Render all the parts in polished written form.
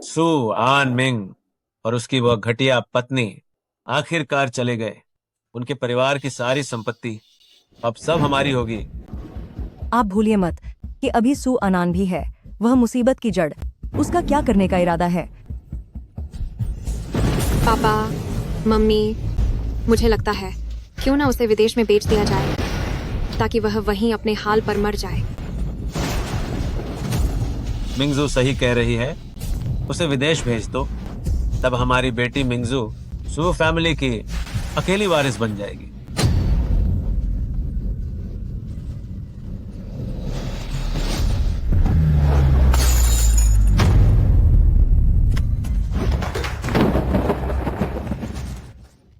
सू आन मिंग और उसकी वह घटिया पत्नी आखिरकार चले गए। उनके परिवार की सारी संपत्ति अब सब हमारी होगी। आप भूलिए मत कि अभी सू अनान भी है। वह मुसीबत की जड़। उसका क्या करने का इरादा है? पापा, मम्मी, मुझे लगता है क्यों ना उसे विदेश में बेच दिया जाए ताकि वह वहीं अपने हाल पर मर जाए। मिंगजू सही कह रही है, उसे विदेश भेज दो। तब हमारी बेटी मिंगजू सू फैमिली की अकेली वारिस बन जाएगी।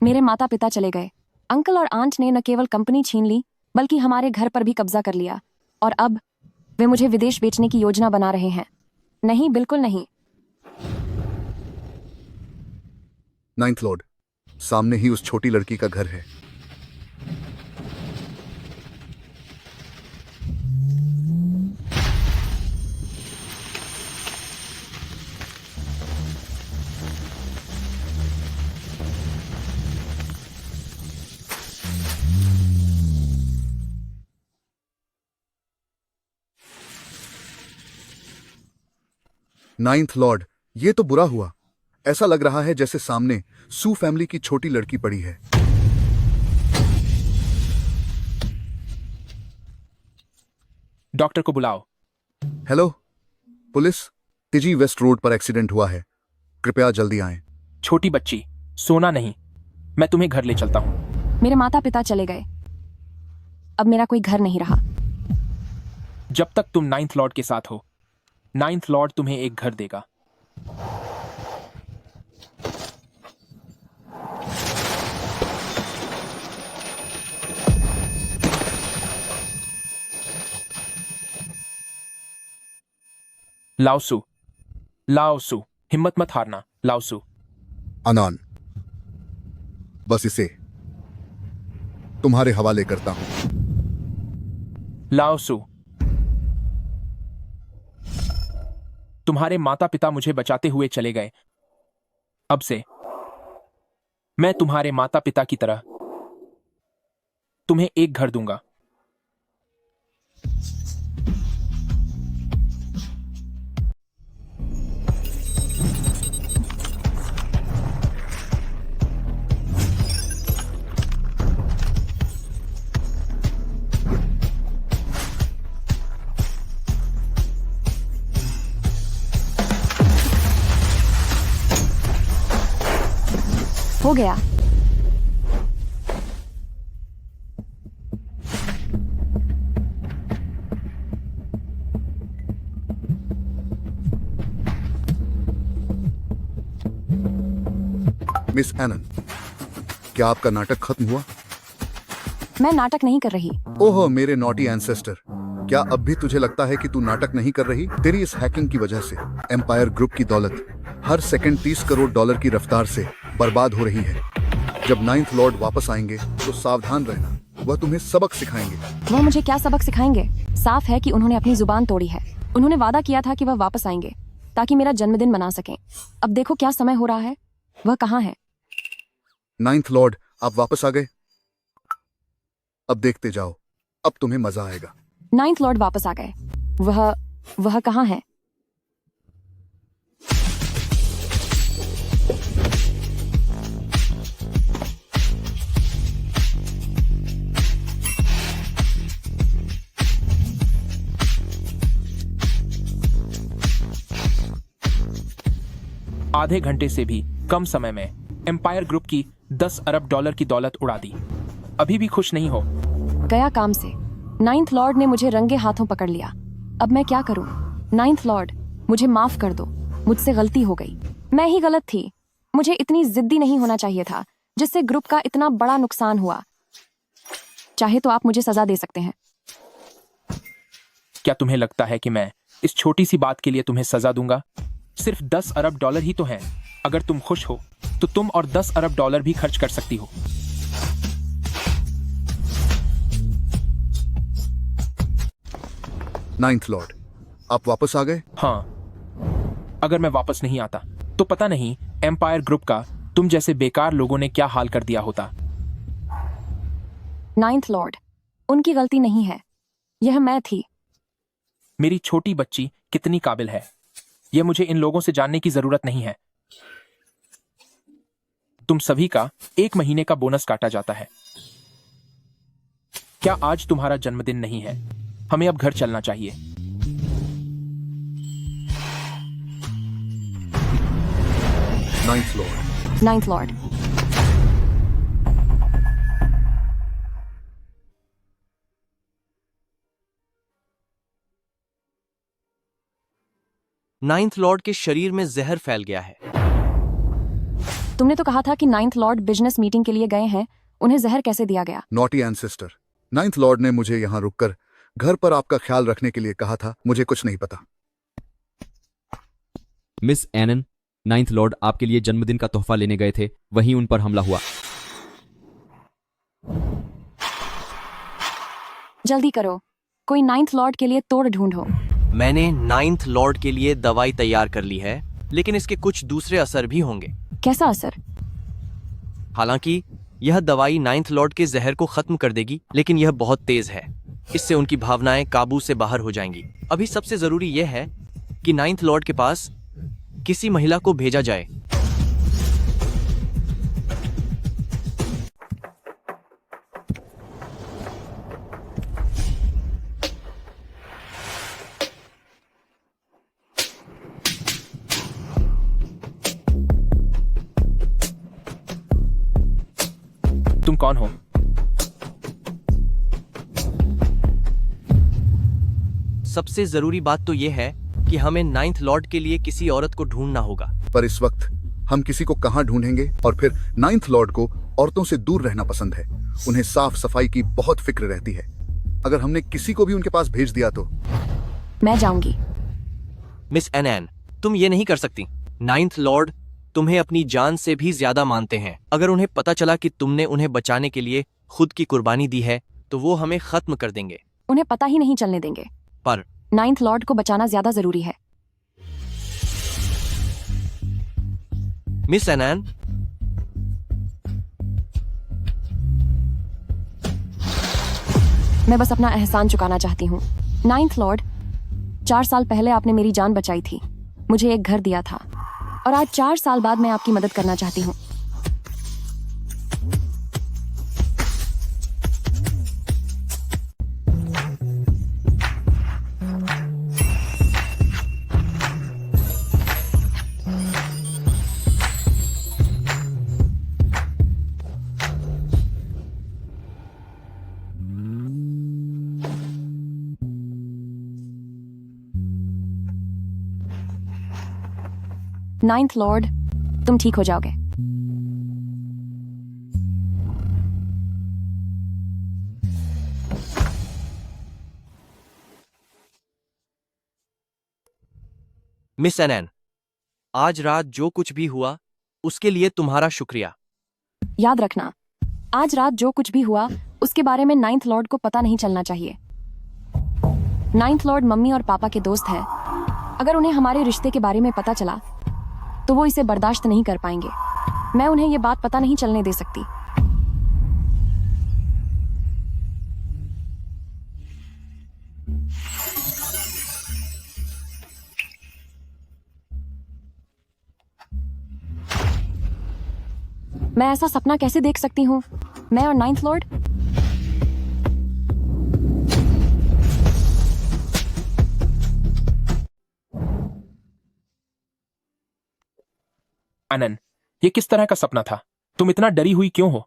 मेरे माता पिता चले गए। अंकल और आंट ने न केवल कंपनी छीन ली बल्कि हमारे घर पर भी कब्जा कर लिया, और अब वे मुझे विदेश बेचने की योजना बना रहे हैं। नहीं, बिल्कुल नहीं। नाइन्थ लॉर्ड, सामने ही उस छोटी लड़की का घर है। नाइन्थ लॉर्ड, ये तो बुरा हुआ। ऐसा लग रहा है जैसे सामने सू फैमिली की छोटी लड़की पड़ी है। डॉक्टर को बुलाओ। हेलो पुलिस, तिजी वेस्ट रोड पर एक्सीडेंट हुआ है, कृपया जल्दी आएं। छोटी बच्ची, सोना नहीं। मैं तुम्हें घर ले चलता हूं। मेरे माता पिता चले गए। अब मेरा कोई घर नहीं रहा। जब तक तुम नाइन्थ लॉर्ड के साथ हो, नाइन्थ लॉर्ड तुम्हें एक घर देगा। लाओसू, लाओसू, हिम्मत मत हारना लाओसू। अनान, बस इसे तुम्हारे हवाले करता हूं। लाओसू, तुम्हारे माता पिता मुझे बचाते हुए चले गए। अब से मैं तुम्हारे माता पिता की तरह तुम्हें एक घर दूंगा। हो गया। मिस एनन, क्या आपका नाटक खत्म हुआ? मैं नाटक नहीं कर रही। ओह मेरे नॉटी एंसेस्टर, क्या अब भी तुझे लगता है कि तू नाटक नहीं कर रही? तेरी इस हैकिंग की वजह से एम्पायर ग्रुप की दौलत हर सेकंड 30 करोड़ डॉलर की रफ्तार से बर्बाद हो रही है। जब नाइन्थ लॉर्ड वापस आएंगे तो सावधान रहना, वह तुम्हें सबक सिखाएंगे। वह मुझे क्या सबक सिखाएंगे? साफ है कि उन्होंने अपनी जुबान तोड़ी है। उन्होंने वादा किया था कि वह वापस आएंगे ताकि मेरा जन्मदिन मना सकें। अब देखो क्या समय हो रहा है। वह कहाँ है? नाइन्थ लॉर्ड, आप वापस आ गए। अब देखते जाओ, अब तुम्हें मजा आएगा। नाइन्थ लॉर्ड वापस आ गए। वह कहाँ है? आधे घंटे से भी कम समय में एम्पायर ग्रुप की 10 अरब डॉलर की दौलत उड़ा दी। अभी भी खुश नहीं हो? गया काम से। नाइन्थ लॉर्ड ने मुझे रंगे हाथों पकड़ लिया। अब मैं क्या करूं? नाइन्थ लॉर्ड, मुझे माफ कर दो। मुझसे गलती हो गई। मैं ही गलत थी। मुझे इतनी जिद्दी नहीं होना चाहिए था, जिससे ग्रुप का इतना बड़ा नुकसान हुआ। चाहे तो आप मुझे सजा दे सकते हैं। क्या तुम्हें लगता है कि मैं इस छोटी सी बात के लिए तुम्हें सजा दूंगा? सिर्फ 10 अरब डॉलर ही तो हैं। अगर तुम खुश हो तो तुम और 10 अरब डॉलर भी खर्च कर सकती हो। नाइन्थ लॉर्ड, आप वापस आ गए? हाँ, अगर मैं वापस नहीं आता तो पता नहीं एम्पायर ग्रुप का तुम जैसे बेकार लोगों ने क्या हाल कर दिया होता। नाइन्थ लॉर्ड, उनकी गलती नहीं है, यह मैं थी। मेरी छोटी बच्ची कितनी काबिल है, यह मुझे इन लोगों से जानने की जरूरत नहीं है। तुम सभी का 1 महीने का बोनस काटा जाता है। क्या आज तुम्हारा जन्मदिन नहीं है? हमें अब घर चलना चाहिए। Ninth Lord. Ninth Lord, ninth Lord के शरीर में जहर फैल गया है। तुमने तो कहा था कि नाइन्थ लॉर्ड बिजनेस मीटिंग के लिए गए हैं, उन्हें जहर कैसे दिया गया? नॉटी एंसेस्टर, नाइन्थ लॉर्ड ने मुझे यहाँ रुककर घर पर आपका ख्याल रखने के लिए कहा था। मुझे कुछ नहीं पता। मिस एनन, नाइन्थ लॉर्ड आपके लिए जन्मदिन का तोहफा लेने गए थे, वहीं उन पर हमला हुआ। जल्दी करो, कोई नाइन्थ लॉर्ड के लिए तोड़ ढूंढो। मैंने नाइन्थ लॉर्ड के लिए दवाई तैयार कर ली है, लेकिन इसके कुछ दूसरे असर भी होंगे। कैसा असर? हालांकि यह दवाई नाइन्थ लॉर्ड के जहर को खत्म कर देगी, लेकिन यह बहुत तेज है। इससे उनकी भावनाएं काबू से बाहर हो जाएंगी। अभी सबसे जरूरी यह है कि नाइन्थ लॉर्ड के पास किसी महिला को भेजा जाए। तुम कौन हो? सबसे जरूरी बात तो यह है कि हमें नाइन्थ लॉर्ड के लिए किसी औरत को ढूंढना होगा। पर इस वक्त हम किसी को कहाँ ढूंढेंगे? और फिर नाइन्थ लॉर्ड को औरतों से दूर रहना पसंद है। उन्हें साफ सफाई की बहुत फिक्र रहती है। अगर हमने किसी को भी उनके पास भेज दिया तो। मैं जाऊंगी। मिस एनैन, तुम ये नहीं कर सकती। नाइन्थ लॉर्ड तुम्हें अपनी जान से भी ज्यादा मानते हैं। अगर उन्हें पता चला कि तुमने उन्हें बचाने के लिए खुद की कुर्बानी दी है तो वो हमें खत्म कर देंगे। उन्हें पता ही नहीं चलने देंगे। पर नाइन्थ लॉर्ड को बचाना ज्यादा जरूरी है। मिस एनैन, मैं बस अपना एहसान चुकाना चाहती हूँ। नाइन्थ लॉर्ड, 4 साल पहले आपने मेरी जान बचाई थी, मुझे एक घर दिया था, और आज 4 साल बाद मैं आपकी मदद करना चाहती हूँ। नाइन्थ लॉर्ड, तुम ठीक हो जाओगे। मिस एनैन, आज रात जो कुछ भी हुआ उसके लिए तुम्हारा शुक्रिया। याद रखना, आज रात जो कुछ भी हुआ उसके बारे में नाइन्थ लॉर्ड को पता नहीं चलना चाहिए। नाइन्थ लॉर्ड मम्मी और पापा के दोस्त हैं। अगर उन्हें हमारे रिश्ते के बारे में पता चला तो वो इसे बर्दाश्त नहीं कर पाएंगे। मैं उन्हें ये बात पता नहीं चलने दे सकती। मैं ऐसा सपना कैसे देख सकती हूँ? मैं और नाइन्थ लॉर्ड? एनन, ये किस तरह का सपना था? तुम इतना डरी हुई क्यों हो?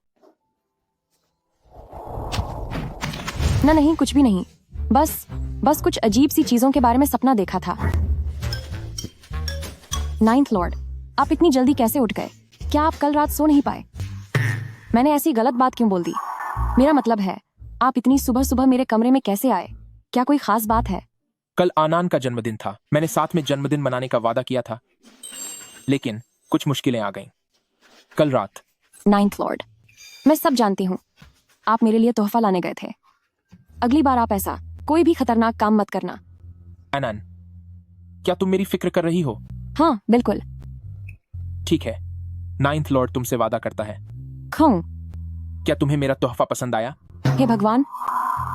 ना नहीं, कुछ भी नहीं। बस कुछ अजीब सी चीजों के बारे में सपना देखा था। नाइन्थ लॉर्ड, आप इतनी जल्दी कैसे उठ गए? क्या आप कल रात सो नहीं पाए? मैंने ऐसी गलत बात क्यों बोल दी? मेरा मतलब है, आप इतनी सुबह सुबह मेरे कमरे में कैसे आए? क्या कोई खास बात है? कल आनान का जन्मदिन था। मैंने साथ में जन्मदिन मनाने का वादा किया था, लेकिन कुछ मुश्किलें आ गईं। कल रात। नाइन्थ लॉर्ड, मैं सब जानती हूँ। आप मेरे लिए तोहफा लाने गए थे। अगली बार आप ऐसा कोई भी खतरनाक काम मत करना। एनन, क्या तुम मेरी फिक्र कर रही हो? हाँ बिल्कुल। ठीक है, नाइन्थ लॉर्ड तुमसे वादा करता है। खाऊं? क्या तुम्हें मेरा तोहफा पसंद आया? हे भगवान,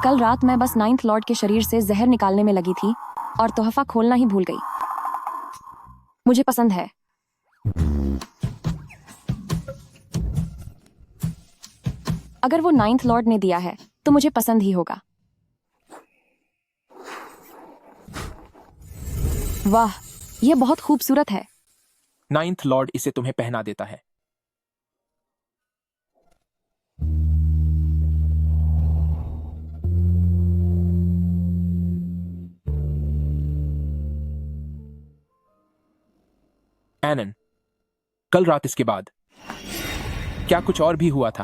कल रात मैं बस 9th लॉर्ड के शरीर से जहर निकालने में लगी थी और तोहफा खोलना ही भूल गई। मुझे पसंद है। अगर वो 9th लॉर्ड ने दिया है तो मुझे पसंद ही होगा। वाह, यह बहुत खूबसूरत है। नाइन्थ लॉर्ड इसे तुम्हें पहना देता है। एनन, कल रात इसके बाद क्या कुछ और भी हुआ था?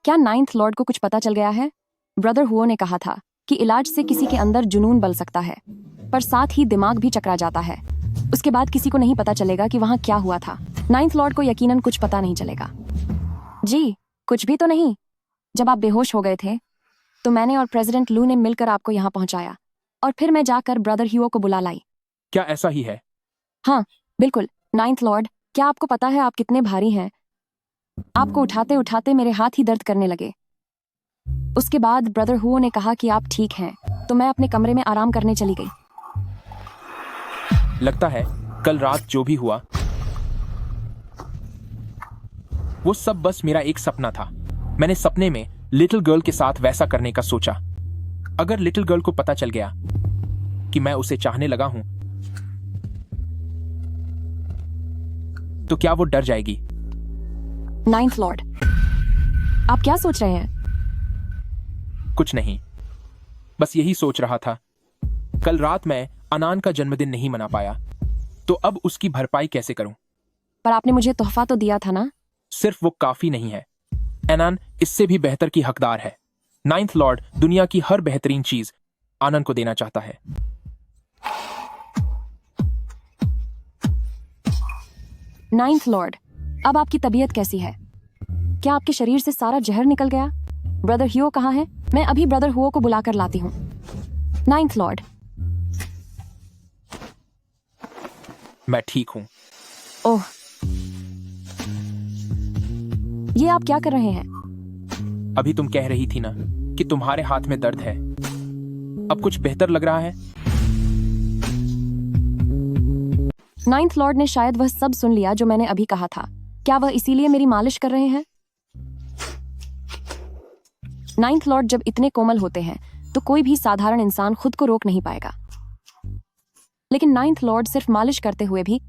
क्या 9th लॉर्ड को कुछ पता चल गया है? ब्रदर हुओ ने कहा था कि इलाज से किसी के अंदर जुनून बल सकता है, पर साथ ही दिमाग भी चकरा जाता है। उसके बाद किसी को नहीं पता चलेगा कि वहां क्या हुआ था। 9th लॉर्ड को यकीनन कुछ पता नहीं चलेगा। जी, कुछ भी तो नहीं। जब आप बेहोश हो गए थे तो मैंने और प्रेसिडेंट लू ने मिलकर आपको यहाँ पहुंचाया और फिर मैं जाकर ब्रदर ह्यूओ को बुला लाई। क्या ऐसा ही है? हाँ बिल्कुल। 9th लॉर्ड, क्या आपको पता है आप कितने भारी हैं? आपको उठाते उठाते मेरे हाथ ही दर्द करने लगे। उसके बाद ब्रदर हुओ ने कहा कि आप ठीक हैं, तो मैं अपने कमरे में आराम करने चली गई। लगता है कल रात जो भी हुआ वो सब बस मेरा एक सपना था। मैंने सपने में लिटिल गर्ल के साथ वैसा करने का सोचा। अगर लिटिल गर्ल को पता चल गया कि मैं उसे चाहने लगा हूं तो क्या वो डर जाएगी? 9th लॉर्ड, आप क्या सोच रहे हैं? कुछ नहीं, बस यही सोच रहा था। कल रात मैं अनान का जन्मदिन नहीं मना पाया, तो अब उसकी भरपाई कैसे करूं? पर आपने मुझे तोहफा तो दिया था ना? सिर्फ वो काफी नहीं है। एनान इससे भी बेहतर की हकदार है। 9th लॉर्ड दुनिया की हर बेहतरीन चीज आनंद को देना चाहता है। नाइन्थ लॉर्ड, अब आपकी तबीयत कैसी है? क्या आपके शरीर से सारा जहर निकल गया? ब्रदर ह्यूओ कहाँ है? मैं अभी ब्रदर हुओ को बुलाकर लाती हूँ। 9th लॉर्ड, मैं ठीक हूं। ओह, ये आप क्या कर रहे हैं? अभी तुम कह रही थी ना कि तुम्हारे हाथ में दर्द है। अब कुछ बेहतर लग रहा है? 9th लॉर्ड ने शायद वह सब सुन लिया जो मैंने अभी कहा था। क्या वह इसीलिए मेरी मालिश कर रहे हैं? 9th लॉर्ड जब इतने कोमल होते हैं तो कोई भी साधारण इंसान खुद को रोक नहीं पाएगा, लेकिन 9th लॉर्ड सिर्फ मालिश करते हुए भी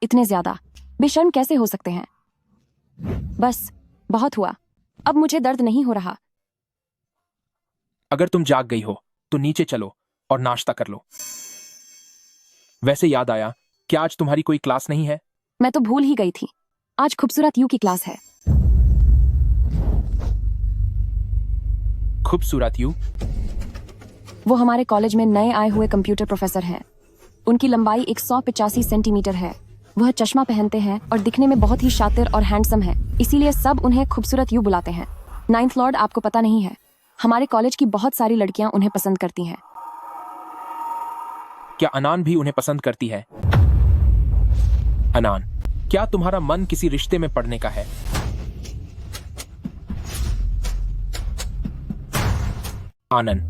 इतने ज्यादा बेशर्म कैसे हो सकते हैं? बस, बहुत हुआ। अब मुझे दर्द नहीं हो रहा। अगर तुम जाग गई हो तो नीचे चलो और नाश्ता कर लो। वैसे याद आया, क्या आज तुम्हारी कोई क्लास नहीं है? मैं तो भूल ही गई थी। आज खूबसूरत यू की क्लास है। खूबसूरत यू? वो हमारे कॉलेज में नए आए हुए कंप्यूटर प्रोफेसर हैं। उनकी लंबाई 185 सेंटीमीटर है। वह चश्मा पहनते हैं और दिखने में बहुत ही शातिर और हैंडसम है, इसीलिए सब उन्हें खूबसूरत यू बुलाते हैं। 9th लॉर्ड, आपको पता नहीं है, हमारे कॉलेज की बहुत सारी लड़कियां उन्हें पसंद करती हैं। क्या अनान भी उन्हें पसंद करती है? अनान, क्या तुम्हारा मन किसी रिश्ते में पड़ने का है? आनंद,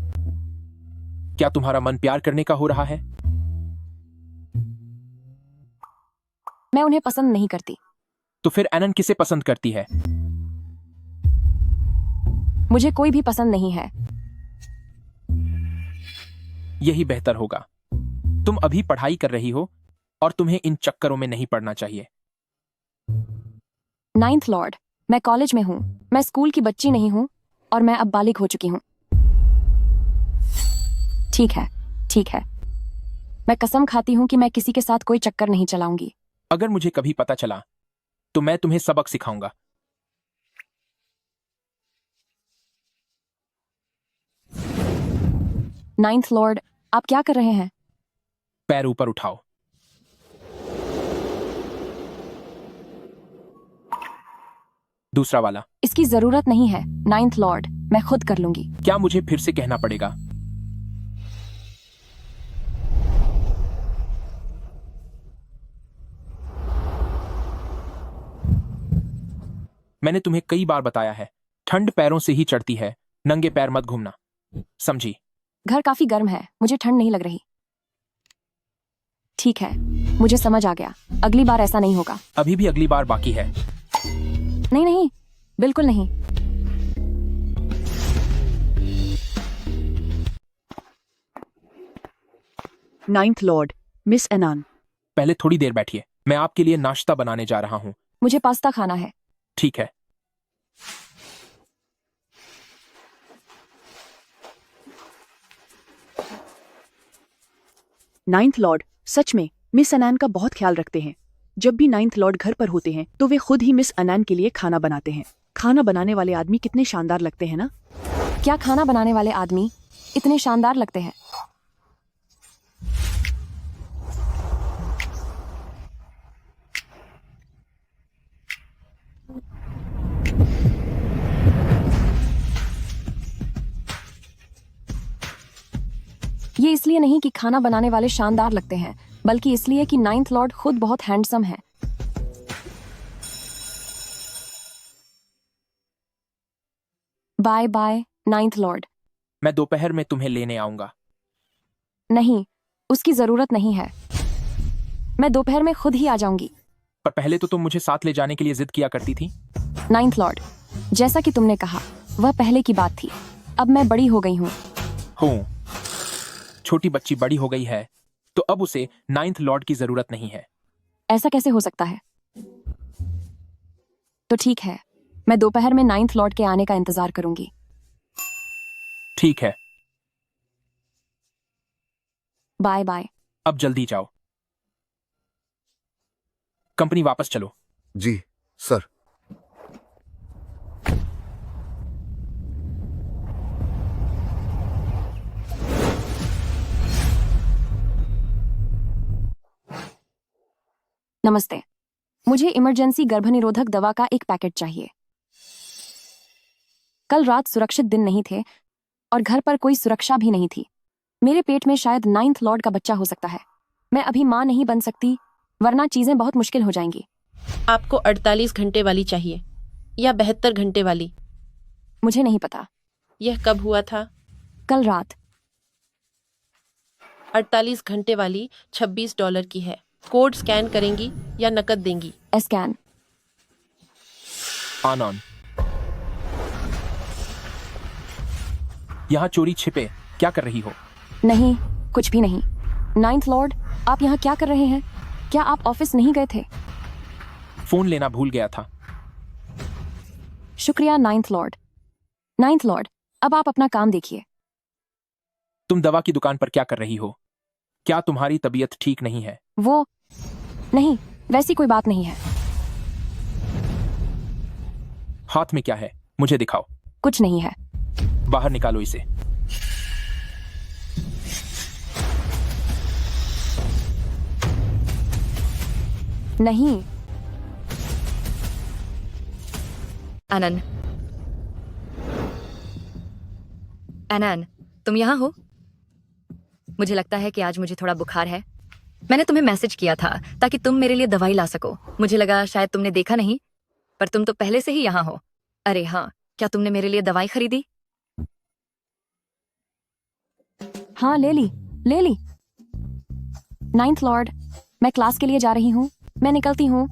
क्या तुम्हारा मन प्यार करने का हो रहा है? मैं उन्हें पसंद नहीं करती। तो फिर एनन किसे पसंद करती है? मुझे कोई भी पसंद नहीं है। यही बेहतर होगा। तुम अभी पढ़ाई कर रही हो और तुम्हें इन चक्करों में नहीं पड़ना चाहिए। 9th लॉर्ड, मैं कॉलेज में हूँ। मैं स्कूल की बच्ची नहीं हूँ और मैं अब बालिग हो चुकी हूँ। ठीक है, ठीक है। मैं कसम खाती हूँ कि मैं किसी के साथ कोई चक्कर नहीं चलाऊंगी। अगर मुझे कभी पता चला तो मैं तुम्हें सबक सिखाऊंगा। नाइन्थ लॉर्ड, आप क्या कर रहे हैं? पैर ऊपर उठाओ। दूसरा वाला। इसकी जरूरत नहीं है 9th लॉर्ड, मैं खुद कर लूंगी। क्या मुझे फिर से कहना पड़ेगा? मैंने तुम्हें कई बार बताया है, ठंड पैरों से ही चढ़ती है, नंगे पैर मत घूमना, समझी? घर काफी गर्म है, मुझे ठंड नहीं लग रही। ठीक है, मुझे समझ आ गया, अगली बार ऐसा नहीं होगा। अभी भी अगली बार बाकी है। नहीं नहीं, बिल्कुल नहीं। Ninth lord, miss Anan. पहले थोड़ी देर बैठिए, मैं आपके लिए नाश्ता बनाने जा रहा हूँ। मुझे पास्ता खाना है। ठीक है। नाइन्थ लॉर्ड, सच में मिस अनान का बहुत ख्याल रखते हैं। जब भी नाइन्थ लॉर्ड घर पर होते हैं तो वे खुद ही मिस अनान के लिए खाना बनाते हैं। खाना बनाने वाले आदमी कितने शानदार लगते हैं ना। क्या खाना बनाने वाले आदमी इतने शानदार लगते हैं? ये इसलिए नहीं कि खाना बनाने वाले शानदार लगते हैं, बल्कि इसलिए कि नाइन्थ लॉर्ड खुद बहुत हैंडसम है। Bye bye ninth lord. मैं दोपहर में तुम्हें लेने आऊंगा। नहीं, उसकी जरूरत नहीं है, मैं दोपहर में खुद ही आ जाऊंगी। पर पहले तो तुम मुझे साथ ले जाने के लिए जिद किया करती थी। नाइन्थ लॉर्ड, जैसा कि तुमने कहा, वह पहले की बात थी। अब मैं बड़ी हो गई हूँ। हूँ, छोटी बच्ची बड़ी हो गई है तो अब उसे नाइन्थ लॉर्ड की जरूरत नहीं है। ऐसा कैसे हो सकता है? तो ठीक है, मैं दोपहर में नाइन्थ लॉर्ड के आने का इंतजार करूंगी। ठीक है, बाय बाय। अब जल्दी जाओ, कंपनी वापस चलो। जी सर। नमस्ते, मुझे इमरजेंसी गर्भनिरोधक दवा का एक पैकेट चाहिए। कल रात सुरक्षित दिन नहीं थे और घर पर कोई सुरक्षा भी नहीं थी। मेरे पेट में शायद नाइन्थ लॉर्ड का बच्चा हो सकता है। मैं अभी मां नहीं बन सकती, वरना चीजें बहुत मुश्किल हो जाएंगी। आपको 48 घंटे वाली चाहिए या 72 घंटे वाली? मुझे नहीं पता। यह कब हुआ था? कल रात। 48 घंटे वाली $26 की है। कोड स्कैन करेंगी या नकद देंगी? स्कैन। आनन, यहाँ चोरी छिपे क्या कर रही हो? नहीं, कुछ भी नहीं। नाइन्थ लॉर्ड, आप यहाँ क्या कर रहे हैं? क्या आप ऑफिस नहीं गए थे? फोन लेना भूल गया था। शुक्रिया नाइन्थ लॉर्ड। नाइन्थ लॉर्ड, अब आप अपना काम देखिए। तुम दवा की दुकान पर क्या कर रही हो? क्या तुम्हारी तबीयत ठीक नहीं है? वो नहीं, वैसी कोई बात नहीं है। हाथ में क्या है? मुझे दिखाओ। कुछ नहीं है। बाहर निकालो इसे। नहीं। अनन, अनन, तुम यहाँ हो? मुझे लगता है कि आज मुझे थोड़ा बुखार है। मैंने तुम्हें मैसेज किया था ताकि तुम मेरे लिए दवाई ला सको। मुझे लगा शायद तुमने देखा नहीं, पर तुम तो पहले से ही यहाँ हो। अरे हाँ, क्या तुमने मेरे लिए दवाई खरीदी? हाँ, ले ली, ले ली। नाइन्थ लॉर्ड, मैं क्लास के लिए जा रही हूँ, मैं निकलती हूँ।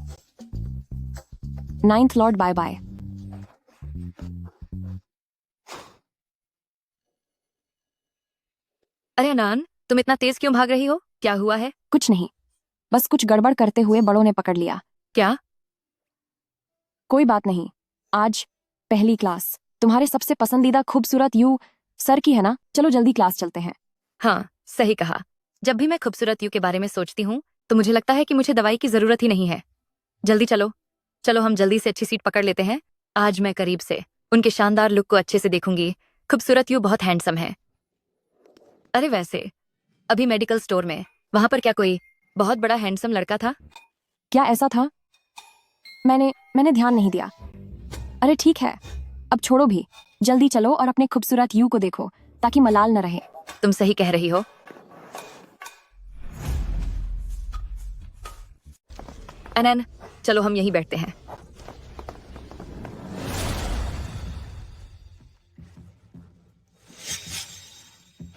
Ninth lord, bye bye. अरे अनान, तुम इतना तेज क्यों भाग रही हो? क्या हुआ है? कुछ नहीं, बस कुछ गड़बड़ करते हुए बड़ों ने पकड़ लिया। क्या? कोई बात नहीं। आज पहली क्लास तुम्हारे सबसे पसंदीदा खूबसूरत यू सर की है ना? चलो जल्दी क्लास चलते हैं। हाँ, सही कहा। जब भी मैं खूबसूरत यू के बारे में सोचती हूँ तो मुझे लगता है कि मुझे दवाई की जरूरत ही नहीं है। जल्दी चलो, चलो हम जल्दी से अच्छी सीट पकड़ लेते हैं। आज मैं करीब से उनके शानदार लुक को अच्छे से देखूंगी। खूबसूरत यू बहुत हैंडसम है। अरे वैसे, अभी मेडिकल स्टोर में वहां पर क्या कोई बहुत बड़ा हैंडसम लड़का था? क्या ऐसा था? मैंने ध्यान नहीं दिया। अरे ठीक है, अब छोड़ो भी, जल्दी चलो और अपने खूबसूरत यू को देखो ताकि मलाल न रहे। तुम सही कह रही हो। अनन, चलो हम यहीं बैठते हैं।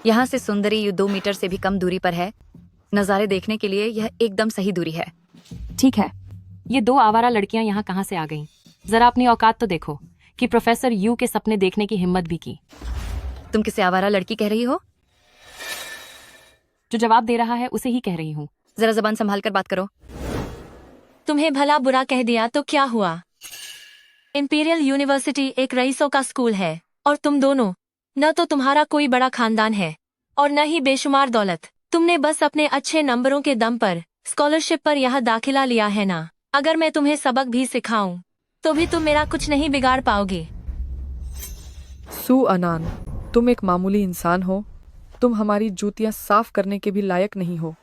यहाँ से सुंदरी 2 मीटर से भी कम दूरी पर है। नज़ारे देखने के लिए यह एकदम सही दूरी है। ठीक है, ये 2 आवारा लड़कियां यहाँ कहाँ से आ गईं? जरा अपनी औकात तो देखो कि प्रोफेसर यू के सपने देखने की हिम्मत भी की। तुम किसे आवारा लड़की कह रही हो? जो जवाब दे रहा है उसे ही कह रही हूँ। जरा जबान संभाल कर बात करो। तुम्हें भला बुरा कह दिया तो क्या हुआ? इंपीरियल यूनिवर्सिटी एक रईसों का स्कूल है और तुम दोनों, न तो तुम्हारा कोई बड़ा खानदान है और न ही बेशुमार दौलत। तुमने बस अपने अच्छे नंबरों के दम पर स्कॉलरशिप पर यह दाखिला लिया है ना। अगर मैं तुम्हें सबक भी सिखाऊं तो भी तुम मेरा कुछ नहीं बिगाड़ पाओगे। सू अनान, तुम एक मामूली इंसान हो। तुम हमारी जूतियां साफ करने के भी लायक नहीं हो।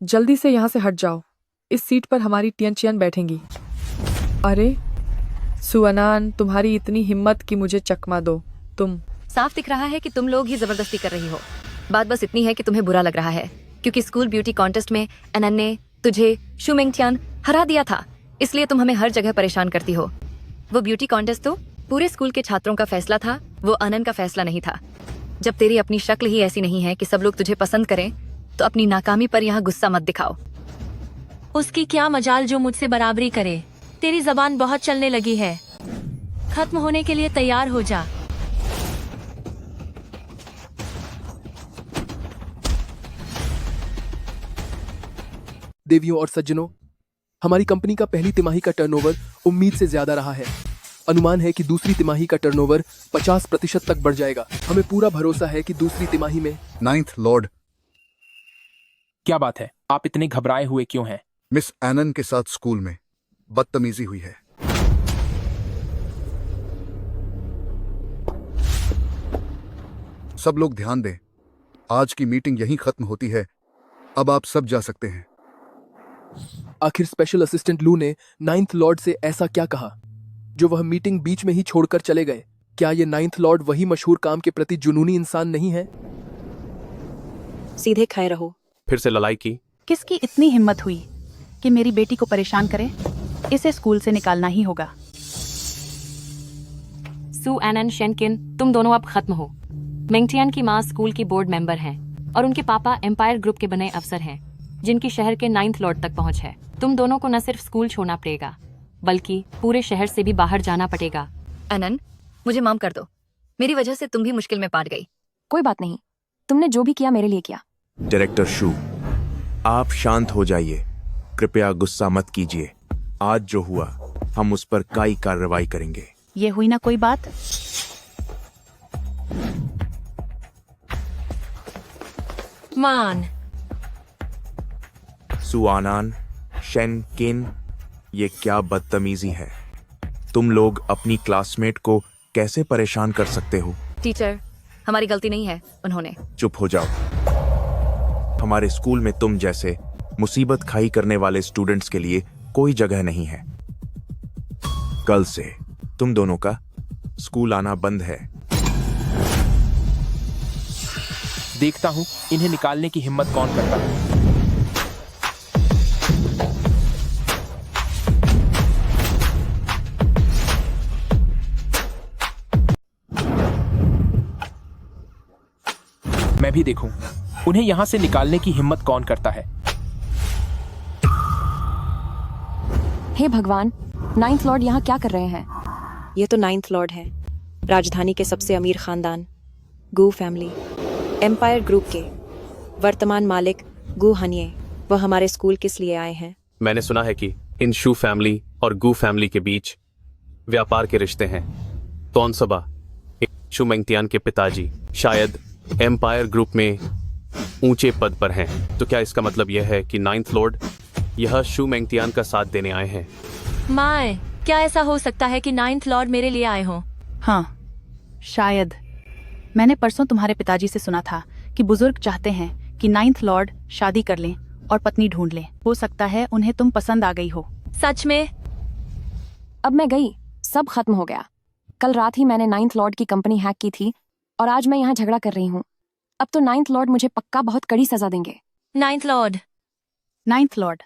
जल्दी से यहाँ से हट जाओ। इस सीट पर हमारी टियन बैठेंगी। अरे सू अनान, तुम्हारी इतनी हिम्मत कि मुझे चकमा दो। तुम साफ दिख रहा है कि तुम लोग ही जबरदस्ती कर रही हो। बात बस इतनी है कि तुम्हें बुरा लग रहा है क्योंकि स्कूल ब्यूटी कॉन्टेस्ट में अनन ने तुझे शू मेंगटियान हरा दिया था, इसलिए तुम हमें हर जगह परेशान करती हो। वो ब्यूटी कॉन्टेस्ट तो पूरे स्कूल के छात्रों का फैसला था, वो अनन का फैसला नहीं था। जब तेरी अपनी शक्ल ही ऐसी नहीं है कि सब लोग तुझे पसंद करें, तो अपनी नाकामी पर यहाँ गुस्सा मत दिखाओ। उसकी क्या मजाल जो मुझसे बराबरी करे। तेरी जबान बहुत चलने लगी है। खत्म होने के लिए तैयार हो जा। देवियों और सज्जनों, हमारी कंपनी का पहली तिमाही का टर्नओवर उम्मीद से ज्यादा रहा है। अनुमान है कि दूसरी तिमाही का टर्नओवर 50% तक बढ़ जाएगा। हमें पूरा भरोसा है कि दूसरी तिमाही में। 9th लॉर्ड, क्या बात है, आप इतने घबराए हुए क्यों हैं? मिस एनन के साथ स्कूल में बदतमीजी हुई है। सब लोग ध्यान दें, आज की मीटिंग यहीं खत्म होती है। अब आप सब जा सकते हैं। आखिर स्पेशल असिस्टेंट लू ने 9th लॉर्ड से ऐसा क्या कहा जो वह मीटिंग बीच में ही छोड़कर चले गए? क्या ये 9th लॉर्ड वही मशहूर काम के प्रति जुनूनी इंसान नहीं है? सीधे खाए रहो। फिर से लड़ाई की? किसकी इतनी हिम्मत हुई कि मेरी बेटी को परेशान करे? इसे स्कूल से निकालना ही होगा। सू एनन शेनकिन, तुम दोनों अब खत्म हो। मेंगटियान की माँ स्कूल की बोर्ड मेंबर हैं और उनके पापा एम्पायर ग्रुप के बने अफसर हैं जिनकी शहर के 9th लॉर्ड तक पहुंच है। तुम दोनों को न सिर्फ स्कूल छोड़ना पड़ेगा बल्कि पूरे शहर से भी बाहर जाना पड़ेगा। अनन, मुझे माफ कर दो। मेरी वजह से तुम भी मुश्किल में पड़ गई। कोई बात नहीं, तुमने जो भी किया मेरे लिए किया। डायरेक्टर शू, आप शांत हो जाइए। कृपया गुस्सा मत कीजिए। आज जो हुआ हम उस पर कई कार्रवाई करेंगे। ये हुई ना कोई बात। मान सुआनान, शेन किन, ये क्या बदतमीजी है? तुम लोग अपनी क्लासमेट को कैसे परेशान कर सकते हो? टीचर, हमारी गलती नहीं है। उन्होंने। चुप हो जाओ। हमारे स्कूल में तुम जैसे मुसीबत खाई करने वाले स्टूडेंट्स के लिए कोई जगह नहीं है। कल से तुम दोनों का स्कूल आना बंद है। देखता हूँ इन्हें निकालने की हिम्मत कौन करता है। मैं भी देखूं उन्हें यहां से निकालने की हिम्मत कौन करता है। हे भगवान, 9th लॉर्ड यहाँ क्या कर रहे हैं? ये तो 9th लॉर्ड है, राजधानी के सबसे अमीर खानदान गू फैमिली, एम्पायर ग्रुप के वर्तमान मालिक गू हनिये। वह हमारे स्कूल किस लिए आए हैं? मैंने सुना है कि इन शू फैमिली और गू फैमिली के बीच व्यापार के रिश्ते हैं। तोनसबा, शू मेंगटियान के पिताजी शायद एम्पायर ग्रुप में ऊंचे पद पर हैं। तो क्या इसका मतलब यह है कि 9th लॉर्ड यह शू मेंगटियान का साथ देने आए हैं? माए, क्या ऐसा हो सकता है कि 9th लॉर्ड मेरे लिए आए हों? हाँ, शायद। मैंने परसों तुम्हारे पिताजी से सुना था कि बुजुर्ग चाहते हैं कि 9th लॉर्ड शादी कर लें और पत्नी ढूंढ लें। हो सकता है उन्हें तुम पसंद आ गई हो। सच में? अब मैं गई, सब खत्म हो गया। कल रात ही मैंने 9th लॉर्ड की कंपनी हैक की थी और आज मैं यहाँ झगड़ा कर रही हूँ। अब तो 9th लॉर्ड मुझे पक्का बहुत कड़ी सजा देंगे। 9th Lord. 9th लॉर्ड,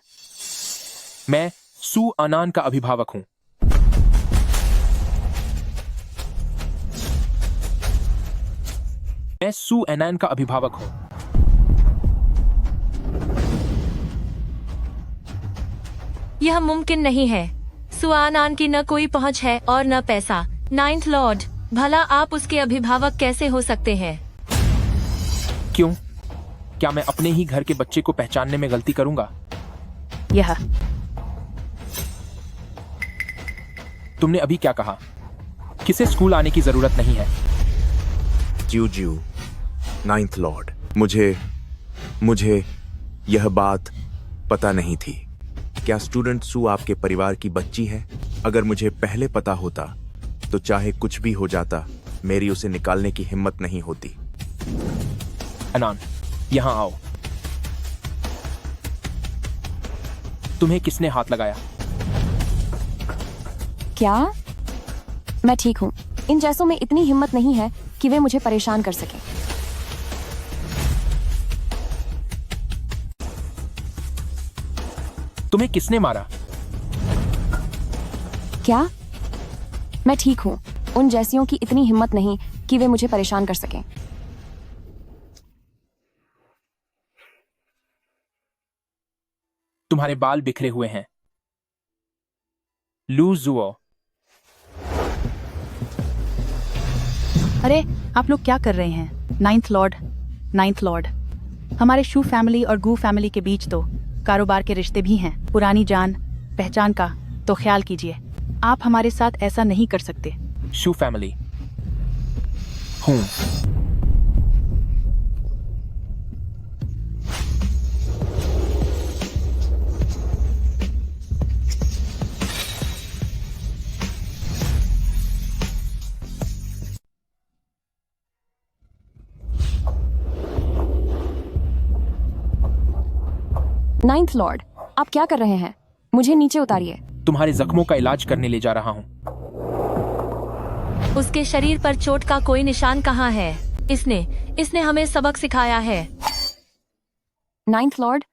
मैं सू अनान का अभिभावक हूँ। मैं सू एनान का अभिभावक हूँ। यह मुमकिन नहीं है। सुआनान की न कोई पहुंच है और न पैसा। नाइन्थ लॉर्ड, भला आप उसके अभिभावक कैसे हो सकते हैं? क्यों? क्या मैं अपने ही घर के बच्चे को पहचानने में गलती करूंगा? यह तुमने अभी क्या कहा? किसे स्कूल आने की जरूरत नहीं है? ज्यू नाइन्थ लॉर्ड, मुझे यह बात पता नहीं थी। क्या स्टूडेंट सू आपके परिवार की बच्ची है? अगर मुझे पहले पता होता तो चाहे कुछ भी हो जाता, मेरी उसे निकालने की हिम्मत नहीं होती। अनान, यहां आओ। तुम्हें किसने हाथ लगाया? क्या? मैं ठीक हूँ। इन जैसों में इतनी हिम्मत नहीं है कि वे मुझे परेशान कर सकें। तुम्हें किसने मारा? क्या? मैं ठीक हूँ। उन जैसियों की इतनी हिम्मत नहीं कि वे मुझे परेशान कर सकें। तुम्हारे बाल बिखरे हुए हैं। लू जुओ। अरे, आप लोग क्या कर रहे हैं? नाइन्थ लॉर्ड, हमारे शू फैमिली और गू फैमिली के बीच तो कारोबार के रिश्ते भी हैं, पुरानी जान पहचान का तो ख्याल कीजिए। आप हमारे साथ ऐसा नहीं कर सकते। शू फैमिली हूं। नाइन्थ लॉर्ड, आप क्या कर रहे हैं? मुझे नीचे उतारिए। तुम्हारे जख्मों का इलाज करने ले जा रहा हूं। उसके शरीर पर चोट का कोई निशान कहाँ है? इसने हमें सबक सिखाया है। नाइन्थ लॉर्ड,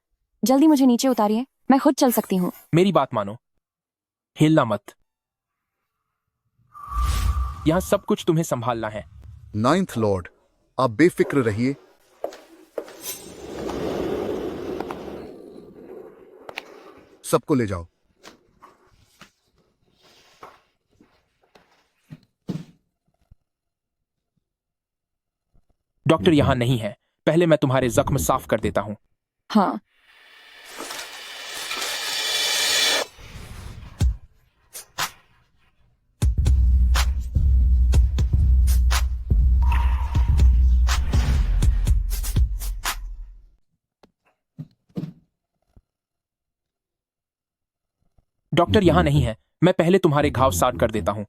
जल्दी मुझे नीचे उतारिए। मैं खुद चल सकती हूँ। मेरी बात मानो, हिलना मत। यहां सब कुछ तुम्हें संभालना है। नाइन्थ लॉर्ड, आप बेफिक्र रहिए। सबको ले जाओ। डॉक्टर यहां नहीं है। पहले मैं तुम्हारे जख्म साफ कर देता हूं। हाँ। डॉक्टर यहां नहीं है। मैं पहले तुम्हारे घाव साफ कर देता हूं।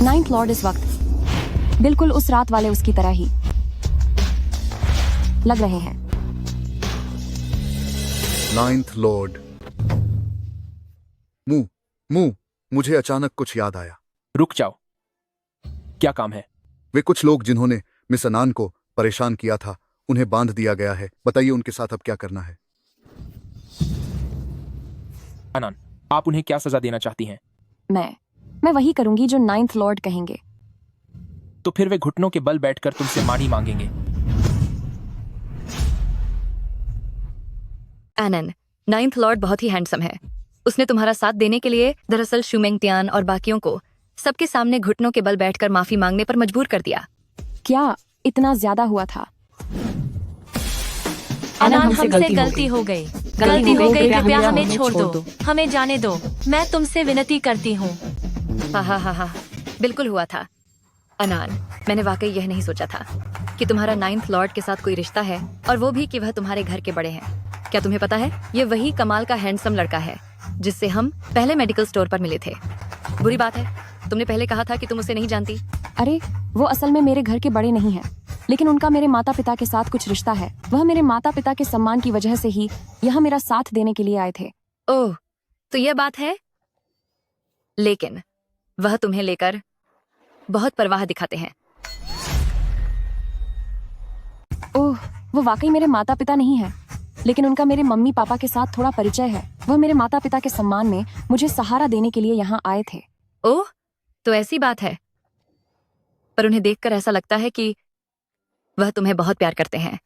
नाइन्थ लॉर्ड इस वक्त बिल्कुल उस रात वाले उसकी तरह ही लग रहे हैं। नाइन्थ लॉर्ड, मुंह, मुझे अचानक कुछ याद आया। रुक जाओ। क्या काम है? वे कुछ लोग जिन्होंने मिस अनान को परेशान किया था, उन्हें बांध दिया गया है। बताइए उनके साथ अब क्या करना है? अनान, आप उन्हें क्या सजा देना चाहती हैं? मैं वही करूंगी जो नाइन्थ लॉर्ड कहेंगे। तो फिर वे घुटनों के बल बैठकर तुमसे मानी मांगेंगे। एनन, नाइन्थ लॉर्ड बहुत ही हैंडसम है। उसने तुम्हारा साथ देने के लिए दरअसल शुमेंगतियान और बाकियों को सबके सामने घुटनों के बल बैठकर माफी मांगने पर मजबूर कर दिया। क्या इतना ज्यादा हुआ था? अनान, हमसे गलती हो गई। कृपया हमें छोड़ दो। हमें जाने दो। मैं तुमसे विनती करती हूँ। हाँ, बिल्कुल हुआ था। अनान, मैंने वाकई यह नहीं सोचा था कि तुम्हारा नाइन्थ लॉर्ड के साथ कोई रिश्ता है, और वो भी कि वह तुम्हारे घर के बड़े हैं। क्या तुम्हें पता है, ये वही कमाल का हैंडसम लड़का है जिससे हम पहले मेडिकल स्टोर पर मिले थे। बुरी बात है, तुमने पहले कहा था कि तुम उसे नहीं जानती। अरे, वो असल में मेरे घर के बड़े नहीं हैं, लेकिन उनका मेरे माता पिता के साथ कुछ रिश्ता है। वह मेरे माता पिता के सम्मान की वजह से ही यहाँ मेरा साथ देने के लिए आए थे। ओह, तो यह बात है। लेकिन वह तुम्हें लेकर बहुत परवाह दिखाते हैं। ओह, वो वाकई मेरे माता पिता नहीं है, लेकिन उनका मेरे मम्मी पापा के साथ थोड़ा परिचय है। वह मेरे माता पिता के सम्मान में मुझे सहारा देने के लिए यहाँ आए थे। ओह, तो ऐसी बात है। पर उन्हें देखकर ऐसा लगता है कि वह तुम्हें बहुत प्यार करते हैं,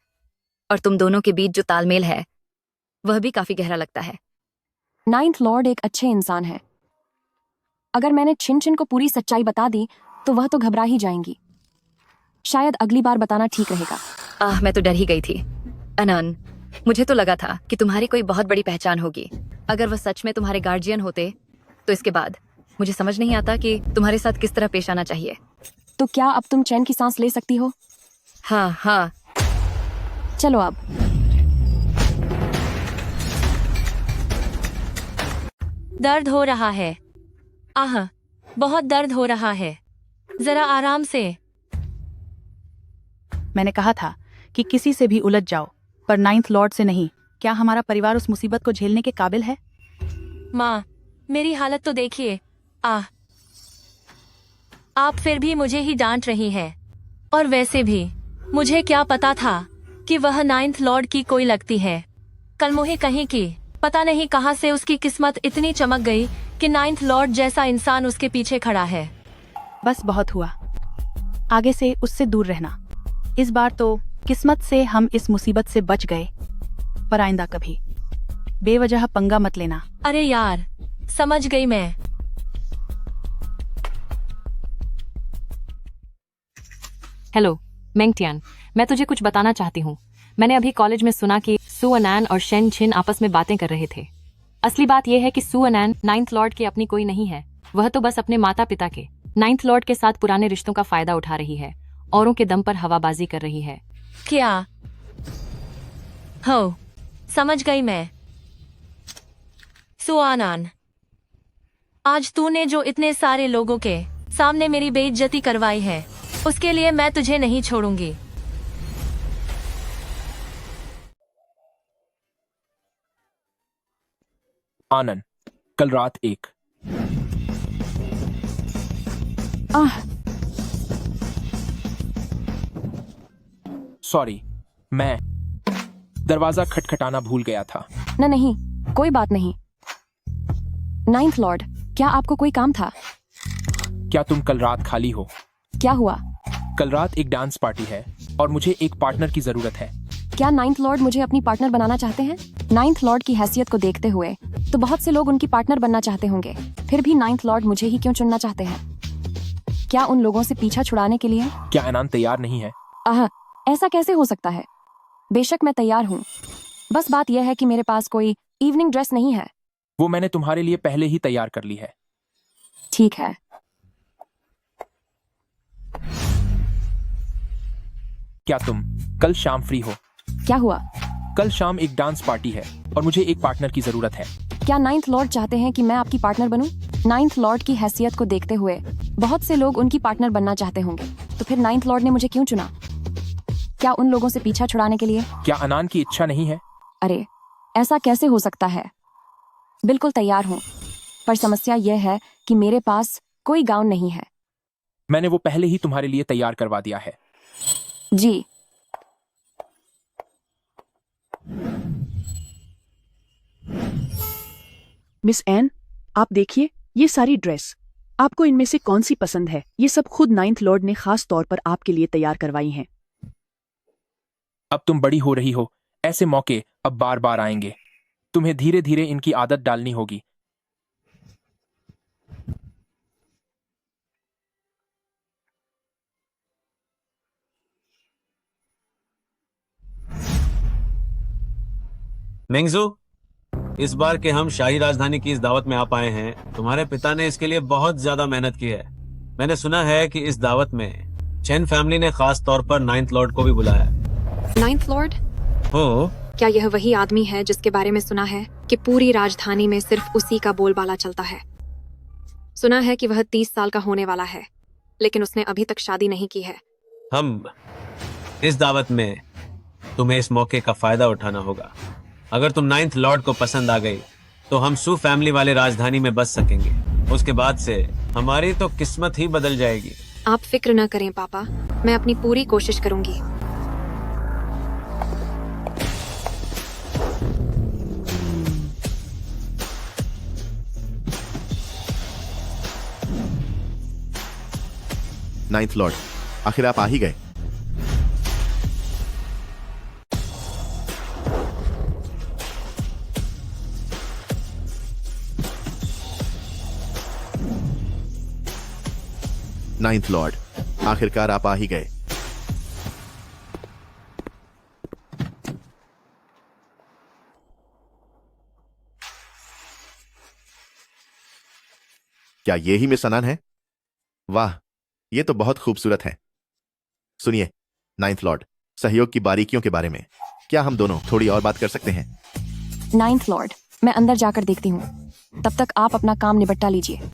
और तुम दोनों के बीच जो तालमेल है वह भी काफी गहरा लगता है। नाइन्थ लॉर्ड एक अच्छे इंसान है। अगर मैंने छिन छिन को पूरी सच्चाई बता दी तो वह तो घबरा ही जाएंगी। शायद अगली बार बताना ठीक रहेगा। मैं तो डर ही गई थी। अनन, मुझे तो लगा था कि तुम्हारी कोई बहुत बड़ी पहचान होगी। अगर वह सच में तुम्हारे गार्जियन होते तो इसके बाद मुझे समझ नहीं आता कि तुम्हारे साथ किस तरह पेश आना चाहिए। तो क्या अब तुम चैन की सांस ले सकती हो? हाँ। चलो अब। दर्द हो रहा है। आह, बहुत दर्द हो रहा है। जरा आराम से। मैंने कहा था कि किसी से भी उलझ जाओ, पर नाइन्थ लॉर्ड से नहीं। क्या हमारा परिवार उस मुसीबत को झेलने के काबिल है? माँ, मेरी हालत तो देखिए। आप फिर भी मुझे ही डांट रही हैं। और वैसे भी मुझे क्या पता था कि वह नाइन्थ लॉर्ड की कोई लगती है। कल मुझे कहीं की पता नहीं कहाँ से उसकी किस्मत इतनी चमक गई कि नाइन्थ लॉर्ड जैसा इंसान उसके पीछे खड़ा है। बस बहुत हुआ। आगे से उससे दूर रहना। इस बार तो किस्मत से हम इस मुसीबत से बच गए, पर आइंदा कभी बेवजह पंगा मत लेना। अरे यार, समझ गई मैं। हेलो मेंगटियान, मैं तुझे कुछ बताना चाहती हूँ। मैंने अभी कॉलेज में सुना कि सू अनैन और शेन छिन आपस में बातें कर रहे थे। असली बात यह है कि सू अनैन नाइन्थ लॉर्ड की अपनी कोई नहीं है। वह तो बस अपने माता पिता के नाइन्थ लॉर्ड के साथ पुराने रिश्तों का फायदा उठा रही है, औरों के दम पर हवाबाजी कर रही है। क्या हो, समझ गई मैं। सुआनान, आज तूने जो इतने सारे लोगों के सामने मेरी बेइज्जती करवाई है, उसके लिए मैं तुझे नहीं छोड़ूंगी। आनंद, कल रात 1। सॉरी, मैं दरवाजा खटखटाना भूल गया था। नहीं, कोई बात नहीं। नाइन्थ लॉर्ड, क्या आपको कोई काम था? क्या तुम कल रात खाली हो? क्या हुआ? कल रात एक डांस पार्टी है और मुझे एक पार्टनर की जरूरत है। क्या नाइन्थ लॉर्ड मुझे अपनी पार्टनर बनाना चाहते हैं? नाइन्थ लॉर्ड की हैसियत को देखते हुए तो बहुत से लोग उनकी पार्टनर बनना चाहते होंगे, फिर भी नाइन्थ लॉर्ड मुझे ही क्यों चुनना चाहते हैं? क्या उन लोगों से पीछा छुड़ाने के लिए? क्या अनंत तैयार नहीं है? ऐसा कैसे हो सकता है? बेशक मैं तैयार हूँ, बस बात यह है कि मेरे पास कोई इवनिंग ड्रेस नहीं है। वो मैंने तुम्हारे लिए पहले ही तैयार कर ली है। ठीक है। क्या तुम कल शाम फ्री हो? क्या हुआ? कल शाम एक डांस पार्टी है और मुझे एक पार्टनर की जरूरत है। क्या नाइन्थ लॉर्ड चाहते हैं कि मैं आपकी पार्टनर बनूं? नाइन्थ लॉर्ड की हैसियत को देखते हुए बहुत से लोग उनकी पार्टनर बनना चाहते होंगे, तो फिर नाइन्थ लॉर्ड ने मुझे क्यों चुना? क्या उन लोगों से पीछा छुड़ाने के लिए? क्या अनान की इच्छा नहीं है? अरे, ऐसा कैसे हो सकता है? बिल्कुल तैयार हूँ, पर समस्या यह है कि मेरे पास कोई गाउन नहीं है। मैंने वो पहले ही तुम्हारे लिए तैयार करवा दिया है। जी। मिस एन, आप देखिए ये सारी ड्रेस। आपको इनमें से कौन सी पसंद है? ये सब खुद नाइन्थ लॉर्ड ने खास तौर पर आपके लिए तैयार करवाई हैं। अब तुम बड़ी हो रही हो, ऐसे मौके अब बार बार आएंगे। तुम्हें धीरे धीरे इनकी आदत डालनी होगी। मेंगजू, इस बार के हम शाही राजधानी की इस दावत में आप आए हैं। तुम्हारे पिता ने इसके लिए बहुत ज्यादा मेहनत की है। मैंने सुना है कि इस दावत में चेन फैमिली ने खास तौर पर नाइन्थ लॉर्ड को भी बुलाया। Ninth Lord? हो, क्या यह वही आदमी है जिसके बारे में सुना है कि पूरी राजधानी में सिर्फ उसी का बोलबाला चलता है? सुना है कि वह 30 साल का होने वाला है, लेकिन उसने अभी तक शादी नहीं की है। हम इस दावत में तुम्हें इस मौके का फायदा उठाना होगा। अगर तुम नाइन्थ लॉर्ड को पसंद आ गई तो हम सू फैमिली वाले राजधानी में बस सकेंगे। उसके बाद से हमारी तो किस्मत ही बदल जाएगी। आप फिक्र न करें पापा, मैं अपनी पूरी कोशिश करूंगी। नाइन्थ लॉर्ड, आखिर आप आ ही गए। नाइन्थ लॉर्ड, आखिरकार आप आ ही गए। क्या ये ही मिस अनान है? वाह, ये तो बहुत खूबसूरत है। सुनिए नाइन्थ लॉर्ड, सहयोग की बारीकियों के बारे में क्या हम दोनों थोड़ी और बात कर सकते हैं? नाइन्थ लॉर्ड, मैं अंदर जाकर देखती हूँ, तब तक आप अपना काम निपटा लीजिए।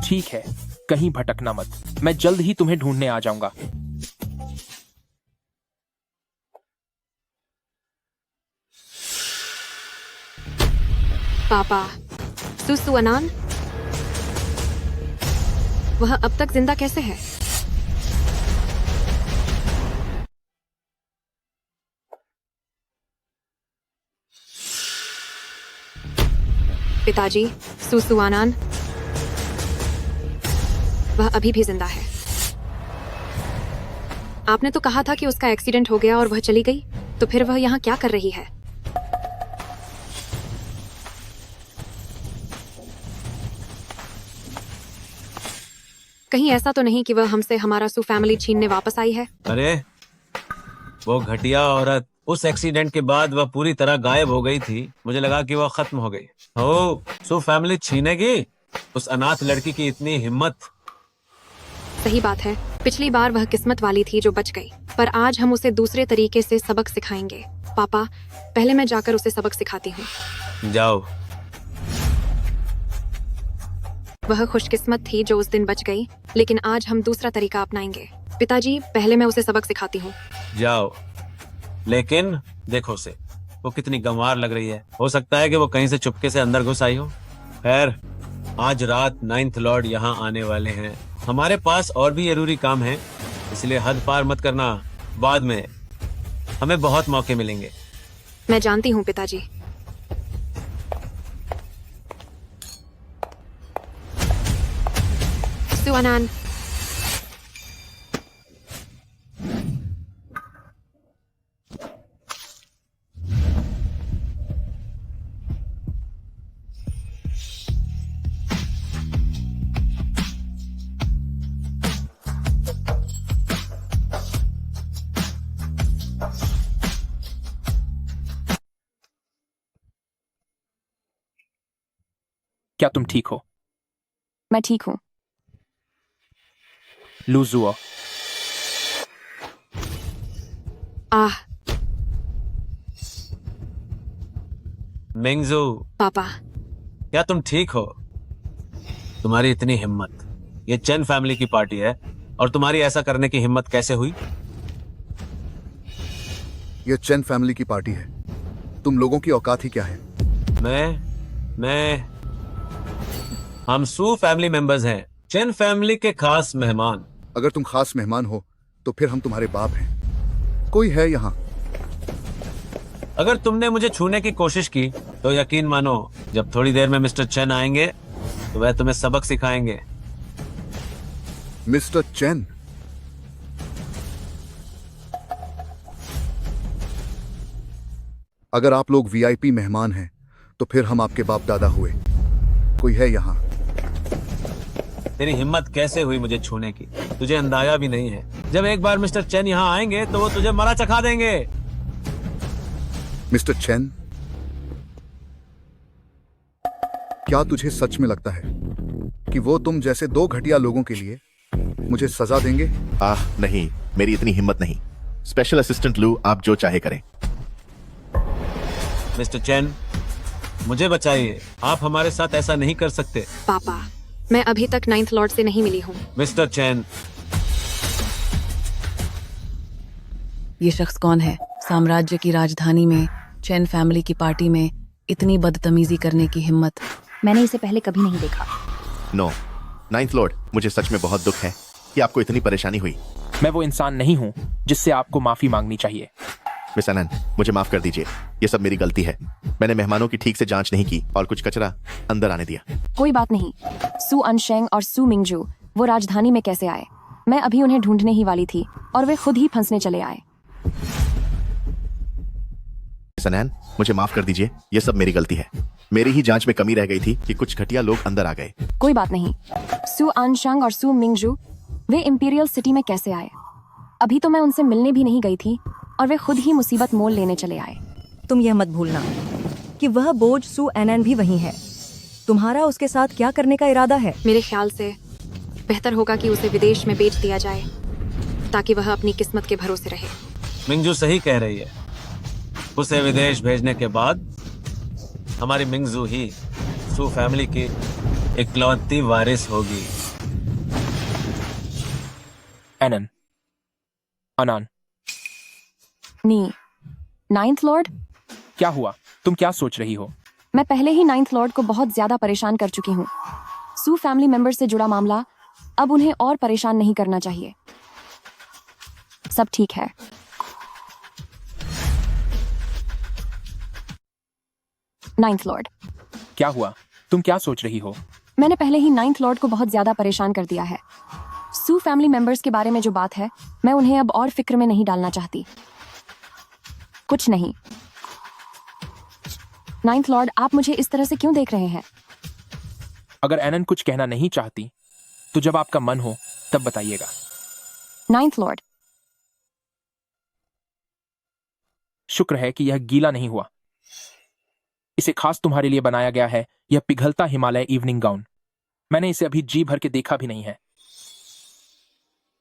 ठीक है, कहीं भटकना मत, मैं जल्द ही तुम्हें ढूंढने आ जाऊंगा। पापा, सुसु अनान, वह अब तक जिंदा कैसे है? पिताजी, सुसु अनान, वह अभी भी जिंदा है। आपने तो कहा था कि उसका एक्सीडेंट हो गया और वह चली गई, तो फिर वह यहाँ क्या कर रही है? कहीं ऐसा तो नहीं कि वह हमसे हमारा सू फैमिली छीनने वापस आई है? अरे वो घटिया औरत, उस एक्सीडेंट के बाद वह पूरी तरह गायब हो गई थी। मुझे लगा कि वह खत्म हो गई। ओ, सू फैमिली छीनेगी? उस अनाथ लड़की की इतनी हिम्मत। सही बात है, पिछली बार वह किस्मत वाली थी जो बच गई, पर आज हम उसे दूसरे तरीके से सबक सिखाएंगे। पापा, पहले मैं जाकर उसे सबक सिखाती हूँ। जाओ। वह खुशकिस्मत थी जो उस दिन बच गई, लेकिन आज हम दूसरा तरीका अपनाएंगे। पिताजी, पहले मैं उसे सबक सिखाती हूँ। जाओ, लेकिन देखो उसे, वो कितनी गंवार लग रही है। हो सकता है कि वो कहीं से चुपके से अंदर घुस आई हो। खैर, आज रात नाइन्थ लॉर्ड यहाँ आने वाले हैं। हमारे पास और भी जरूरी काम है, इसलिए हद पार मत करना। बाद में हमें बहुत मौके मिलेंगे। मैं जानती हूँ पिताजी। सुअनान, क्या तुम ठीक हो? मैं ठीक हूँ। लूजुओ, आह, मिंगजू, पापा, क्या तुम ठीक हो? तुम्हारी इतनी हिम्मत। ये चेन फैमिली की पार्टी है और तुम्हारी ऐसा करने की हिम्मत कैसे हुई? ये चेन फैमिली की पार्टी है, तुम लोगों की औकात ही क्या है? हम सू फैमिली मेंबर्स हैं, चेन फैमिली के खास मेहमान। अगर तुम खास मेहमान हो तो फिर हम तुम्हारे बाप हैं। कोई है यहाँ? अगर तुमने मुझे छूने की कोशिश की तो यकीन मानो, जब थोड़ी देर में मिस्टर चेन आएंगे तो वह तुम्हें सबक सिखाएंगे। Mister chain? अगर आप लोग वीआईपी मेहमान हैं तो फिर हम आपके बाप दादा हुए। कोई है यहाँ? तेरी हिम्मत कैसे हुई मुझे छूने की? तुझे अंदाजा भी नहीं है। जब एक बार मिस्टर चेन यहाँ आएंगे तो वो तुझे मरा चखा देंगे। मिस्टर चेन, क्या तुझे सच में लगता है कि वो तुम जैसे दो घटिया लोगों के लिए मुझे सजा देंगे? नहीं, मेरी इतनी हिम्मत नहीं। स्पेशल असिस्टेंट लू, आप जो चाहे करें। मिस्टर चेन, मुझे बचाइए। आप हमारे साथ ऐसा नहीं कर सकते। पापा, मैं अभी तक नाइन्थ लॉर्ड से नहीं मिली हूँ। मिस्टर चेन, ये शख्स कौन है? साम्राज्य की राजधानी में चेन फैमिली की पार्टी में इतनी बदतमीजी करने की हिम्मत। मैंने इसे पहले कभी नहीं देखा। नो, नाइन्थ लॉर्ड, मुझे सच में बहुत दुख है कि आपको इतनी परेशानी हुई। मैं वो इंसान नहीं हूँ जिससे आपको माफी मांगनी चाहिए। मिस अनन, मुझे माफ कर दीजिए, ये सब मेरी गलती है। मैंने मेहमानों की ठीक से जांच नहीं की और कुछ कचरा अंदर आने दिया। कोई बात नहीं। सू अनशेंग और सू मिंगजू वो राजधानी में कैसे आए? मैं अभी उन्हें ढूंढने ही वाली थी और वे खुद ही फंसने चले आए। सनैन, मुझे माफ कर दीजिए, ये सब मेरी गलती है। मेरी ही जांच में कमी रह गई थी कि कुछ घटिया लोग अंदर आ गए। कोई बात नहीं। सु अनशंग और सु मिंगजू वे इंपीरियल सिटी में कैसे आए? अभी तो मैं उनसे मिलने भी नहीं गई थी और वे खुद ही मुसीबत मोल लेने चले आए। तुम यह मत भूलना कि वह बोझ सु एनएन भी वही है। तुम्हारा उसके साथ क्या करने का इरादा है? मेरे ख्याल से बेहतर होगा कि उसे विदेश में बेच दिया जाए ताकि वह अपनी किस्मत के भरोसे रहे। मिंगजू सही कह रही है। उसे विदेश भेजने के बाद हमारी मिंगजू ही सू फैमिली की इकलौती वारिस होगी। एनन, अनान, नी, नाइन्थ लॉर्ड, क्या हुआ? तुम क्या सोच रही हो? मैं पहले ही नाइन्थ लॉर्ड को बहुत ज्यादा परेशान कर चुकी हूँ। सू फैमिली मेंबर से जुड़ा मामला अब उन्हें और परेशान नहीं करना चाहिए। सब ठीक है। नाइन्थ लॉर्ड, क्या हुआ? तुम क्या सोच रही हो? मैंने पहले ही नाइन्थ लॉर्ड को बहुत ज्यादा परेशान कर दिया है। सू फैमिली मेंबर्स के बारे में जो बात है, मैं उन्हें अब और फिक्र में नहीं डालना चाहती। कुछ नहीं। नाइन्थ लॉर्ड, आप मुझे इस तरह से क्यों देख रहे हैं? अगर एनन कुछ कहना नहीं चाहती तो जब आपका मन हो तब बताइएगा। नाइन्थ लॉर्ड, शुक्र है कि यह गीला नहीं हुआ। इसे खास तुम्हारे लिए बनाया गया है, यह पिघलता हिमालय इवनिंग गाउन। मैंने इसे अभी जी भर के देखा भी नहीं है।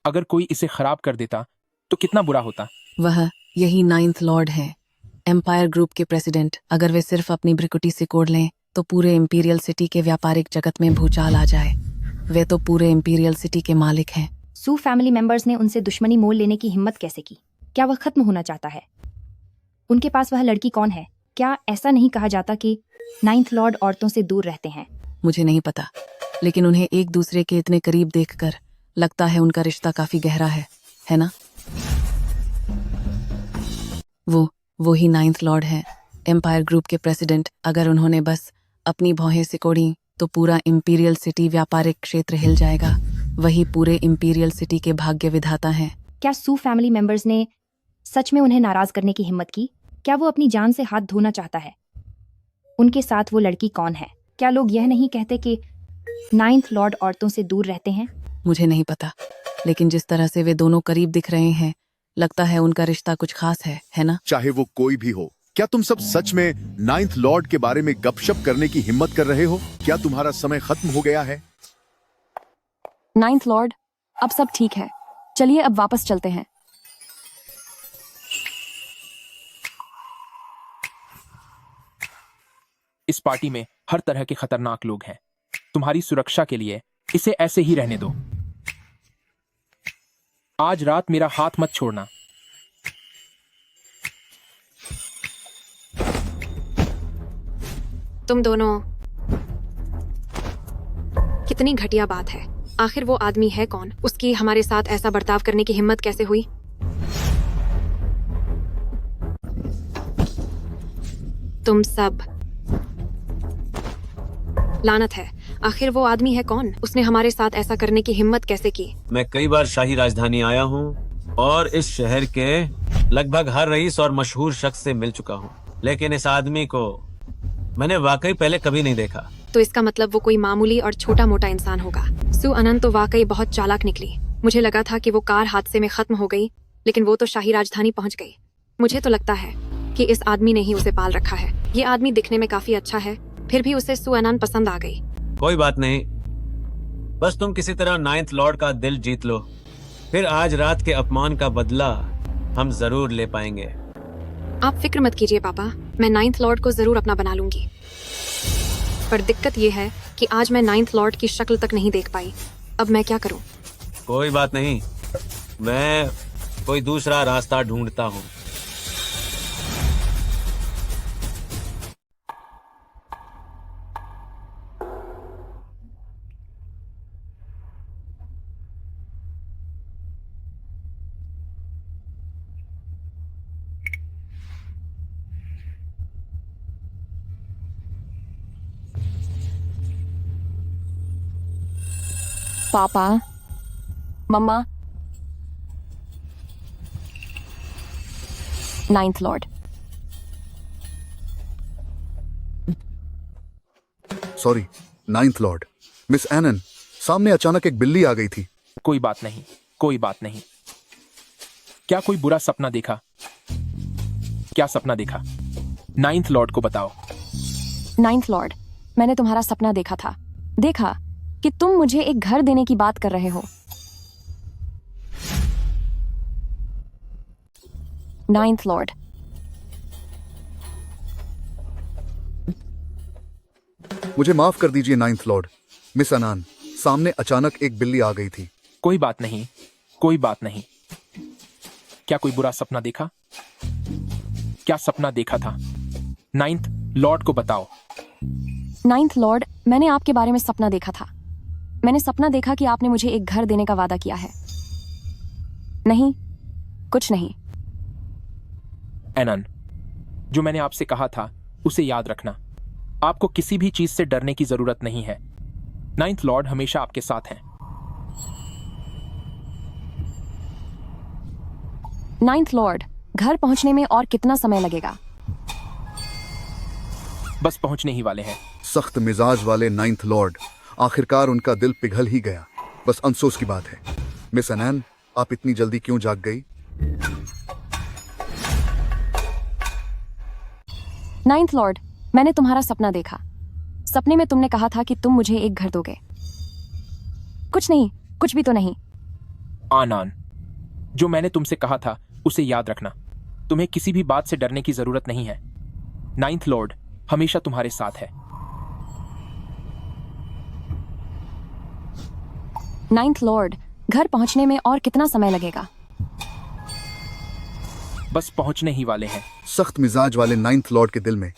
अगर कोई इसे खराब कर देता तो कितना बुरा होता। वह यही नाइन्थ लॉर्ड है, एम्पायर ग्रुप के प्रेसिडेंट। अगर वे सिर्फ अपनी भ्रिकुटी सिकोड़ लें तो पूरे इंपीरियल सिटी के व्यापारिक जगत में भूचाल आ जाए। वे तो पूरे इंपीरियल सिटी के मालिक हैं। सू फैमिली मेंबर्स ने उनसे दुश्मनी मोल लेने की हिम्मत कैसे की? क्या वह खत्म होना चाहता है? उनके पास वह लड़की कौन है? क्या ऐसा नहीं कहा जाता कि नाइन्थ लॉर्ड औरतों से दूर रहते हैं? मुझे नहीं पता, लेकिन उन्हें एक दूसरे के इतने करीब देखकर लगता है उनका रिश्ता काफी गहरा है ना? वो ही नाइन्थ लॉर्ड है, एम्पायर ग्रुप के प्रेसिडेंट। अगर उन्होंने बस अपनी भौहें सिकोड़ी तो पूरा इंपीरियल सिटी व्यापारिक क्षेत्र हिल जाएगा। वही पूरे इंपीरियल सिटी के भाग्य विधाता हैं। क्या सू फैमिली मेंबर्स ने सच में उन्हें नाराज करने की हिम्मत की? क्या वो अपनी जान से हाथ धोना चाहता है? उनके साथ वो लड़की कौन है? क्या लोग यह नहीं कहते कि नाइन्थ लॉर्ड औरतों से दूर रहते हैं? मुझे नहीं पता, लेकिन जिस तरह से वे दोनों करीब दिख रहे हैं, लगता है उनका रिश्ता कुछ खास है ना? चाहे वो कोई भी हो, क्या तुम सब सच में नाइन्थ लॉर्ड के बारे में गपशप करने की हिम्मत कर रहे हो? क्या तुम्हारा समय खत्म हो गया है? नाइन्थ लॉर्ड, अब सब ठीक है। चलिए अब वापस चलते हैं। इस पार्टी में हर तरह के खतरनाक लोग हैं। तुम्हारी सुरक्षा के लिए इसे ऐसे ही रहने दो। आज रात मेरा हाथ मत छोड़ना। तुम दोनों, कितनी घटिया बात है। आखिर वो आदमी है कौन? उसकी हमारे साथ ऐसा बर्ताव करने की हिम्मत कैसे हुई? तुम सब, लानत है। आखिर वो आदमी है कौन? उसने हमारे साथ ऐसा करने की हिम्मत कैसे की? मैं कई बार शाही राजधानी आया हूँ और इस शहर के लगभग हर रईस और मशहूर शख्स से मिल चुका हूँ, लेकिन इस आदमी को मैंने वाकई पहले कभी नहीं देखा। तो इसका मतलब वो कोई मामूली और छोटा मोटा इंसान होगा। सु अनंत तो वाकई बहुत चालाक निकली। मुझे लगा था कि वो कार हादसे में खत्म हो गई, लेकिन वो तो शाही राजधानी पहुंच गई। मुझे तो लगता है कि इस आदमी ने ही उसे पाल रखा है। ये आदमी दिखने में काफी अच्छा है, फिर भी उसे सु अनंत पसंद आ गई। कोई बात नहीं, बस तुम किसी तरह नाइन्थ लॉर्ड का दिल जीत लो, फिर आज रात के अपमान का बदला हम जरूर ले पाएंगे। आप फिक्र मत कीजिए पापा, मैं नाइन्थ लॉर्ड को जरूर अपना बना लूंगी। पर दिक्कत ये है कि आज मैं नाइन्थ लॉर्ड की शक्ल तक नहीं देख पाई। अब मैं क्या करूं? कोई बात नहीं, मैं कोई दूसरा रास्ता ढूंढता हूँ। पापा, मम्मा, ninth lord. Sorry, ninth lord. Miss Anan, सामने अचानक एक बिल्ली आ गई थी। कोई बात नहीं, कोई बात नहीं। क्या कोई बुरा सपना देखा? क्या सपना देखा? नाइन्थ लॉर्ड को बताओ। नाइन्थ लॉर्ड, मैंने तुम्हारा सपना देखा था। देखा कि तुम मुझे एक घर देने की बात कर रहे हो। नाइन्थ लॉर्ड, मुझे माफ कर दीजिए नाइन्थ लॉर्ड। मिस अनान, सामने अचानक एक बिल्ली आ गई थी। कोई बात नहीं, कोई बात नहीं। क्या कोई बुरा सपना देखा? क्या सपना देखा था? नाइन्थ लॉर्ड को बताओ। नाइन्थ लॉर्ड, मैंने आपके बारे में सपना देखा था। मैंने सपना देखा कि आपने मुझे एक घर देने का वादा किया है। नहीं, कुछ नहीं। एनन, जो मैंने आपसे कहा था उसे याद रखना। आपको किसी भी चीज से डरने की जरूरत नहीं है। नाइन्थ लॉर्ड हमेशा आपके साथ हैं। नाइन्थ लॉर्ड, घर पहुंचने में और कितना समय लगेगा? बस पहुंचने ही वाले हैं। सख्त मिजाज वाले नाइन्थ लॉर्ड, आखिरकार उनका दिल पिघल ही गया। बस अफसोस की बात है। मिस अनान, आप इतनी जल्दी क्यों जाग गई? नाइन्थ लॉर्ड, मैंने तुम्हारा सपना देखा। सपने में तुमने कहा था कि तुम मुझे एक घर दोगे। कुछ नहीं, कुछ भी तो नहीं। आनान, जो मैंने तुमसे कहा था उसे याद रखना। तुम्हें किसी भी बात से डरने की जरूरत नहीं है। नाइन्थ लॉर्ड हमेशा तुम्हारे साथ है। नाइन्थ लॉर्ड, घर पहुंचने में और कितना समय लगेगा? बस पहुंचने ही वाले हैं। सख्त मिजाज वाले नाइन्थ लॉर्ड के दिल में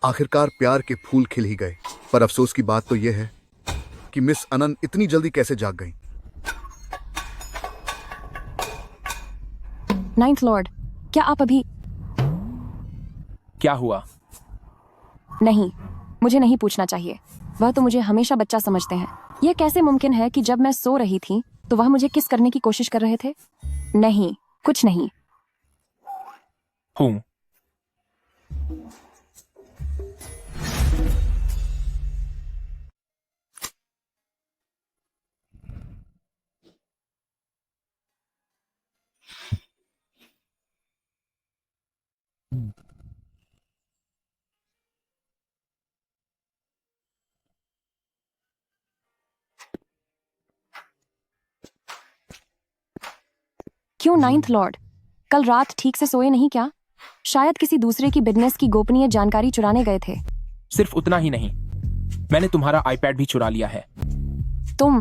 आखिरकार प्यार के फूल खिल ही गए। पर अफसोस की बात तो यह है कि मिस अनन इतनी जल्दी कैसे जाग गईं? नाइन्थ लॉर्ड, क्या आप अभी? क्या हुआ? नहीं, मुझे नहीं पूछना चाहिए। वह तो मुझे हमेशा बच्चा समझते हैं। यह कैसे मुमकिन है कि जब मैं सो रही थी तो वह मुझे किस करने की कोशिश कर रहे थे? नहीं, कुछ नहीं। हूं। क्यों नाइन्थ लॉर्ड, कल रात ठीक से सोए नहीं क्या? शायद किसी दूसरे की बिजनेस की गोपनीय जानकारी चुराने गए थे। सिर्फ उतना ही नहीं, मैंने तुम्हारा आईपैड भी चुरा लिया है। तुम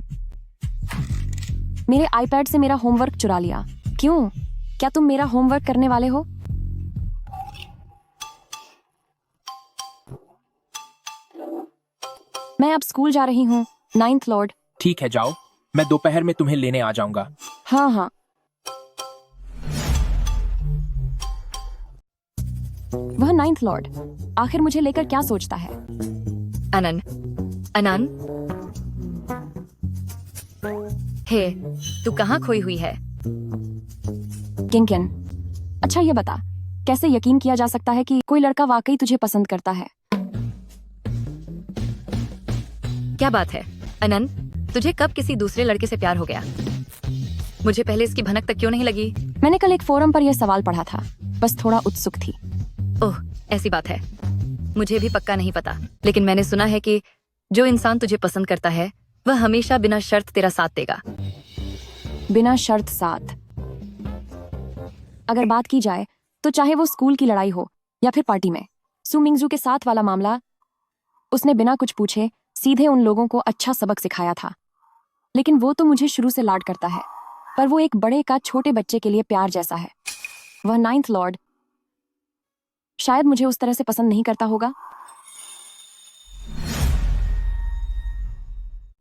मेरे आईपैड से मेरा होमवर्क चुरा लिया। क्यों? क्या तुम मेरा होमवर्क करने वाले हो? मैं अब स्कूल जा रही हूँ नाइन्थ लॉर्ड। ठीक है, जाओ। मैं दोपहर में तुम्हें लेने आ जाऊंगा। हाँ हाँ। वह नाइन्थ लॉर्ड आखिर मुझे लेकर क्या सोचता है? अनन, अनन, हे, तू कहाँ खोई हुई है? किंकिन, अच्छा ये बता, कैसे यकीन किया जा सकता है कि कोई लड़का वाकई तुझे पसंद करता है? क्या बात है अनन, तुझे कब किसी दूसरे लड़के से प्यार हो गया? मुझे पहले इसकी भनक तक क्यों नहीं लगी? मैंने कल एक फोरम पर यह सवाल पढ़ा था, बस थोड़ा उत्सुक थी। ओह, ऐसी बात है। मुझे भी पक्का नहीं पता, लेकिन मैंने सुना है कि जो इंसान तुझे पसंद करता है वह हमेशा बिना शर्त तेरा साथ देगा। बिना शर्त साथ? अगर बात की जाए तो चाहे वो स्कूल की लड़ाई हो या फिर पार्टी में, सू मिंगजू के साथ वाला मामला, उसने बिना कुछ पूछे सीधे उन लोगों को अच्छा सबक सिखाया था। लेकिन वो तो मुझे शुरू से लाड करता है, पर वो एक बड़े का छोटे बच्चे के लिए प्यार जैसा है। वह नाइन्थ लॉर्ड शायद मुझे उस तरह से पसंद नहीं करता होगा।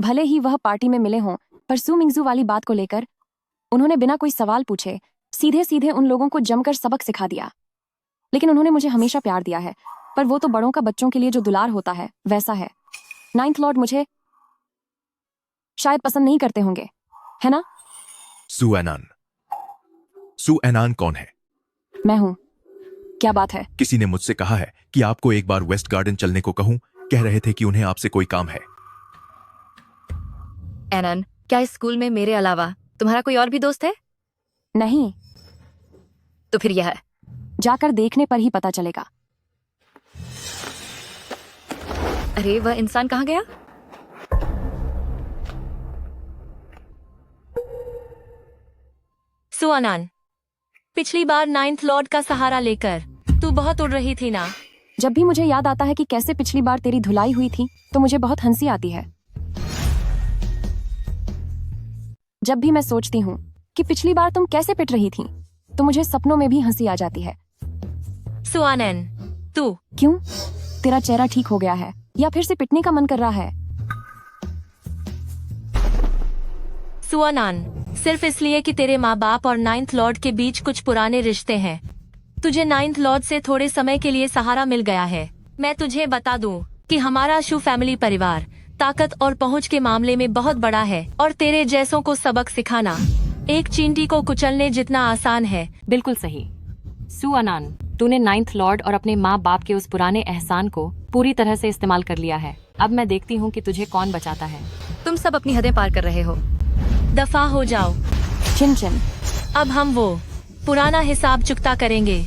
भले ही वह पार्टी में मिले हों, पर सू मिंगजू वाली बात को लेकर उन्होंने बिना कोई सवाल पूछे सीधे सीधे उन लोगों को जमकर सबक सिखा दिया। लेकिन उन्होंने मुझे हमेशा प्यार दिया है, पर वो तो बड़ों का बच्चों के लिए जो दुलार होता है वैसा है। नाइन्थ लॉर्ड, मुझे शायद पसंद नहीं करते होंगे, है ना? सू एनान। सू एनान कौन है? मैं हूँ। क्या बात है? किसी ने मुझसे कहा है कि आपको एक बार वेस्ट गार्डन चलने को कहूं। कह रहे थे कि उन्हें आपसे कोई काम है। एनन, क्या इस स्कूल में मेरे अलावा तुम्हारा कोई और भी दोस्त है? नहीं। तो फिर यह है। जाकर देखने पर ही पता चलेगा। अरे वह इंसान कहाँ गया? सुअनान, पिछली बार 9th लॉर्ड का सहारा लेकर तू बहुत उड़ रही थी ना? जब भी मुझे याद आता है कि कैसे पिछली बार तेरी धुलाई हुई थी तो मुझे बहुत हंसी आती है। जब भी मैं सोचती हूँ कि पिछली बार तुम कैसे पिट रही थी तो मुझे सपनों में भी हंसी आ जाती है। सुअनान, तू क्यों? तेरा चेहरा ठीक हो गया है या फिर से पिटने का मन कर रहा है? सुअनान, सिर्फ इसलिए कि तेरे माँ बाप और 9th लॉर्ड के बीच कुछ पुराने रिश्ते हैं, तुझे 9th लॉर्ड से थोड़े समय के लिए सहारा मिल गया है। मैं तुझे बता दूं कि हमारा शू फैमिली परिवार ताकत और पहुंच के मामले में बहुत बड़ा है और तेरे जैसों को सबक सिखाना एक चींटी को कुचलने जितना आसान है। बिल्कुल सही। सुअनान, तूने 9th लॉर्ड और अपने माँ बाप के उस पुराने एहसान को पूरी तरह से इस्तेमाल कर लिया है। अब मैं देखती हूँ कि तुझे कौन बचाता है। तुम सब अपनी हदें पार कर रहे हो। दफा हो जाओ। चिन चिन। अब हम वो पुराना हिसाब चुकता करेंगे।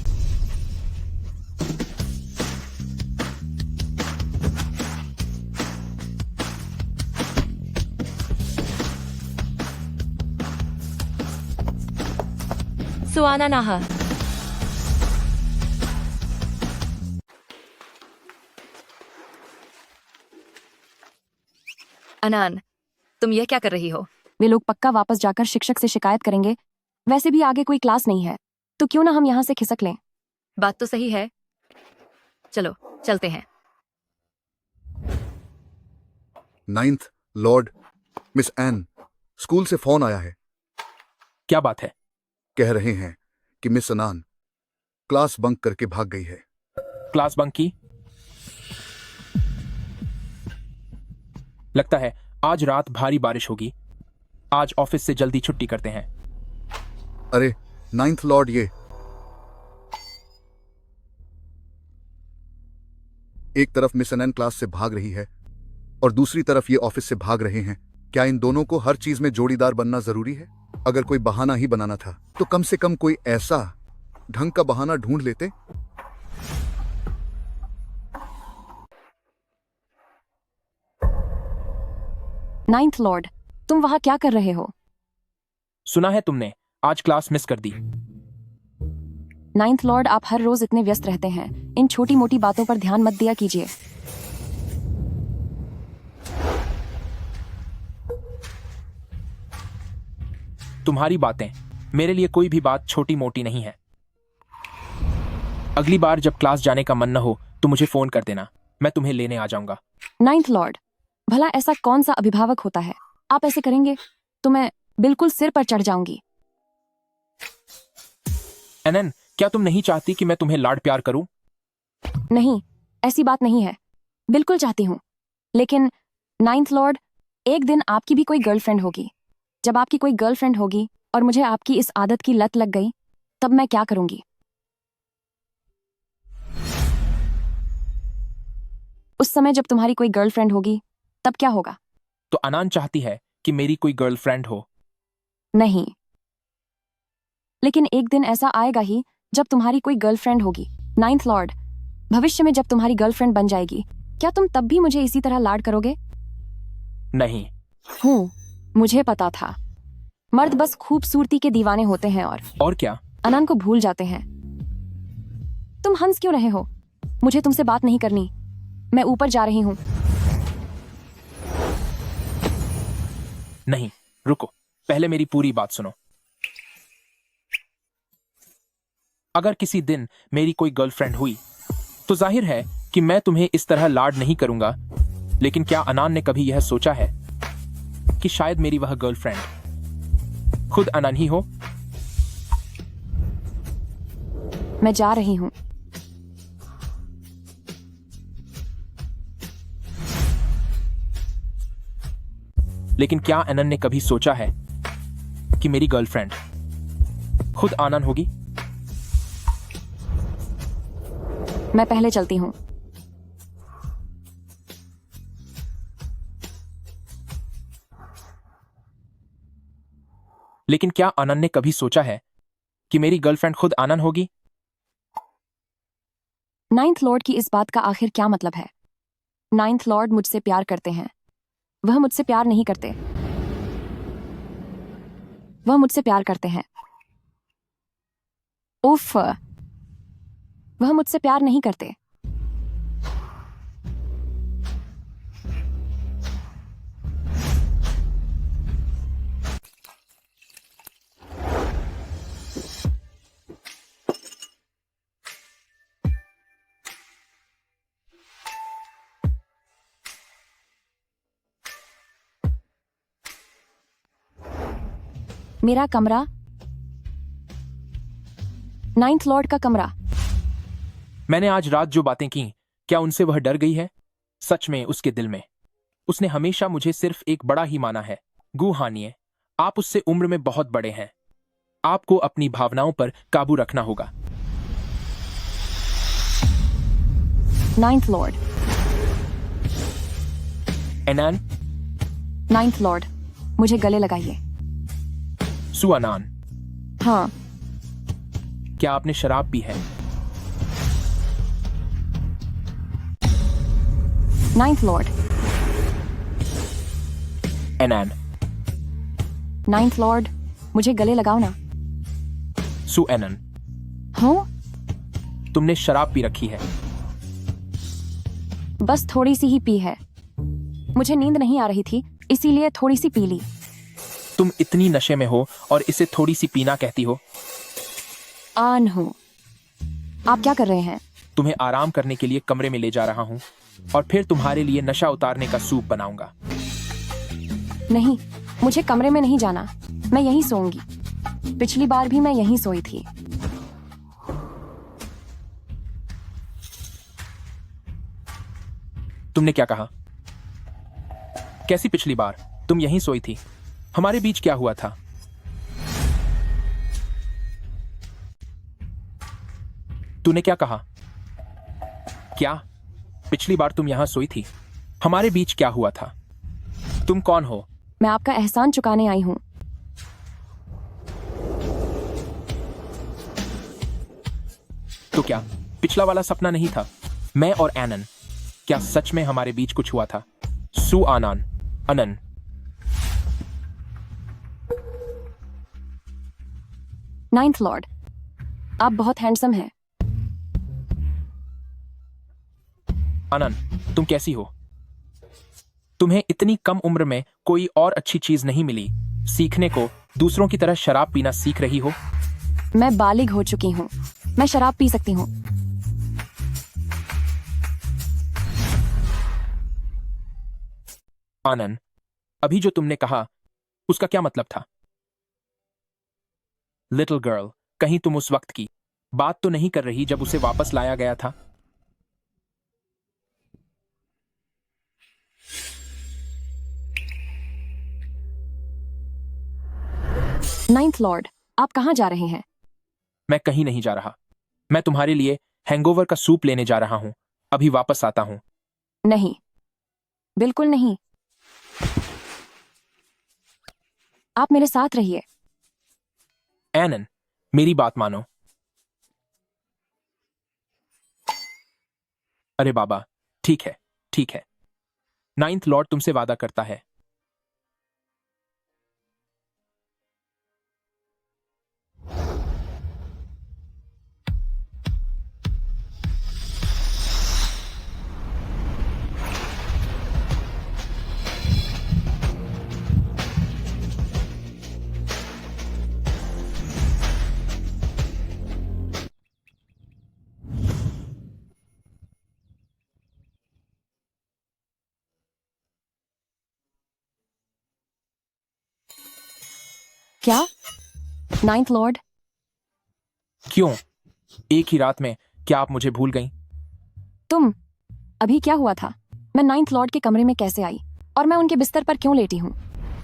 सुआना नाहा। अनान, तुम यह क्या कर रही हो? वे लोग पक्का वापस जाकर शिक्षक से शिकायत करेंगे। वैसे भी आगे कोई क्लास नहीं है तो क्यों ना हम यहाँ से खिसक लें। बात तो सही है, चलो चलते हैं। 9th Lord, miss N, school से फोन आया है। क्या बात है? कह रहे हैं कि मिस अनान क्लास बंक करके भाग गई है। क्लास बंक की? लगता है आज रात भारी बारिश होगी। आज ऑफिस से जल्दी छुट्टी करते हैं। अरे 9th लॉर्ड, ये एक तरफ मिस अनैन क्लास से भाग रही है और दूसरी तरफ ये ऑफिस से भाग रहे हैं। क्या इन दोनों को हर चीज में जोड़ीदार बनना जरूरी है? अगर कोई बहाना ही बनाना था तो कम से कम कोई ऐसा ढंग का बहाना ढूंढ लेते। नाइन्थ लॉर्ड, तुम वहां क्या कर रहे हो? सुना है तुमने आज क्लास मिस कर दी। 9th लॉर्ड, आप हर रोज इतने व्यस्त रहते हैं, इन छोटी मोटी बातों पर ध्यान मत दिया कीजिए। तुम्हारी बातें मेरे लिए कोई भी बात छोटी मोटी नहीं है। अगली बार जब क्लास जाने का मन न हो तो मुझे फोन कर देना, मैं तुम्हें लेने आ जाऊंगा। 9th लॉर्ड, भला ऐसा कौन सा अभिभावक होता है? आप ऐसे करेंगे तो मैं बिल्कुल सिर पर चढ़ जाऊंगी। एनन, क्या तुम नहीं चाहती कि मैं तुम्हें लाड प्यार करूं? नहीं, ऐसी बात नहीं है। बिल्कुल चाहती हूँ, लेकिन 9th लॉर्ड, एक दिन आपकी भी कोई गर्लफ्रेंड होगी। जब आपकी कोई गर्लफ्रेंड होगी और मुझे आपकी इस आदत की लत लग गई, तब मैं क्या करूंगी? उस समय जब तुम्हारी कोई गर्लफ्रेंड होगी, तब क्या होगा? तो अनान चाहती है कि मेरी कोई गर्लफ्रेंड हो। नहीं, लेकिन एक दिन ऐसा आएगा ही जब तुम्हारी कोई गर्लफ्रेंड होगी। 9th लॉर्ड, भविष्य में जब तुम्हारी गर्लफ्रेंड बन जाएगी, क्या तुम तब भी मुझे इसी तरह लाड करोगे? नहीं। हूँ, मुझे पता था। मर्द बस खूबसूरती के दीवाने होते हैं और क्या? अनान को भूल जाते हैं। तुम हंस क्यों रहे हो? मुझे तुमसे बात नहीं करनी, मैं ऊपर जा रही हूँ। नहीं, रुको, पहले मेरी पूरी बात सुनो। अगर किसी दिन मेरी कोई गर्लफ्रेंड हुई तो जाहिर है कि मैं तुम्हें इस तरह लाड नहीं करूंगा, लेकिन क्या अनान ने कभी यह सोचा है कि शायद मेरी वह गर्लफ्रेंड खुद अनान ही हो? मैं जा रही हूँ। लेकिन क्या अनन ने कभी सोचा है कि मेरी गर्लफ्रेंड खुद आनन होगी? मैं पहले चलती हूँ। लेकिन क्या आनन ने कभी सोचा है कि मेरी गर्लफ्रेंड खुद आनन होगी? नाइन्थ लॉर्ड की इस बात का आखिर क्या मतलब है? नाइन्थ लॉर्ड मुझसे प्यार करते हैं। वह मुझसे प्यार नहीं करते। वह मुझसे प्यार करते हैं। उफ, वह मुझसे प्यार नहीं करते। मेरा कमरा, नाइन्थ लॉर्ड का कमरा। मैंने आज रात जो बातें की, क्या उनसे वह डर गई है? सच में उसके दिल में उसने हमेशा मुझे सिर्फ एक बड़ा ही माना है। गू हानिए, आप उससे उम्र में बहुत बड़े हैं। आपको अपनी भावनाओं पर काबू रखना होगा। Ninth lord. Anan, ninth lord, मुझे गले लगाइए। सुअनान, हाँ। क्या आपने शराब पी है? Ninth lord. Anan, ninth lord, मुझे गले लगाओ ना। सुएनन, हाँ? तुमने शराब पी रखी है। बस थोड़ी सी ही पी है। मुझे नींद नहीं आ रही थी, इसीलिए थोड़ी सी पी ली। तुम इतनी नशे में हो और इसे थोड़ी सी पीना कहती हो? आन हूं। आप क्या कर रहे हैं? तुम्हें आराम करने के लिए कमरे में ले जा रहा हूं और फिर तुम्हारे लिए नशा उतारने का सूप बनाऊंगा। नहीं, मुझे कमरे में नहीं जाना। मैं यहीं सोऊंगी। पिछली बार भी मैं यहीं सोई थी। तुमने क्या कहा? कैसी पिछली बार? तुम यहीं सोई थी। हमारे बीच क्या हुआ था? तूने क्या कहा? क्या पिछली बार तुम यहां सोई थी? हमारे बीच क्या हुआ था? तुम कौन हो? मैं आपका एहसान चुकाने आई हूं। तो क्या पिछला वाला सपना नहीं था? मैं और एनन, क्या सच में हमारे बीच कुछ हुआ था? सु आनान, अनन। नाइन्थ लॉर्ड, आप बहुत हैंडसम हैं। अनन, तुम कैसी हो? तुम्हें इतनी कम उम्र में कोई और अच्छी चीज नहीं मिली सीखने को? दूसरों की तरह शराब पीना सीख रही हो? मैं बालिग हो चुकी हूं। मैं शराब पी सकती हूं। आनन, अभी जो तुमने कहा उसका क्या मतलब था? लिटिल गर्ल, कहीं तुम उस वक्त की बात तो नहीं कर रही जब उसे वापस लाया गया था? नाइन्थ लॉर्ड, आप कहां जा रहे हैं? मैं कहीं नहीं जा रहा। मैं तुम्हारे लिए हैंगओवर का सूप लेने जा रहा हूं। अभी वापस आता हूं। नहीं, बिल्कुल नहीं। आप मेरे साथ रहिए। एनन, मेरी बात मानो। अरे बाबा, ठीक है, ठीक है। नाइन्थ लॉर्ड तुमसे वादा करता है। क्या? Ninth Lord? क्यों? एक ही रात में क्या आप मुझे भूल गईं? तुम? अभी क्या हुआ था? मैं नाइन्थ लॉर्ड के कमरे में कैसे आई? और मैं उनके बिस्तर पर क्यों लेटी हूं?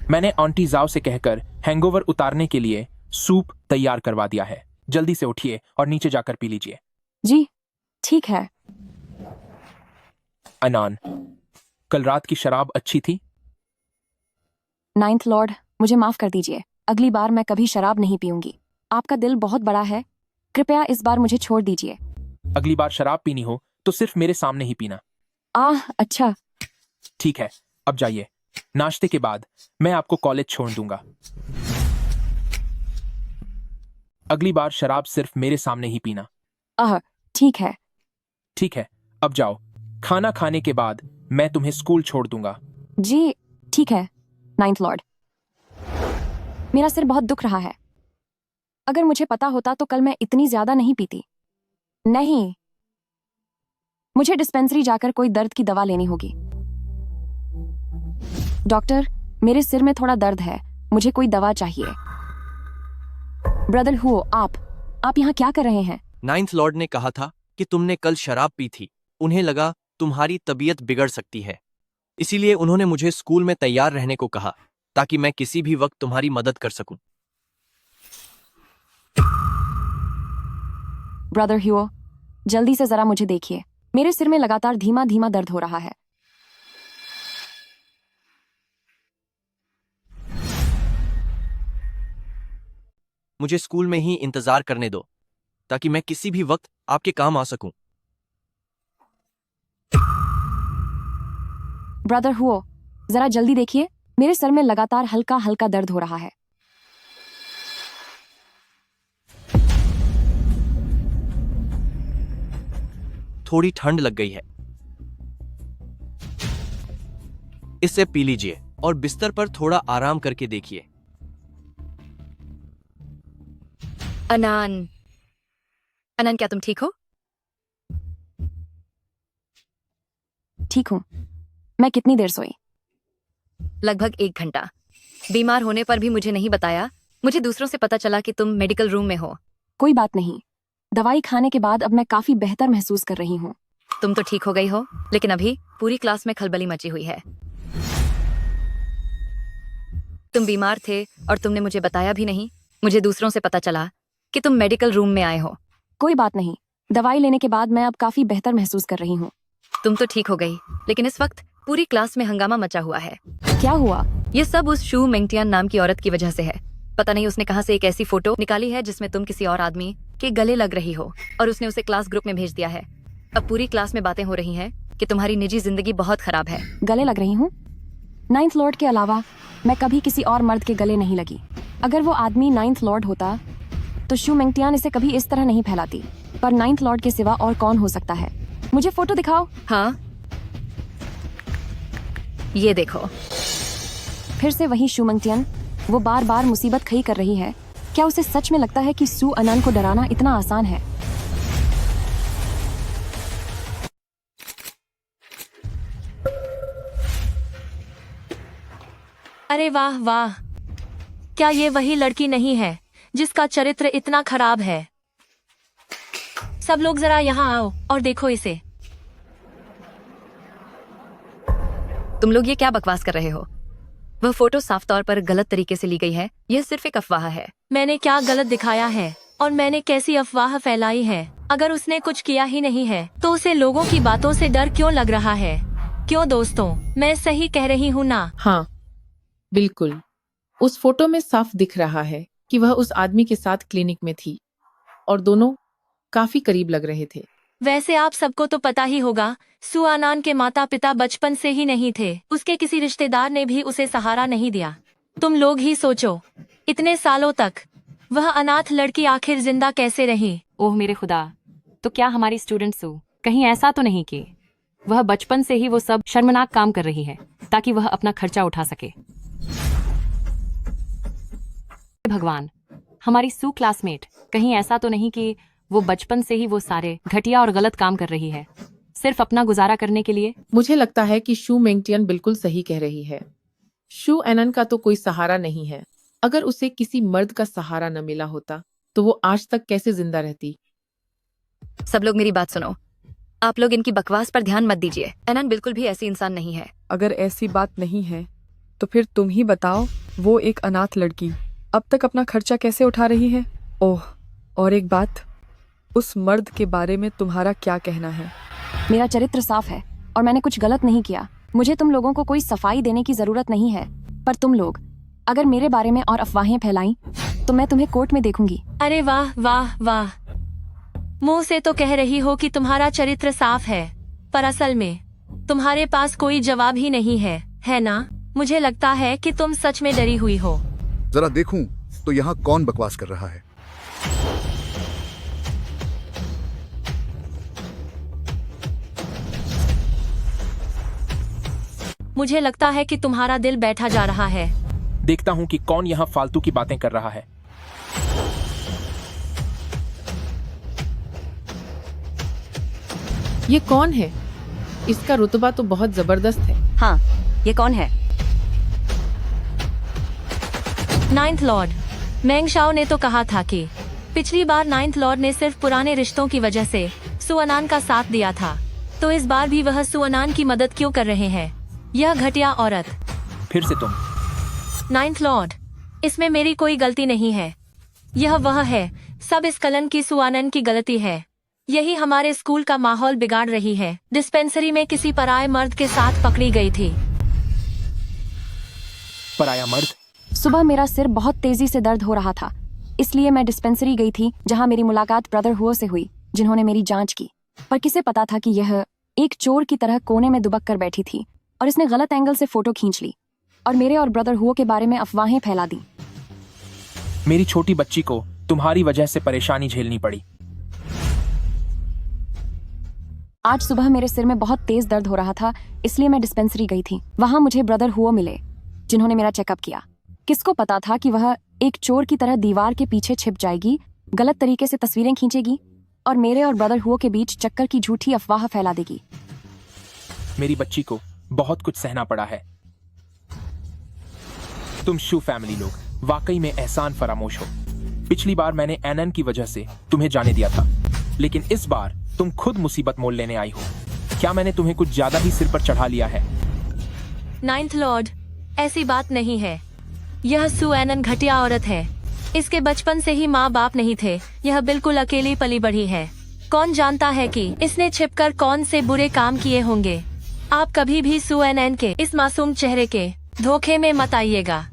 मैंने आंटी जाओ से कहकर हैंगओवर उतारने के लिए सूप तैयार करवा दिया है। जल्दी से उठिए और नीचे जाकर पी लीजिए। जी ठीक है। अनान, कल रात की शराब अच्छी थी? नाइन्थ लॉर्ड, मुझे माफ कर दीजिए। अगली बार मैं कभी शराब नहीं पीऊंगी। आपका दिल बहुत बड़ा है, कृपया इस बार मुझे छोड़ दीजिए। अगली बार शराब पीनी हो तो सिर्फ मेरे सामने ही पीना। अच्छा। ठीक है, अब जाइए। नाश्ते के बाद मैं आपको कॉलेज छोड़ दूंगा। अगली बार शराब सिर्फ मेरे सामने ही पीना। ठीक है। ठीक है, अब जाओ। खाना खाने के बाद मैं तुम्हें स्कूल छोड़ दूंगा। जी ठीक है नाइन्थ लॉर्ड। मेरा सिर बहुत दुख रहा है। अगर मुझे पता होता तो कल मैं इतनी ज्यादा नहीं पीती। नहीं, मुझे डिस्पेंसरी जाकर कोई दर्द की दवा लेनी होगी। डॉक्टर, मेरे सिर में थोड़ा दर्द है, मुझे कोई दवा चाहिए। ब्रदर हुओ, आप यहाँ क्या कर रहे हैं? नाइन्थ लॉर्ड ने कहा था कि तुमने कल शराब पी थी। उन्हें लगा तुम्हारी तबीयत बिगड़ सकती है, इसीलिए उन्होंने मुझे स्कूल में तैयार रहने को कहा ताकि मैं किसी भी वक्त तुम्हारी मदद कर सकूं। ब्रदर ह्यूओ, जल्दी से जरा मुझे देखिए। मेरे सिर में लगातार धीमा धीमा दर्द हो रहा है। मुझे स्कूल में ही इंतजार करने दो ताकि मैं किसी भी वक्त आपके काम आ सकूं। ब्रदर हुओ, जरा जल्दी देखिए, मेरे सर में लगातार हल्का हल्का दर्द हो रहा है। थोड़ी ठंड लग गई है, इससे पी लीजिए और बिस्तर पर थोड़ा आराम करके देखिए। अनान, क्या तुम ठीक हो? ठीक हूँ। मैं कितनी देर सोई? लगभग 1 घंटा। बीमार होने पर भी मुझे नहीं बताया। मुझे दूसरों से पता चला कि तुम मेडिकल रूम में हो। कोई बात नहीं, दवाई खाने के बाद अब मैं काफी बेहतर महसूस कर रही हूँ। तुम तो ठीक हो गई हो, लेकिन अभी पूरी क्लास में खलबली मची हुई है। तुम बीमार थे और तुमने मुझे बताया भी नहीं। मुझे दूसरों से पता चला कि तुम मेडिकल रूम में आए हो। कोई बात नहीं, दवाई लेने के बाद मैं अब काफी बेहतर महसूस कर रही हूँ। तुम तो ठीक हो गई, लेकिन इस वक्त पूरी क्लास में हंगामा मचा हुआ है। क्या हुआ? ये सब उस शू मेंगटियान नाम की औरत की वजह से है। पता नहीं उसने कहां से एक ऐसी फोटो निकाली है जिसमें तुम किसी और आदमी के गले लग रही हो, और उसने उसे क्लास ग्रुप में भेज दिया है। अब पूरी क्लास में बातें हो रही हैं कि तुम्हारी निजी जिंदगी बहुत खराब है। गले लग रही हूँ? नाइन्थ लॉर्ड के अलावा मैं कभी किसी और मर्द के गले नहीं लगी। अगर वो आदमी नाइन्थ लॉर्ड होता तो शू मेंगटियान इसे कभी इस तरह नहीं फैलाती। पर नाइन्थ लॉर्ड के सिवा और कौन हो सकता है? मुझे फोटो दिखाओ। हाँ, ये देखो। फिर से वही शू मेंगटियान, वो बार बार मुसीबत खड़ी कर रही है। क्या उसे सच में लगता है कि सू अनान को डराना इतना आसान है? अरे वाह वाह, क्या ये वही लड़की नहीं है जिसका चरित्र इतना खराब है? सब लोग जरा यहाँ आओ और देखो इसे। तुम लोग ये क्या बकवास कर रहे हो? वह फोटो साफ तौर पर गलत तरीके से ली गई है। यह सिर्फ एक अफवाह है। मैंने क्या गलत दिखाया है और मैंने कैसी अफवाह फैलाई है? अगर उसने कुछ किया ही नहीं है तो उसे लोगों की बातों से डर क्यों लग रहा है? क्यों दोस्तों, मैं सही कह रही हूँ ना? हाँ बिल्कुल, उस फोटो में साफ दिख रहा है कि वह उस आदमी के साथ क्लिनिक में थी और दोनों काफी करीब लग रहे थे। वैसे आप सबको तो पता ही होगा, सू अनान के माता पिता बचपन से ही नहीं थे। उसके किसी रिश्तेदार ने भी उसे सहारा नहीं दिया। तुम लोग ही सोचो, इतने सालों तक वह अनाथ लड़की आखिर जिंदा कैसे रही? ओह मेरे खुदा, तो क्या हमारी स्टूडेंट सू कहीं ऐसा तो नहीं कि वह बचपन से ही वो सब शर्मनाक काम कर रही है ताकि वह अपना खर्चा उठा सके? भगवान, हमारी सू क्लासमेट कहीं ऐसा तो नहीं कि वो बचपन से ही वो सारे घटिया और गलत काम कर रही है सिर्फ अपना गुजारा करने के लिए? मुझे लगता है कि शू मेंगटियन बिल्कुल सही कह रही है। शू एनन का तो कोई सहारा नहीं है। अगर उसे किसी मर्द का सहारा न मिला होता तो वो आज तक कैसे जिंदा रहती? सब लोग मेरी बात सुनो। आप लोग इनकी बकवास पर ध्यान मत दीजिए। एनन बिल्कुल भी ऐसी इंसान नहीं है। अगर ऐसी बात नहीं है तो फिर तुम ही बताओ, वो एक अनाथ लड़की अब तक अपना खर्चा कैसे उठा रही है? ओह, और एक बात, उस मर्द के बारे में तुम्हारा क्या कहना है? मेरा चरित्र साफ है और मैंने कुछ गलत नहीं किया। मुझे तुम लोगों को कोई सफाई देने की जरूरत नहीं है, पर तुम लोग अगर मेरे बारे में और अफवाहें फैलाई तो मैं तुम्हें कोर्ट में देखूंगी। अरे वाह वाह वाह, मुंह से तो कह रही हो कि तुम्हारा चरित्र साफ है, पर असल में तुम्हारे पास कोई जवाब ही नहीं है ना? मुझे लगता है कि तुम सच में डरी हुई हो। जरा देखूं तो यहाँ कौन बकवास कर रहा है। मुझे लगता है कि तुम्हारा दिल बैठा जा रहा है। देखता हूँ कि कौन यहाँ फालतू की बातें कर रहा है। ये कौन है? इसका रुतबा तो बहुत जबरदस्त है। हाँ, ये कौन है? नाइन्थ लॉर्ड मेंगशाओ ने तो कहा था कि पिछली बार नाइन्थ लॉर्ड ने सिर्फ पुराने रिश्तों की वजह से सुअनान का साथ दिया था, तो इस बार भी वह सुअनान की मदद क्यों कर रहे हैं? यह घटिया औरत। फिर से तुम। नाइन्थ लॉर्ड, इसमें मेरी कोई गलती नहीं है। यह वह है, सब इस कलन की सुअनान की गलती है। यही हमारे स्कूल का माहौल बिगाड़ रही है। डिस्पेंसरी में किसी पराये मर्द के साथ पकड़ी गई थी। पराया मर्द? सुबह मेरा सिर बहुत तेजी से दर्द हो रहा था, इसलिए मैं डिस्पेंसरी गई थी जहां मेरी मुलाकात ब्रदर हुओ से हुई, जिन्होंने मेरी जांच की। पर किसे पता था कि यह एक चोर की तरह कोने में दुबक कर बैठी थी और इसने गलत एंगल से फोटो खींच ली और मेरे और ब्रदर हुओ के बारे में अफवाहें फैला दी। मेरी छोटी बच्ची को तुम्हारी वजह से परेशानी झेलनी पड़ी। आज सुबह मेरे सिर में बहुत तेज दर्द हो रहा था, इसलिए मैं डिस्पेंसरी गई थी। वहां मुझे ब्रदर हुओ मिले, जिन्होंने मेरा चेकअप किया। किसको पता था कि वह एक चोर की तरह दीवार के पीछे छिप जाएगी, गलत तरीके से तस्वीरें खींचेगी और मेरे और ब्रदर हुओ के बीच चक्कर की झूठी अफवाह फैला देगी। मेरी बच्ची को बहुत कुछ सहना पड़ा है। तुम शू फैमिली लोग वाकई में एहसान फरामोश हो। पिछली बार मैंने एनन की वजह से तुम्हें जाने दिया था, लेकिन इस बार तुम खुद मुसीबत मोल लेने आई हो। क्या मैंने तुम्हें कुछ ज्यादा ही सिर पर चढ़ा लिया है? नाइन्थ लॉर्ड, ऐसी बात नहीं है। यह सुएनन घटिया औरत है। इसके बचपन से ही माँ बाप नहीं थे। यह बिल्कुल अकेली पली बढ़ी है। कौन जानता है कि इसने छिपकर कौन से बुरे काम किए होंगे। आप कभी भी सुएनन के इस मासूम चेहरे के धोखे में मत आइएगा।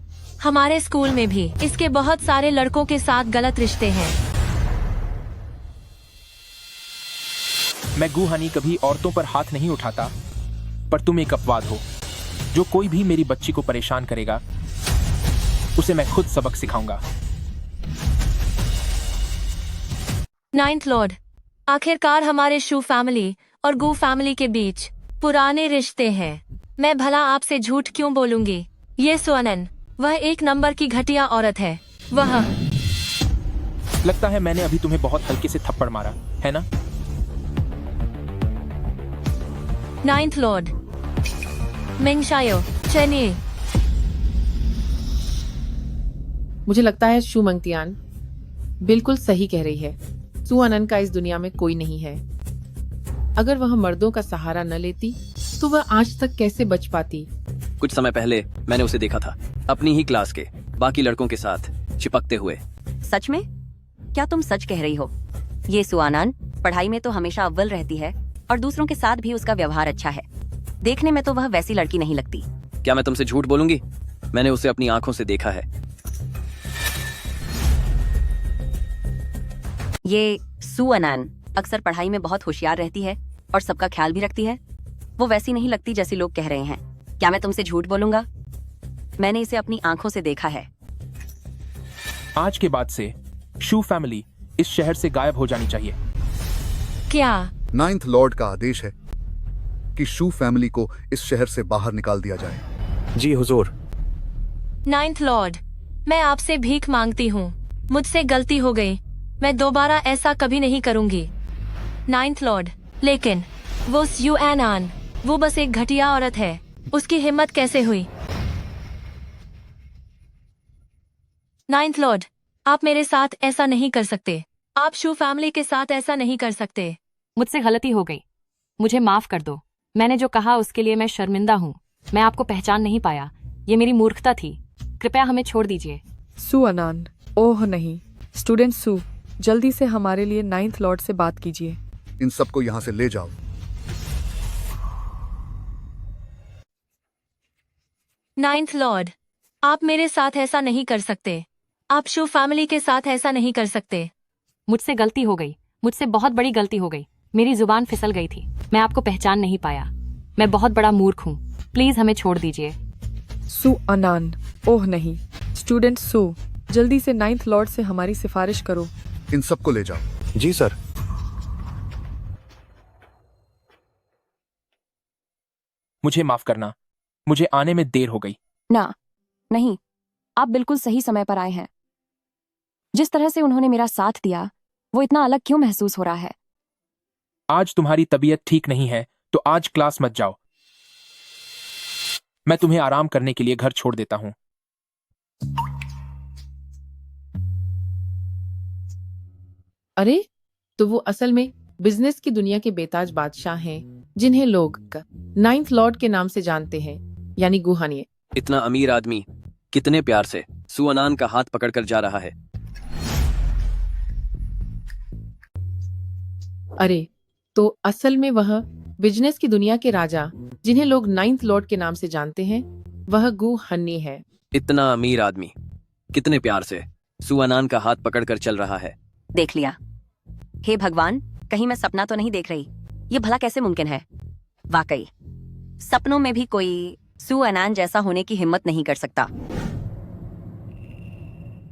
हमारे स्कूल में भी इसके बहुत सारे लड़कों के साथ गलत रिश्ते हैं। मैं गुहानी कभी औरतों पर हाथ नहीं उठाता, पर तुम एक अपवाद हो। जो कोई भी मेरी बच्ची को परेशान करेगा उसे मैं खुद सबक सिखाऊंगा। नाइन्थ लॉर्ड, आखिरकार हमारे शू फैमिली और गू फैमिली के बीच पुराने रिश्ते हैं। मैं भला आपसे झूठ क्यों बोलूंगी? ये सुअनन वह एक नंबर की घटिया औरत है। वह लगता है मैंने अभी तुम्हें बहुत हल्के से थप्पड़ मारा है ना? नाइन्थ लॉर्ड मेंगशाओ चेनी। मुझे लगता है शू मंगतियान बिल्कुल सही कह रही है। सुअनन का इस दुनिया में कोई नहीं है। अगर वह मर्दों का सहारा न लेती तो वह आज तक कैसे बच पाती? कुछ समय पहले मैंने उसे देखा था, अपनी ही क्लास के बाकी लड़कों के साथ चिपकते हुए। सच में? क्या तुम सच कह रही हो? ये सुआनान पढ़ाई में तो हमेशा अव्वल रहती है और दूसरों के साथ भी उसका व्यवहार अच्छा है। देखने में तो वह वैसी लड़की नहीं लगती। क्या मैं तुमसे झूठ बोलूंगी? मैंने उसे अपनी आंखों से देखा है। ये सुअनान अक्सर पढ़ाई में बहुत होशियार रहती है और सबका ख्याल भी रखती है। वो वैसी नहीं लगती जैसे लोग कह रहे हैं। क्या मैं तुमसे झूठ बोलूंगा? मैंने इसे अपनी आंखों से देखा है। आज के बाद से शू फैमिली इस शहर से गायब हो जानी चाहिए। क्या? नाइन्थ लॉर्ड का आदेश है कि शू फैमिली को इस शहर से बाहर निकाल दिया जाए। जी हुजूर। नाइन्थ लॉर्ड, मैं आपसे भीख मांगती हूँ। मुझसे गलती हो गई। मैं दोबारा ऐसा कभी नहीं करूंगी। नाइन्थ लॉर्ड, लेकिन वो सुअनन, वो बस एक घटिया औरत है। उसकी हिम्मत कैसे हुई? नाइन्थ लॉर्ड, आप मेरे साथ ऐसा नहीं कर सकते। आप शू फैमिली के साथ ऐसा नहीं कर सकते। मुझसे गलती हो गई, मुझे माफ कर दो। मैंने जो कहा उसके लिए मैं शर्मिंदा हूँ। मैं आपको पहचान नहीं पाया। ये मेरी मूर्खता थी। कृपया हमें छोड़ दीजिए। सू अनान, ओह नहीं। स्टूडेंट सू, जल्दी से हमारे लिए 9th लॉर्ड से बात कीजिए। इन सबको यहाँ से ले जाओ। नाइन्थ लॉर्ड, आप मेरे साथ ऐसा नहीं कर सकते। आप शू फैमिली के साथ ऐसा नहीं कर सकते। मुझसे गलती हो गई, मुझसे बहुत बड़ी गलती हो गई। मेरी जुबान फिसल गई थी, मैं आपको पहचान नहीं पाया। मैं बहुत बड़ा मूर्ख हूँ, प्लीज हमें छोड़ दीजिए। सू अनान, ओह नहीं। स्टूडेंट सू, जल्दी से 9th लॉर्ड से हमारी सिफारिश करो। इन सबको ले जाओ। जी सर। मुझे माफ करना, मुझे आने में देर हो गई। ना, नहीं, आप बिल्कुल सही समय पर आए हैं। जिस तरह से उन्होंने मेरा साथ दिया, वो इतना अलग क्यों महसूस हो रहा है? आज तुम्हारी तबीयत ठीक नहीं है तो आज क्लास मत जाओ। मैं तुम्हें आराम करने के लिए घर छोड़ देता हूं। अरे, तो वो असल में बिजनेस की दुनिया के बेताज बादशाह हैं, जिन्हें लोग 9th लॉर्ड के नाम से जानते हैं, यानी गुहानिये। इतना अमीर आदमी कितने प्यार से सू अनान का हाथ पकड़कर जा रहा है। अरे, तो असल में वह बिजनेस की दुनिया के राजा, जिन्हें लोग 9th लॉर्ड के नाम से जानते हैं, वह गु हन्नी है। इतना अमीर आदमी कितने प्यार से सू अनान का हाथ पकड़कर चल रहा है। देख लिया। हे भगवान, कहीं मैं सपना तो नहीं देख रही? ये भला कैसे मुमकिन है? वाकई सपनों में भी कोई सू अनान जैसा होने की हिम्मत नहीं कर सकता।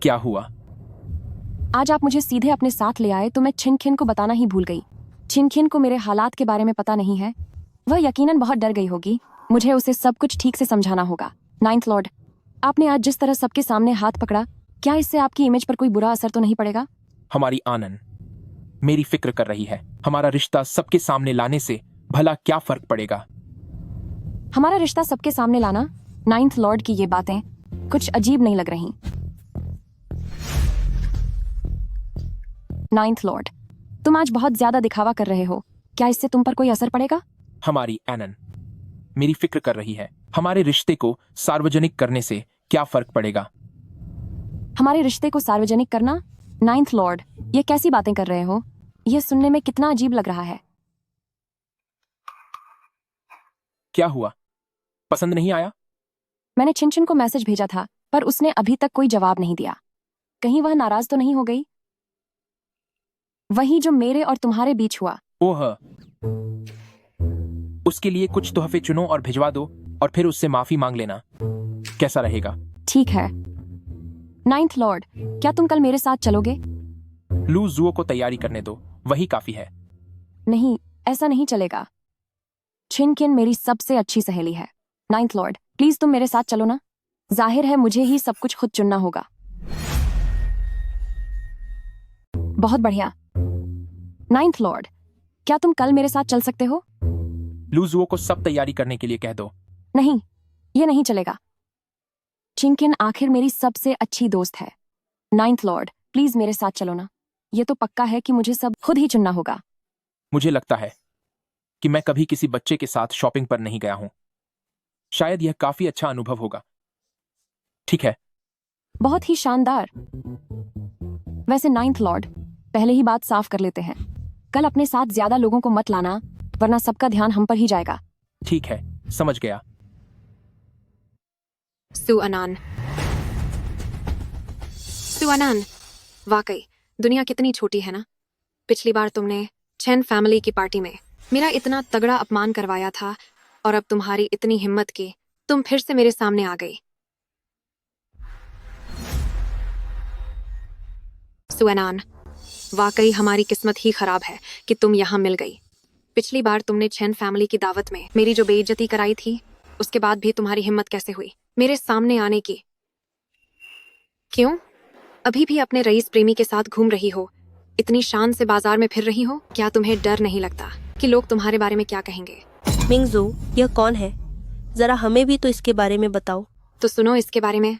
क्या हुआ? आज आप मुझे सीधे अपने साथ ले आए तो मैं छिनखिन को बताना ही भूल गई। छिनखिन को मेरे हालात के बारे में पता नहीं है। वह यकीनन बहुत डर गई होगी। मुझे उसे सब कुछ ठीक से समझाना होगा। 9th लॉर्ड, आपने आज जिस तरह सबके सामने हाथ पकड़ा, क्या इससे आपकी इमेज पर कोई बुरा असर तो नहीं पड़ेगा? हमारी आनंद मेरी फिक्र कर रही है। हमारा रिश्ता सबके सामने लाने से भला क्या फर्क पड़ेगा? हमारा रिश्ता सबके सामने लाना? 9th लॉर्ड की ये बातें कुछ अजीब नहीं लग रही। 9th लॉर्ड, तुम आज बहुत ज्यादा दिखावा कर रहे हो। क्या इससे तुम पर कोई असर पड़ेगा? हमारी एनन मेरी फिक्र कर रही है। हमारे रिश्ते को सार्वजनिक करने से क्या फर्क पड़ेगा? हमारे रिश्ते को सार्वजनिक करना? 9th लॉर्ड, ये कैसी बातें कर रहे हो? यह सुनने में कितना अजीब लग रहा है। क्या हुआ? पसंद नहीं आया? मैंने छिनछिन को मैसेज भेजा था, पर उसने अभी तक कोई जवाब नहीं दिया। कहीं वह नाराज तो नहीं हो गई? वही जो मेरे और तुम्हारे बीच हुआ। ओह, उसके लिए कुछ तोहफे चुनो और भिजवा दो और फिर उससे माफी मांग लेना। कैसा रहेगा? ठीक है। 9th लॉर्ड, क्या तुम कल मेरे साथ चलोगे? लू जुओ को तैयारी करने दो, वही काफी है। नहीं, ऐसा नहीं चलेगा। छिनकिन मेरी सबसे अच्छी सहेली है। 9th लॉर्ड, प्लीज तुम मेरे साथ चलो ना। जाहिर है मुझे ही सब कुछ खुद चुनना होगा। बहुत बढ़िया। 9th लॉर्ड, क्या तुम कल मेरे साथ चल सकते हो? लू जुओ को सब तैयारी करने के लिए कह दो। नहीं, ये नहीं चलेगा। चिंकिन आखिर मेरी सबसे अच्छी दोस्त है। 9th लॉर्ड, प्लीज मेरे साथ चलो ना। ये तो पक्का है कि मुझे सब खुद ही चुनना होगा। मुझे लगता है कि मैं कभी किसी बच्चे के साथ शॉपिंग पर नहीं गया हूं। शायद यह काफी अच्छा अनुभव होगा। ठीक है। बहुत ही शानदार। वैसे 9th लॉर्ड, पहले ही बात साफ कर लेते हैं। कल अपने साथ ज्यादा लोगों को मत लाना, वरना सबका ध्यान हम पर ही जाएगा। ठीक है, समझ गया। सू अनान, वाकई दुनिया कितनी छोटी है ना। पिछली बार तुमने चेन फैमिली की पार्टी में मेरा इतना तगड़ा अपमान करवाया था, और अब तुम्हारी इतनी हिम्मत की तुम फिर से मेरे सामने आ गई। सुअनान, वाकई हमारी किस्मत ही खराब है कि तुम यहाँ मिल गई। पिछली बार तुमने चेन फैमिली की दावत में मेरी जो बेइज्जती कराई थी, उसके बाद भी तुम्हारी हिम्मत कैसे हुई मेरे सामने आने की? क्यों अभी भी अपने रईस प्रेमी के साथ घूम रही हो? इतनी शान से बाजार में फिर रही हो? क्या तुम्हें डर नहीं लगता कि लोग तुम्हारे बारे में क्या कहेंगे? मिंगजू, यह कौन है? जरा हमें भी तो इसके बारे में बताओ। तो सुनो इसके बारे में।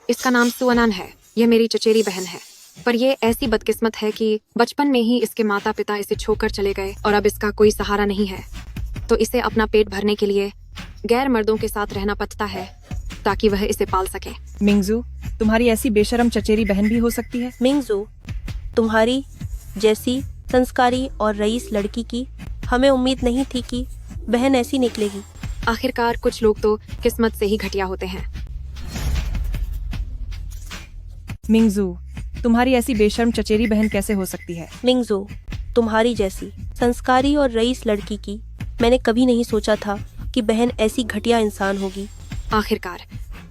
इसका नाम सुअनान है। यह मेरी चचेरी बहन है, पर यह ऐसी बदकिस्मत है कि बचपन में ही इसके माता पिता इसे छोड़कर चले गए और अब इसका कोई सहारा नहीं है। तो इसे अपना पेट भरने के लिए गैर मर्दों के साथ रहना पड़ता है। ताकि वह इसे पाल सके। मिंगजू, तुम्हारी ऐसी बेशरम चचेरी बहन भी हो सकती है। मिंगजू, तुम्हारी जैसी संस्कारी और रईस लड़की की हमें उम्मीद नहीं थी कि बहन ऐसी निकलेगी। आखिरकार कुछ लोग तो किस्मत से ही घटिया होते हैं। मिंगजू, तुम्हारी ऐसी बेशर्म चचेरी बहन कैसे हो सकती है। मिंगजू, तुम्हारी जैसी संस्कारी और रईस लड़की की मैंने कभी नहीं सोचा था कि बहन ऐसी घटिया इंसान होगी। आखिरकार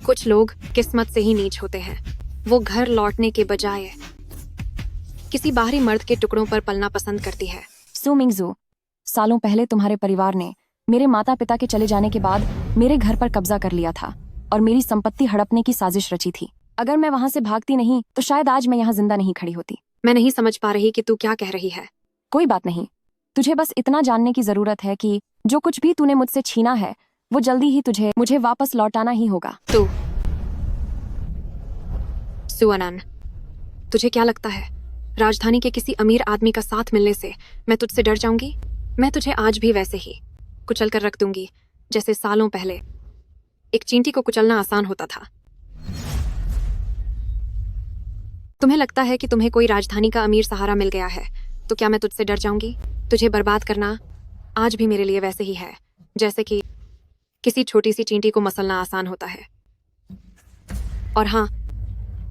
कुछ लोग किस्मत से ही नीच होते हैं। वो घर लौटने के बजाय किसी बाहरी मर्द के टुकड़ों पर पलना पसंद करती है। सु मिंगजू, सालों पहले तुम्हारे परिवार ने मेरे माता पिता के चले जाने के बाद मेरे घर पर कब्जा कर लिया था और मेरी संपत्ति हड़पने की साजिश रची थी। अगर मैं वहाँ से भागती नहीं तो शायद आज मैं यहाँ जिंदा नहीं खड़ी होती। मैं नहीं समझ पा रही कि तू क्या कह रही है। कोई बात नहीं, तुझे बस इतना जानने की जरूरत है कि जो कुछ भी तूने मुझसे छीना है वो जल्दी ही मुझे वापस लौटाना ही होगा। तू सुअनन, तुझे क्या लगता है राजधानी के किसी अमीर आदमी का साथ मिलने से मैं तुझसे डर जाऊंगी? मैं तुझे आज भी वैसे ही कुचल कर रख दूंगी जैसे सालों पहले एक चींटी को कुचलना आसान होता था। तुम्हें लगता है कि तुम्हें कोई राजधानी का अमीर सहारा मिल गया है तो क्या मैं तुझसे डर जाऊंगी? तुझे बर्बाद करना आज भी मेरे लिए वैसे ही है जैसे कि किसी छोटी सी चींटी को मसलना आसान होता है। और हाँ,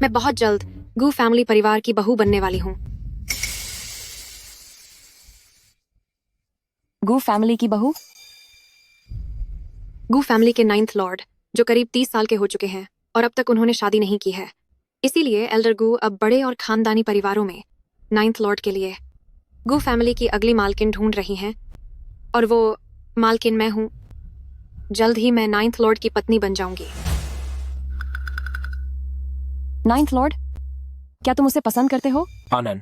मैं बहुत जल्द गू फैमिली परिवार की बहू बनने वाली हूँ। गू फैमिली की बहू? गू फैमिली के 9th लॉर्ड जो करीब 30 साल के हो चुके हैं और अब तक उन्होंने शादी नहीं की है। इसीलिए एल्डर गू अब बड़े और खानदानी परिवारों में 9th लॉर्ड के लिए गू फैमिली की अगली मालकिन ढूंढ रही हैं और वो मालकिन मैं हूँ। जल्द ही मैं 9th लॉर्ड की पत्नी बन जाऊंगी। 9th लॉर्ड, क्या तुम उसे पसंद करते हो? आनंद,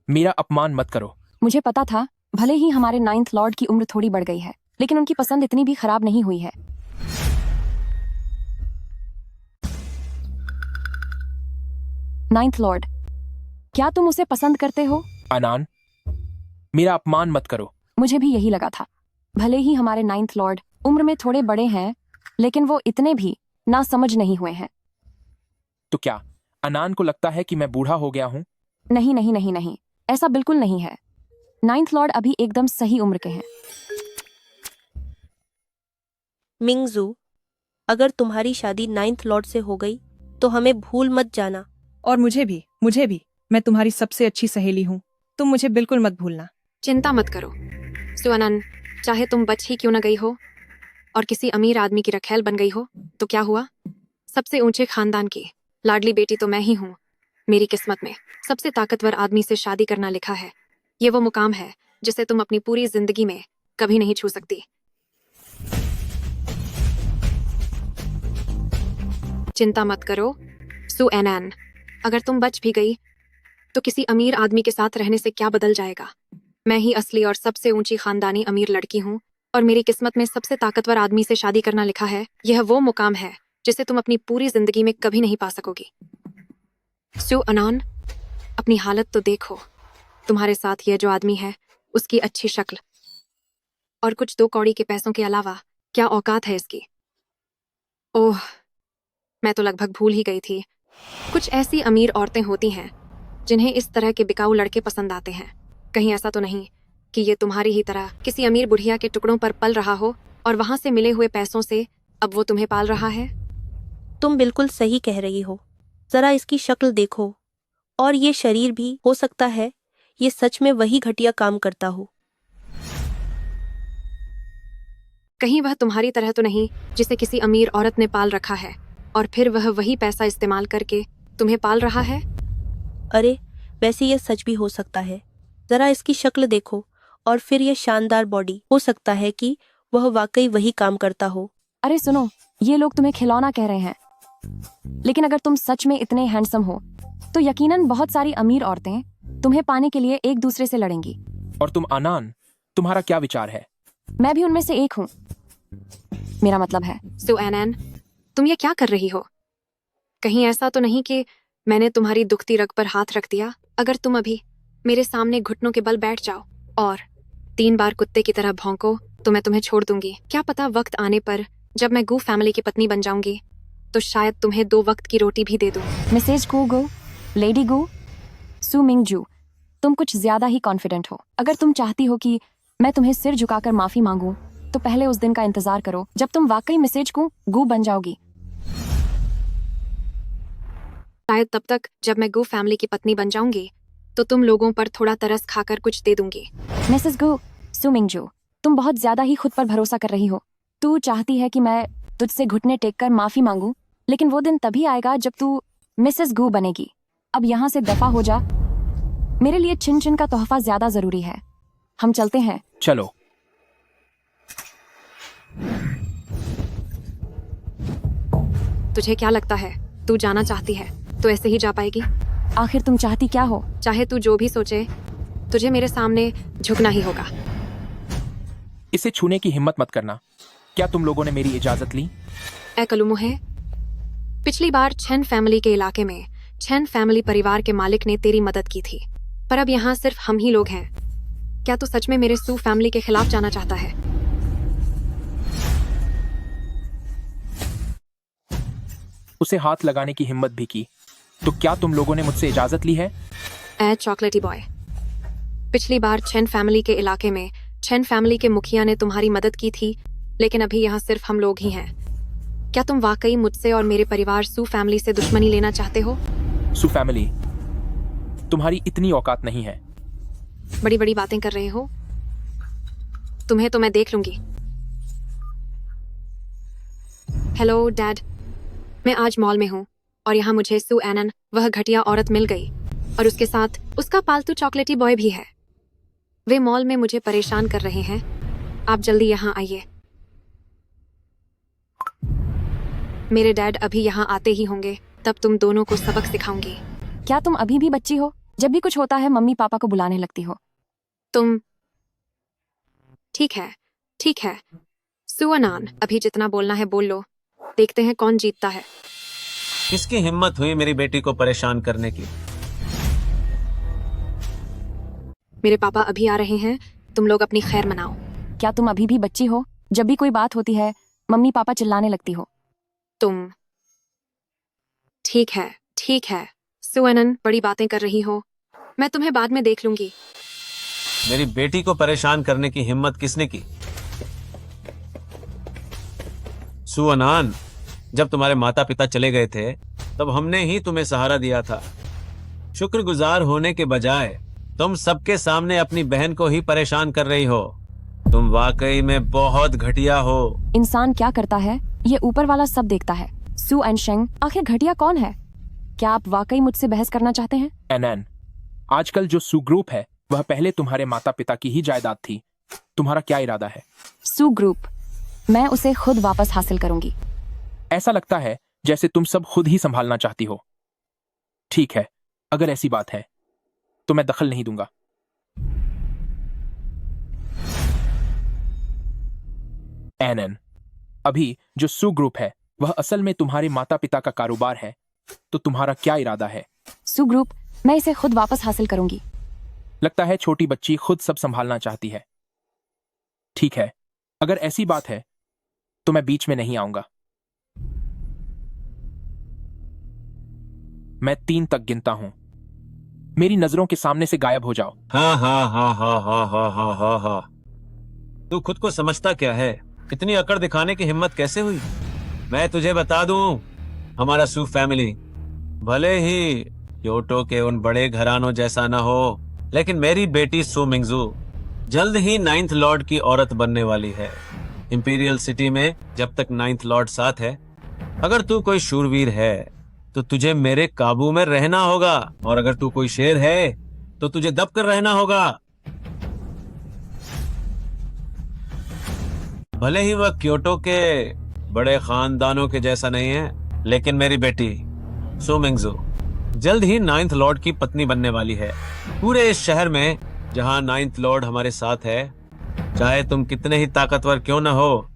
मेरा अपमान मत करो। मुझे पता था, भले ही हमारे 9th लॉर्ड की उम्र थोड़ी बढ़ गई है लेकिन उनकी पसंद इतनी भी खराब नहीं हुई है। नाइन्थ लॉर्ड, क्या तुम उसे पसंद करते हो? अनान, मेरा अपमान मत करो। मुझे भी यही लगा था। भले ही हमारे 9th लॉर्ड उम्र में थोड़े बड़े हैं लेकिन वो इतने भी ना समझ नहीं हुए हैं। तो क्या अनान को लगता है कि मैं बूढ़ा हो गया हूँ? नहीं नहीं नहीं नहीं, ऐसा बिल्कुल नहीं है। 9th लॉर्ड अभी एकदम सही उम्र के हैं। मिंगजू, अगर तुम्हारी शादी 9th लॉर्ड से हो गई तो हमें भूल मत जाना। और मुझे भी। मैं तुम्हारी सबसे अच्छी सहेली हूँ, तुम मुझे बिल्कुल मत भूलना। चिंता मत करो सुअनन, चाहे तुम बच ही क्यों न गई हो और किसी अमीर आदमी की रखैल बन गई हो तो क्या हुआ? सबसे ऊंचे खानदान की लाडली बेटी तो मैं ही हूँ। मेरी किस्मत में सबसे ताकतवर आदमी से शादी करना लिखा है। ये वो मुकाम है जिसे तुम अपनी पूरी जिंदगी में कभी नहीं छू सकती। चिंता मत करो सुअनन, अगर तुम बच भी गई तो किसी अमीर आदमी के साथ रहने से क्या बदल जाएगा? मैं ही असली और सबसे ऊंची खानदानी अमीर लड़की हूँ और मेरी किस्मत में सबसे ताकतवर आदमी से शादी करना लिखा है। यह वो मुकाम है जिसे तुम अपनी पूरी जिंदगी में कभी नहीं पा सकोगी। सुअनन, अपनी हालत तो देखो। तुम्हारे साथ यह जो आदमी है उसकी अच्छी शक्ल और कुछ 2 कौड़ी के पैसों के अलावा क्या औकात है इसकी? ओह, मैं तो लगभग भूल ही गई थी। कुछ ऐसी अमीर औरतें होती हैं जिन्हें इस तरह के बिकाऊ लड़के पसंद आते हैं। कहीं ऐसा तो नहीं कि ये तुम्हारी ही तरह किसी अमीर बुढ़िया के टुकड़ों पर पल रहा हो और वहां से मिले हुए पैसों से अब वो तुम्हें पाल रहा है? तुम बिल्कुल सही कह रही हो। जरा इसकी शक्ल देखो और ये शरीर भी। हो सकता है ये सच में वही घटिया काम करता हो। कहीं वह तुम्हारी तरह तो नहीं जिसे किसी अमीर औरत ने पाल रखा है और फिर वह वही पैसा इस्तेमाल करके तुम्हें पाल रहा है? अरे, वैसे ये सच भी हो सकता है। जरा इसकी शक्ल देखो और फिर ये शानदार बॉडी। हो सकता है कि वह वाकई वही काम करता हो। अरे सुनो, ये लोग तुम्हें खिलौना कह रहे हैं लेकिन अगर तुम सच में इतने हैंडसम हो तो यकीनन बहुत सारी अमीर औरतें तुम्हें पाने के लिए एक दूसरे से लड़ेंगी। और तुम अनान, तुम्हारा क्या विचार है? मैं भी उनमें से एक हूँ। मेरा मतलब है सुअनन, तुम ये क्या कर रही हो? कहीं ऐसा तो नहीं कि मैंने तुम्हारी दुखती रग पर हाथ रख दिया? अगर तुम अभी मेरे सामने घुटनों के बल बैठ जाओ और 3 बार कुत्ते की तरह भौंको तो मैं तुम्हें छोड़ दूंगी। क्या पता वक्त आने पर जब मैं गू फैमिली की पत्नी बन जाऊंगी तो शायद तुम्हें 2 वक्त की रोटी भी दे दूं। मिसेज गू गू, लेडी गू, सू मिंग जू, तुम कुछ ज्यादा ही कॉन्फिडेंट हो। अगर तुम चाहती हो कि मैं तुम्हें सिर झुकाकर माफी मांगूं तो पहले उस दिन का इंतजार करो जब तुम वाकई मिसेज गू बन जाओगी। शायद तब तक जब मैं गू फैमिली की पत्नी बन जाऊंगी तो तुम लोगों पर थोड़ा तरस खाकर कुछ दे दूंगी। मिसेस गू, सू मिंग जू, तुम बहुत ज्यादा ही खुद पर भरोसा कर रही हो। तू चाहती है कि मैं तुझसे घुटने टेक कर माफी मांगूं, लेकिन वो दिन तभी आएगा जब तू मिसेस गू बनेगी। अब यहाँ से दफा हो जा। मेरे लिए चिन चिन का तोहफा ज्यादा जरूरी है। हम चलते हैं। चलो। तुझे क्या लगता है तू जाना चाहती है तो ऐसे ही जा पाएगी? आखिर तुम चाहती क्या हो? चाहे तू जो भी सोचे, तुझे मेरे सामने झुकना ही होगा। इसे छूने की हिम्मत मत करना। क्या तुम लोगों ने मेरी इजाजत ली? ए कलुमुहे, पिछली बार छेन फैमिली के इलाके में छेन फैमिली परिवार के मालिक ने तेरी मदद की थी, पर अब यहाँ सिर्फ हम ही लोग हैं। क्या तू सच में मेरे सू फैमिली के खिलाफ जाना चाहता है? उसे हाथ लगाने की हिम्मत भी की तो क्या तुम लोगों ने मुझसे इजाजत ली है? ए चॉकलेटी बॉय, पिछली बार छेन फैमिली के इलाके में छेन फैमिली के मुखिया ने तुम्हारी मदद की थी, लेकिन अभी यहाँ सिर्फ हम लोग ही हैं। क्या तुम वाकई मुझसे और मेरे परिवार सू फैमिली से दुश्मनी लेना चाहते हो? सू फैमिली, तुम्हारी इतनी औकात नहीं है। बड़ी बड़ी बातें कर रहे हो। तुम्हें तो मैं देख लूंगी। हेलो डैड, मैं आज मॉल में हूँ और यहाँ मुझे सू एनन, वह घटिया औरत मिल गई और उसके साथ उसका पालतू चॉकलेटी बॉय भी है। वे मॉल में मुझे परेशान कर रहे हैं। आप जल्दी यहाँ आइए। मेरे डैड अभी यहाँ आते ही होंगे, तब तुम दोनों को सबक सिखाऊंगी। क्या तुम अभी भी बच्ची हो? जब भी कुछ होता है मम्मी पापा को बुलाने लगती हो। तुम ठीक है सू अनान, अभी जितना बोलना है बोल लो। देखते हैं कौन जीतता है। किसकी हिम्मत हुई मेरी बेटी को परेशान करने की? मेरे पापा अभी आ रहे हैं, तुम लोग अपनी खैर मनाओ। क्या तुम अभी भी बच्ची हो? जब भी कोई बात होती है मम्मी पापा चिल्लाने लगती हो। तुम ठीक है सू अनन, बड़ी बातें कर रही हो। मैं तुम्हें बाद में देख लूंगी। मेरी बेटी को परेशान करने की हिम्मत किसने की? सू अनान, जब तुम्हारे माता पिता चले गए थे तब हमने ही तुम्हें सहारा दिया था। शुक्रगुजार होने के बजाय तुम सबके सामने अपनी बहन को ही परेशान कर रही हो। तुम वाकई में बहुत घटिया हो। इंसान क्या करता है ये ऊपर वाला सब देखता है। सू एंड शेंग, आखिर घटिया कौन है? क्या आप वाकई मुझसे बहस करना चाहते हैं? एनएन, आजकल जो सू ग्रुप है वह पहले तुम्हारे माता पिता की ही जायदाद थी। तुम्हारा क्या इरादा है? सू ग्रुप, मैं उसे खुद वापस हासिल करूंगी। ऐसा लगता है जैसे तुम सब खुद ही संभालना चाहती हो। ठीक है, अगर ऐसी बात है तो मैं दखल नहीं दूंगा। एनएन, अभी जो सू ग्रुप है वह असल में तुम्हारे माता पिता का कारोबार है, तो तुम्हारा क्या इरादा है? सू ग्रुप, मैं इसे खुद वापस हासिल करूंगी। लगता है छोटी बच्ची खुद सब संभालना चाहती है। ठीक है, अगर ऐसी बात है तो मैं बीच में नहीं आऊंगा। मैं 3 तक गिनता हूं। मेरी नजरों के सामने से गायब हो जाओ। हाँ हाँ हाँ हाँ हाँ हाँ हाँ हाँ हाँ। तू खुद को समझता क्या है? इतनी अकड़ दिखाने की हिम्मत कैसे हुई? मैं तुझे बता दूं, हमारा सू फैमिली भले ही क्योटो के उन बड़े घरानों जैसा ना हो, लेकिन मेरी बेटी सू मिंगजू जल्द ही 9th लॉर्ड की औरत बनने वाली है। इंपीरियल सिटी में जब तक 9th लॉर्ड साथ है, अगर तू कोई शूरवीर है तो तुझे मेरे काबू में रहना होगा, और अगर तू कोई शेर है तो तुझे दब कर रहना होगा। भले ही वह क्योटो के बड़े खानदानों के जैसा नहीं है, लेकिन मेरी बेटी सू मिंगजू जल्द ही 9th लॉर्ड की पत्नी बनने वाली है। पूरे इस शहर में जहां 9th लॉर्ड हमारे साथ है, चाहे तुम कितने ही ताकतवर क्यों न हो,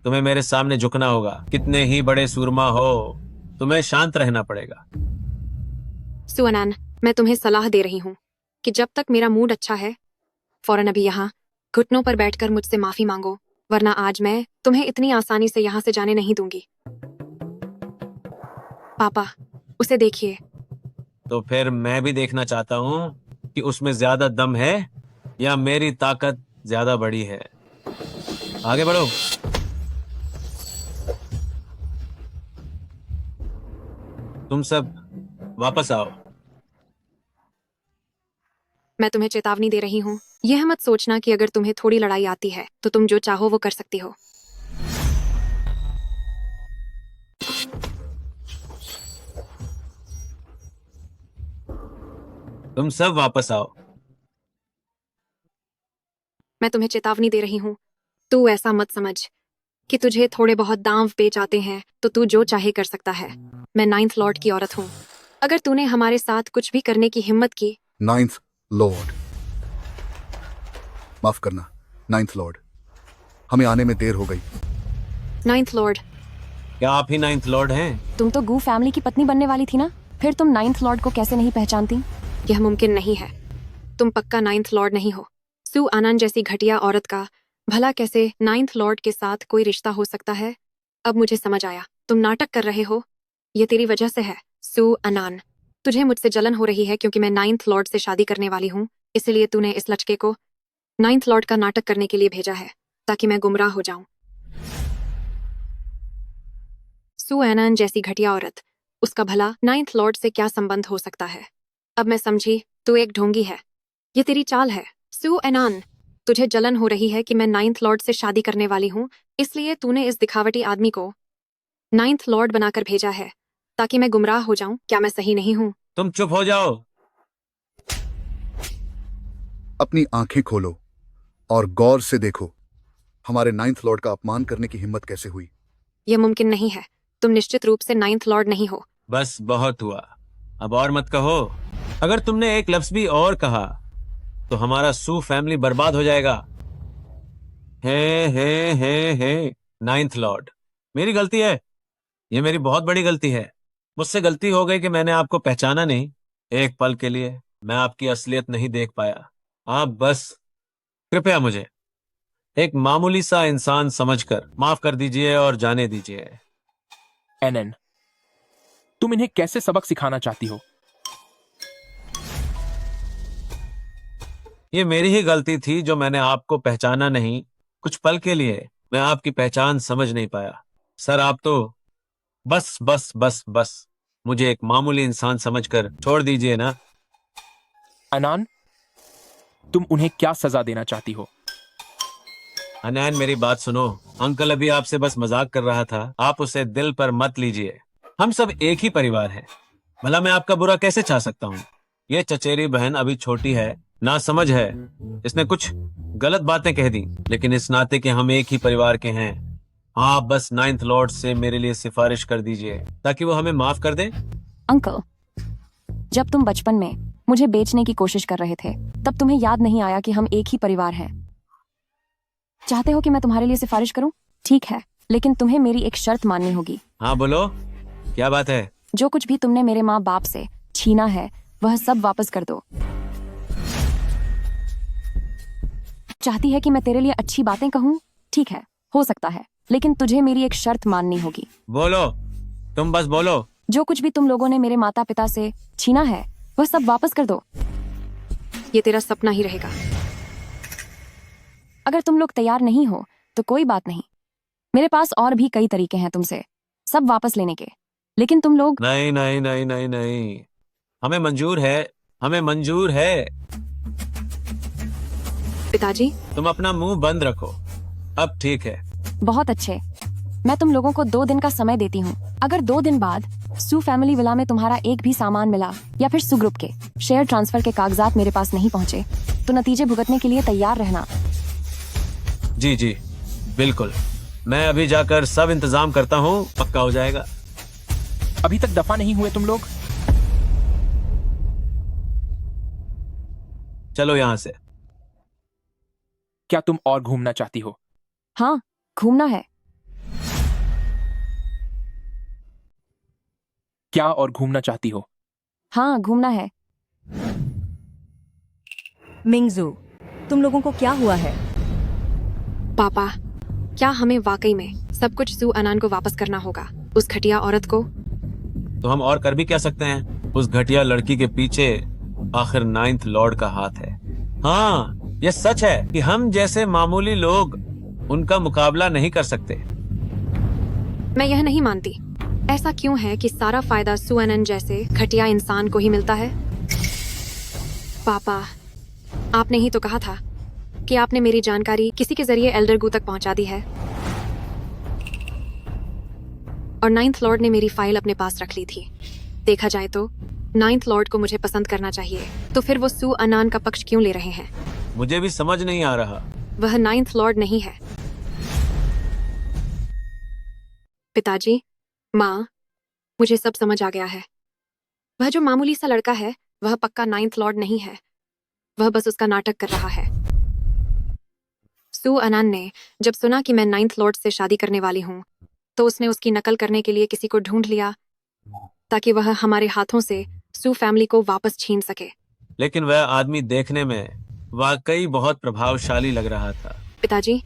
तुम्हें मेरे सामने झुकना होगा। कितने ही बड़े सूरमा हो, तुम्हें शांत रहना पड़ेगा। सू अनान, मैं तुम्हें सलाह दे रही हूँ कि जब तक मेरा मूड अच्छा है, फौरन अभी यहाँ घुटनों पर बैठकर मुझसे माफी मांगो वरना आज मैं तुम्हें इतनी आसानी से यहाँ से जाने नहीं दूंगी। पापा, उसे देखिए। तो फिर मैं भी देखना चाहता हूँ कि उसमें ज्यादा दम है या मेरी ताकत ज्यादा बड़ी है। आगे बढ़ो। तुम सब वापस आओ। मैं तुम्हें चेतावनी दे रही हूँ, यह मत सोचना कि अगर तुम्हें थोड़ी लड़ाई आती है तो तुम जो चाहो वो कर सकती हो। तुम सब वापस आओ। मैं तुम्हें चेतावनी दे रही हूँ, तू ऐसा मत समझ कि तुझे थोड़े बहुत दांव पेच आते हैं तो तू जो चाहे कर सकता है। मैं 9th लॉर्ड की औरत हूँ। अगर तूने हमारे साथ कुछ भी करने की हिम्मत की। 9th लॉर्ड, माफ करना 9th लॉर्ड, हमें आने में देर हो गई। 9th लॉर्ड, क्या आप ही 9th लॉर्ड हैं? तुम तो गू फैमिली की पत्नी बनने वाली थी ना, फिर तुम 9th लॉर्ड को कैसे नहीं पहचानती? यह मुमकिन नहीं है। तुम पक्का 9th लॉर्ड नहीं हो। सू आनंद जैसी घटिया औरत का भला कैसे 9th लॉर्ड के साथ कोई रिश्ता हो सकता है? अब मुझे समझ आया, तुम नाटक कर रहे हो। ये तेरी वजह से है सू अनान। तुझे मुझसे जलन हो रही है क्योंकि मैं 9th लॉर्ड से शादी करने वाली हूँ, इसलिए तूने इस लचके को 9th लॉर्ड का नाटक करने के लिए भेजा है ताकि मैं गुमराह हो जाऊं। सू एनन जैसी घटिया औरत, उसका भला 9th लॉर्ड से क्या संबंध हो सकता है? अब मैं समझी, तू एक ढोंगी है। ये तेरी चाल है सू एनन। तुझे जलन हो रही है कि मैं 9th लॉर्ड से शादी करने वाली हूँ, इसलिए तूने इस दिखावटी आदमी को 9th लॉर्ड बनाकर भेजा है ताकि मैं गुमराह हो जाऊं। क्या मैं सही नहीं हूँ? तुम चुप हो जाओ। अपनी आंखें खोलो और गौर से देखो, हमारे 9th लॉर्ड का अपमान करने की हिम्मत कैसे हुई? यह मुमकिन नहीं है। तुम निश्चित रूप से 9th लॉर्ड नहीं हो। बस बहुत हुआ, अब और मत कहो। अगर तुमने एक लफ्ज भी और कहा तो हमारा सू फैमिली बर्बाद हो जाएगा। हे 9th लॉर्ड, मेरी गलती है, ये मेरी बहुत बड़ी गलती है। मुझसे गलती हो गई कि मैंने आपको पहचाना नहीं। एक पल के लिए मैं आपकी असलियत नहीं देख पाया। आप बस कृपया मुझे एक मामूली सा इंसान समझकर माफ कर दीजिए और जाने दीजिए। एनएन, तुम इन्हें कैसे सबक सिखाना चाहती हो? ये मेरी ही गलती थी जो मैंने आपको पहचाना नहीं। कुछ पल के लिए मैं आपकी पहचान समझ नहीं पाया। सर, आप तो बस मुझे एक मामूली इंसान समझकर छोड़ दीजिए ना। अनान, तुम उन्हें क्या सजा देना चाहती हो? अनैन, मेरी बात सुनो। अंकल अभी आपसे बस मजाक कर रहा था, आप उसे दिल पर मत लीजिए। हम सब एक ही परिवार हैं। भला मैं आपका बुरा कैसे चाह सकता हूँ? ये चचेरी बहन अभी छोटी है, ना समझ है, इसने कुछ गलत बातें कह दी, लेकिन इस नाते कि हम एक ही परिवार के हैं, आप बस 9th लॉर्ड से मेरे लिए सिफारिश कर दीजिए ताकि वो हमें माफ कर दे। अंकल, जब तुम बचपन में मुझे बेचने की कोशिश कर रहे थे तब तुम्हें याद नहीं आया कि हम एक ही परिवार हैं? चाहते हो कि मैं तुम्हारे लिए सिफारिश करूं? ठीक है, लेकिन तुम्हें मेरी एक शर्त माननी होगी। हाँ बोलो, क्या बात है? जो कुछ भी तुमने मेरे माँ बाप से छीना है वह सब वापस कर दो। चाहती है कि मैं तेरे लिए अच्छी बातें कहूँ? ठीक है, हो सकता है, लेकिन तुझे मेरी एक शर्त माननी होगी। बोलो, तुम बस बोलो। जो कुछ भी तुम लोगों ने मेरे माता पिता से छीना है वह सब वापस कर दो। ये तेरा सपना ही रहेगा। अगर तुम लोग तैयार नहीं हो तो कोई बात नहीं, मेरे पास और भी कई तरीके हैं तुमसे सब वापस लेने के, लेकिन तुम लोग नहीं नहीं नहीं नहीं नहीं, हमें मंजूर है, हमें मंजूर है। पिताजी, तुम अपना मुंह बंद रखो। अब ठीक है। बहुत अच्छे, मैं तुम लोगों को 2 दिन का समय देती हूँ। अगर 2 दिन बाद सू फैमिली विला में तुम्हारा एक भी सामान मिला या फिर सू ग्रुप के शेयर ट्रांसफर के कागजात मेरे पास नहीं पहुँचे तो नतीजे भुगतने के लिए तैयार रहना। जी जी बिल्कुल, मैं अभी जाकर सब इंतजाम करता हूँ, पक्का हो जाएगा। अभी तक दफा नहीं हुए तुम लोग? चलो यहाँ से। क्या तुम और घूमना चाहती हो? हाँ, घूमना है। क्या और घूमना चाहती हो? हाँ, घूमना है। मिंगजू, तुम लोगों को क्या हुआ है? पापा, क्या हमें वाकई में सब कुछ सू अनान को वापस करना होगा, उस घटिया औरत को? तो हम और कर भी क्या सकते हैं? उस घटिया लड़की के पीछे आखिर 9th लॉर्ड का हाथ है। हाँ, यह सच है कि हम जैसे मामूली लोग उनका मुकाबला नहीं कर सकते। मैं यह नहीं मानती। ऐसा क्यों है कि सारा फायदा सू अनन जैसे घटिया इंसान को ही मिलता है? पापा, आपने ही तो कहा था कि आपने मेरी जानकारी किसी के जरिए एल्डर गू तक पहुंचा दी है, और 9th लॉर्ड ने मेरी फाइल अपने पास रख ली थी। देखा जाए तो 9th लॉर्ड को मुझे पसंद करना चाहिए, तो फिर वो सू अनान का पक्ष क्यों ले रहे हैं? मुझे भी समझ नहीं आ रहा। वह 9th लॉर्ड नहीं है। पिताजी, माँ, मुझे सब समझ आ गया है। वह जो मामूली सा लड़का है वह पक्का 9th लॉर्ड नहीं है। वह बस उसका नाटक कर रहा है। सू अनान ने जब सुना कि मैं 9th लॉर्ड से शादी करने वाली हूँ, तो उसने उसकी नकल करने के लिए किसी को ढूंढ लिया ताकि वह हमारे हाथों से सू फैमिली को वापस छीन सके। लेकिन वह आदमी देखने में वाकई बहुत प्रभावशाली लग रहा था। पिताजी,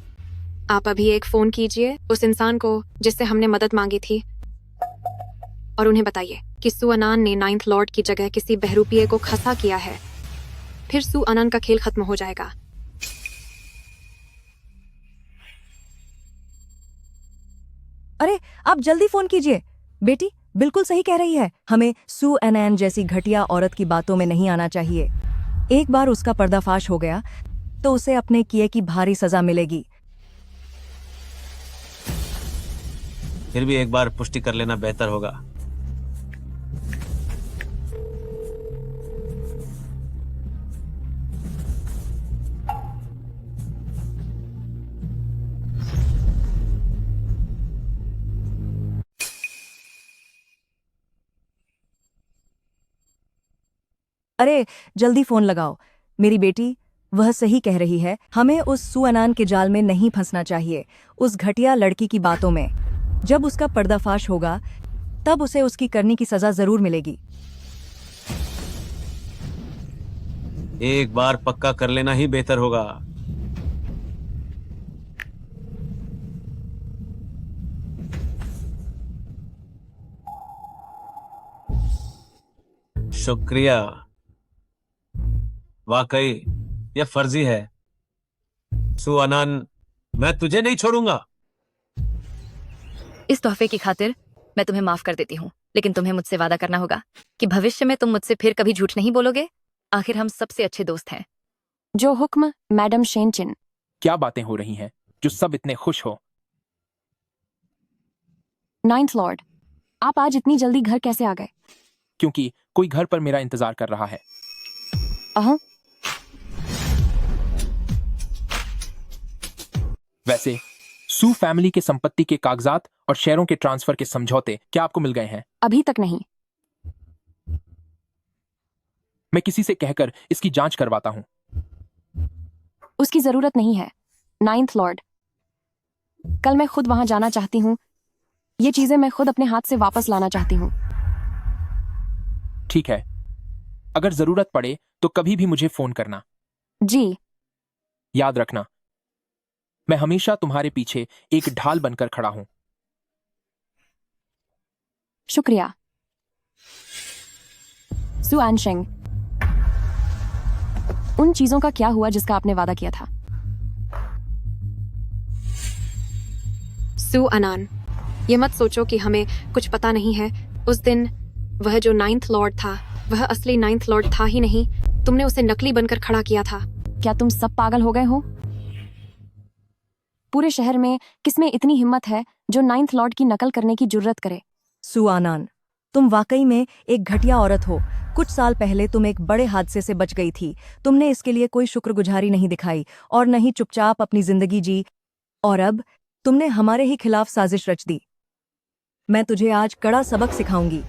आप अभी एक फोन कीजिए उस इंसान को जिससे हमने मदद मांगी थी, और उन्हें बताइए कि सू अनान ने 9th लॉर्ड की जगह किसी बहरूपिये को खसा किया है। फिर सू अनान का खेल खत्म हो जाएगा। अरे, आप जल्दी फोन कीजिए। बेटी बिल्कुल सही कह रही है। हमें सू अनैन जैसी घटिया औरत की बातों में नहीं आना चाहिए। एक बार उसका पर्दाफाश हो गया तो उसे अपने किए की भारी सजा मिलेगी। फिर भी एक बार पुष्टि कर लेना बेहतर होगा। अरे, जल्दी फोन लगाओ। मेरी बेटी वह सही कह रही है। हमें उस सू अनान के जाल में नहीं फंसना चाहिए, उस घटिया लड़की की बातों में। जब उसका पर्दाफाश होगा तब उसे उसकी करने की सजा जरूर मिलेगी। एक बार पक्का कर लेना ही बेहतर होगा। शुक्रिया। वाकई यह फर्जी है। सू अनान, मैं तुझे नहीं छोड़ूंगा। इस तोहफे की खातिर मैं तुम्हें माफ कर देती हूँ, लेकिन तुम्हें मुझसे वादा करना होगा कि भविष्य में तुम मुझसे फिर कभी झूठ नहीं बोलोगे। आखिर हम सबसे अच्छे दोस्त हैं। जो हुक्म मैडम शेनचिन। क्या बातें हो रही हैं जो सब इतने खुश हो? 9th लॉर्ड, आप आज इतनी जल्दी घर कैसे आ गए? क्योंकि कोई घर पर मेरा इंतजार कर रहा है। वैसे सू फैमिली के संपत्ति के कागजात और शेयरों के ट्रांसफर के समझौते क्या आपको मिल गए हैं? अभी तक नहीं। मैं किसी से कहकर इसकी जांच करवाता हूं। उसकी जरूरत नहीं है 9th लॉर्ड। कल मैं खुद वहां जाना चाहती हूँ। ये चीजें मैं खुद अपने हाथ से वापस लाना चाहती हूँ। ठीक है, अगर जरूरत पड़े तो कभी भी मुझे फोन करना। जी। याद रखना, मैं हमेशा तुम्हारे पीछे एक ढाल बनकर खड़ा हूं। शुक्रिया। सू आनशेंग, उन चीजों का क्या हुआ जिसका आपने वादा किया था? सू अनान, ये मत सोचो कि हमें कुछ पता नहीं है। उस दिन वह जो 9th लॉर्ड था वह असली 9th लॉर्ड था ही नहीं। तुमने उसे नकली बनकर खड़ा किया था। क्या तुम सब पागल हो गए हो? पूरे शहर में किसमें इतनी हिम्मत है जो 9th लॉर्ड की नकल करने की जुर्रत करे? सू अनान, तुम वाकई में एक घटिया औरत हो। कुछ साल पहले तुम एक बड़े हादसे से बच गई थी। तुमने इसके लिए कोई शुक्रगुजारी नहीं दिखाई और न ही चुपचाप अपनी जिंदगी जी, और अब तुमने हमारे ही खिलाफ साजिश रच दी। मैं तुझे आज कड़ा सबक सिखाऊंगी।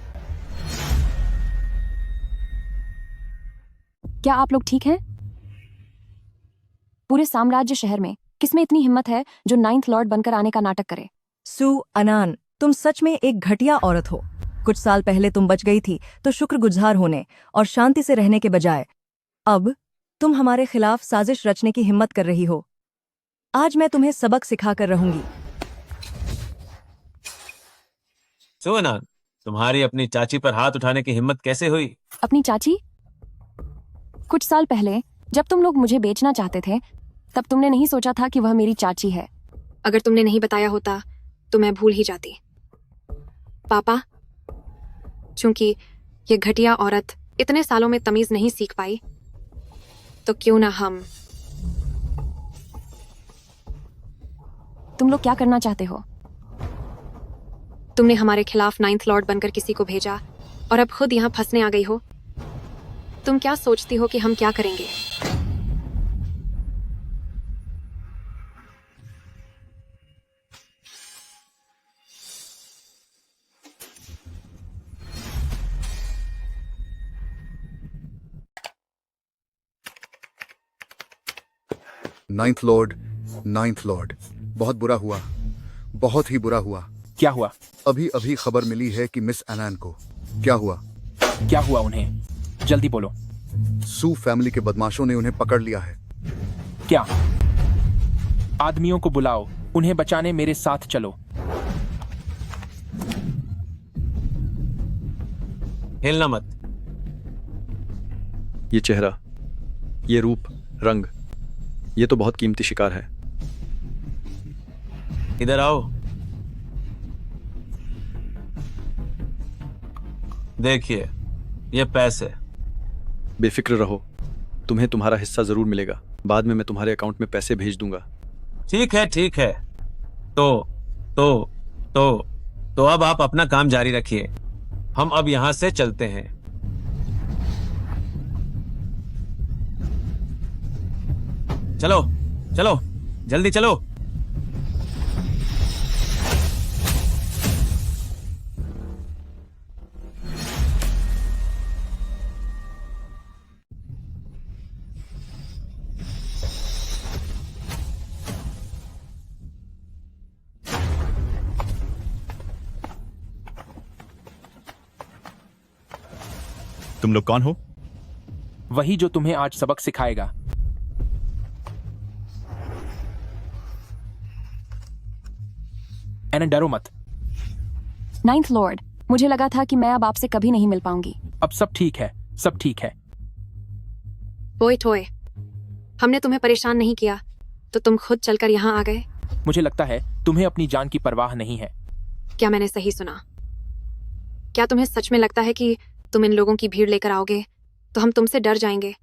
क्या आप लोग ठीक हैं? पूरे साम्राज्य शहर में किसमें इतनी हिम्मत है जो 9th लॉर्ड बनकर आने का नाटक करे? सू अनान, तुम सच में एक घटिया औरत हो। कुछ साल पहले तुम बच गई थी तो शुक्रगुजार होने और शांति से रहने के बजाय अब तुम हमारे खिलाफ साजिश रचने की हिम्मत कर रही हो। आज मैं तुम्हें सबक सिखाकर रहूंगी। सुअनान, तुम्हारी अपनी चाची पर हाथ उठाने की हिम्मत कैसे हुई? अपनी चाची? कुछ साल पहले जब तुम लोग मुझे बेचना चाहते थे, तब तुमने नहीं सोचा था कि वह मेरी चाची है। अगर तुमने नहीं बताया होता तो मैं भूल ही जाती। पापा, चूंकि ये घटिया औरत इतने सालों में तमीज नहीं सीख पाई, तो क्यों ना हम। तुम लोग क्या करना चाहते हो? तुमने हमारे खिलाफ 9th लॉर्ड बनकर किसी को भेजा और अब खुद यहाँ फंसने आ गई हो। तुम क्या सोचती हो कि हम क्या करेंगे? नाइन्थ लॉर्ड, बहुत बुरा हुआ, बहुत ही बुरा हुआ। क्या हुआ? अभी अभी खबर मिली है कि मिस अनान को। क्या हुआ? क्या हुआ उन्हें? जल्दी बोलो। सू फैमिली के बदमाशों ने उन्हें पकड़ लिया है। क्या? आदमियों को बुलाओ, उन्हें बचाने मेरे साथ चलो। हिलना मत। ये चेहरा, ये रूप, रंग, ये तो बहुत कीमती शिकार है। इधर आओ। देखिए, ये पैसे। बेफिक्र रहो, तुम्हें तुम्हारा हिस्सा जरूर मिलेगा। बाद में मैं तुम्हारे अकाउंट में पैसे भेज दूंगा। ठीक है, ठीक है। तो अब आप अपना काम जारी रखिए। हम अब यहां से चलते हैं। चलो चलो, जल्दी चलो। तुम लोग कौन हो? वही जो तुम्हें आज सबक सिखाएगा। एना, डरो मत। 9th लॉर्ड, मुझे लगा था कि मैं अब आपसे कभी नहीं मिल पाऊंगी। अब सब ठीक है, सब ठीक है। ओए टोए, हमने तुम्हें परेशान नहीं किया तो तुम खुद चलकर यहाँ आ गए। मुझे लगता है तुम्हें अपनी जान की परवाह नहीं है। क्या मैंने सही सुना? क्या तुम्हें सच में लगता है कि तुम इन लोगों की भीड़ लेकर आओगे तो हम तुमसे डर जाएंगे?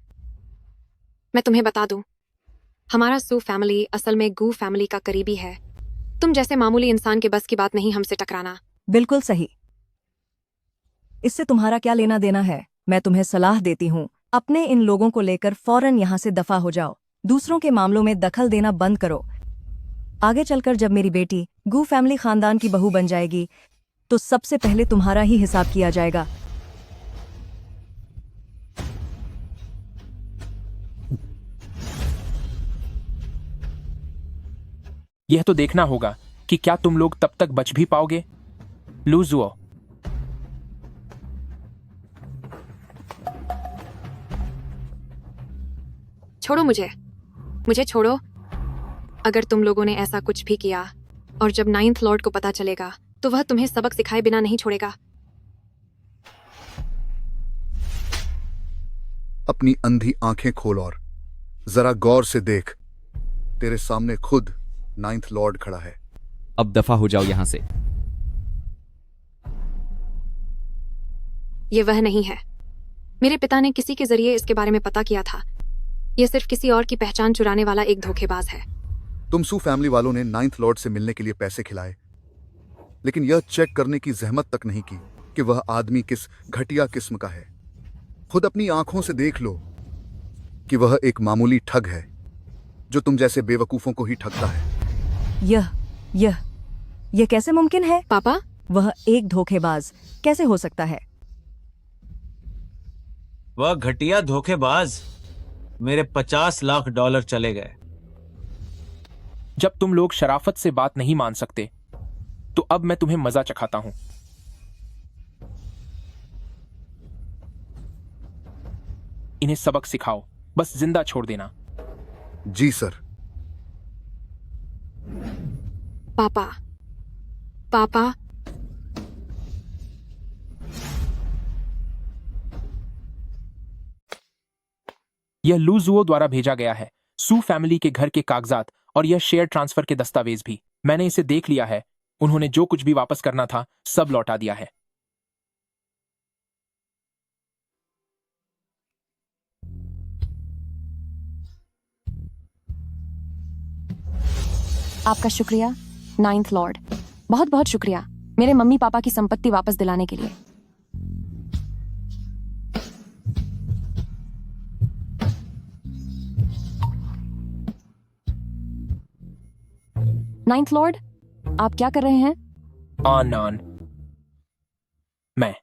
मैं तुम्हें बता दूं, हमारा सू फैमिली असल में गू फैमिली का करीबी है। तुम जैसे मामूली इंसान के बस की बात नहीं हमसे टकराना। बिल्कुल सही। इससे तुम्हारा क्या लेना देना है? मैं तुम्हें सलाह देती हूँ, अपने इन लोगों को लेकर फौरन यहाँ से दफा हो जाओ। दूसरों के मामलों में दखल देना बंद करो। आगे चलकर जब मेरी बेटी गू फैमिली खानदान की बहू बन जाएगी तो सबसे पहले तुम्हारा ही हिसाब किया जाएगा। यह तो देखना होगा कि क्या तुम लोग तब तक बच भी पाओगे। लूजुओ, छोड़ो मुझे छोड़ो। अगर तुम लोगों ने ऐसा कुछ भी किया और जब 9th लॉर्ड को पता चलेगा तो वह तुम्हें सबक सिखाए बिना नहीं छोड़ेगा। अपनी अंधी आंखें खोल और जरा गौर से देख। तेरे सामने खुद 9th लॉर्ड खड़ा है। अब दफा हो जाओ यहां से। ये वह नहीं है। मेरे पिता ने किसी के जरिए इसके बारे में पता किया था। यह सिर्फ किसी और की पहचान चुराने वाला एक धोखेबाज है। तुम सू फैमिली वालों ने 9th लॉर्ड से मिलने के लिए पैसे खिलाए, लेकिन यह चेक करने की जहमत तक नहीं की कि वह आदमी किस घटिया किस्म का है। खुद अपनी आंखों से देख लो कि वह एक मामूली ठग है जो तुम जैसे बेवकूफों को ही ठगता है। यह कैसे मुमकिन है? पापा, वह एक धोखेबाज कैसे हो सकता है? वह घटिया धोखेबाज मेरे $50 लाख चले गए। जब तुम लोग शराफत से बात नहीं मान सकते तो अब मैं तुम्हें मजा चखाता हूं। इन्हें सबक सिखाओ, बस जिंदा छोड़ देना। जी सर। पापा पापा यह लूजुओ द्वारा भेजा गया है, सू फैमिली के घर के कागजात और यह शेयर ट्रांसफर के दस्तावेज भी। मैंने इसे देख लिया है। उन्होंने जो कुछ भी वापस करना था सब लौटा दिया है। आपका शुक्रिया नाइन्थ लॉर्ड, बहुत बहुत शुक्रिया मेरे मम्मी पापा की संपत्ति वापस दिलाने के लिए। नाइन्थ लॉर्ड, आप क्या कर रहे हैं? आनन, मैं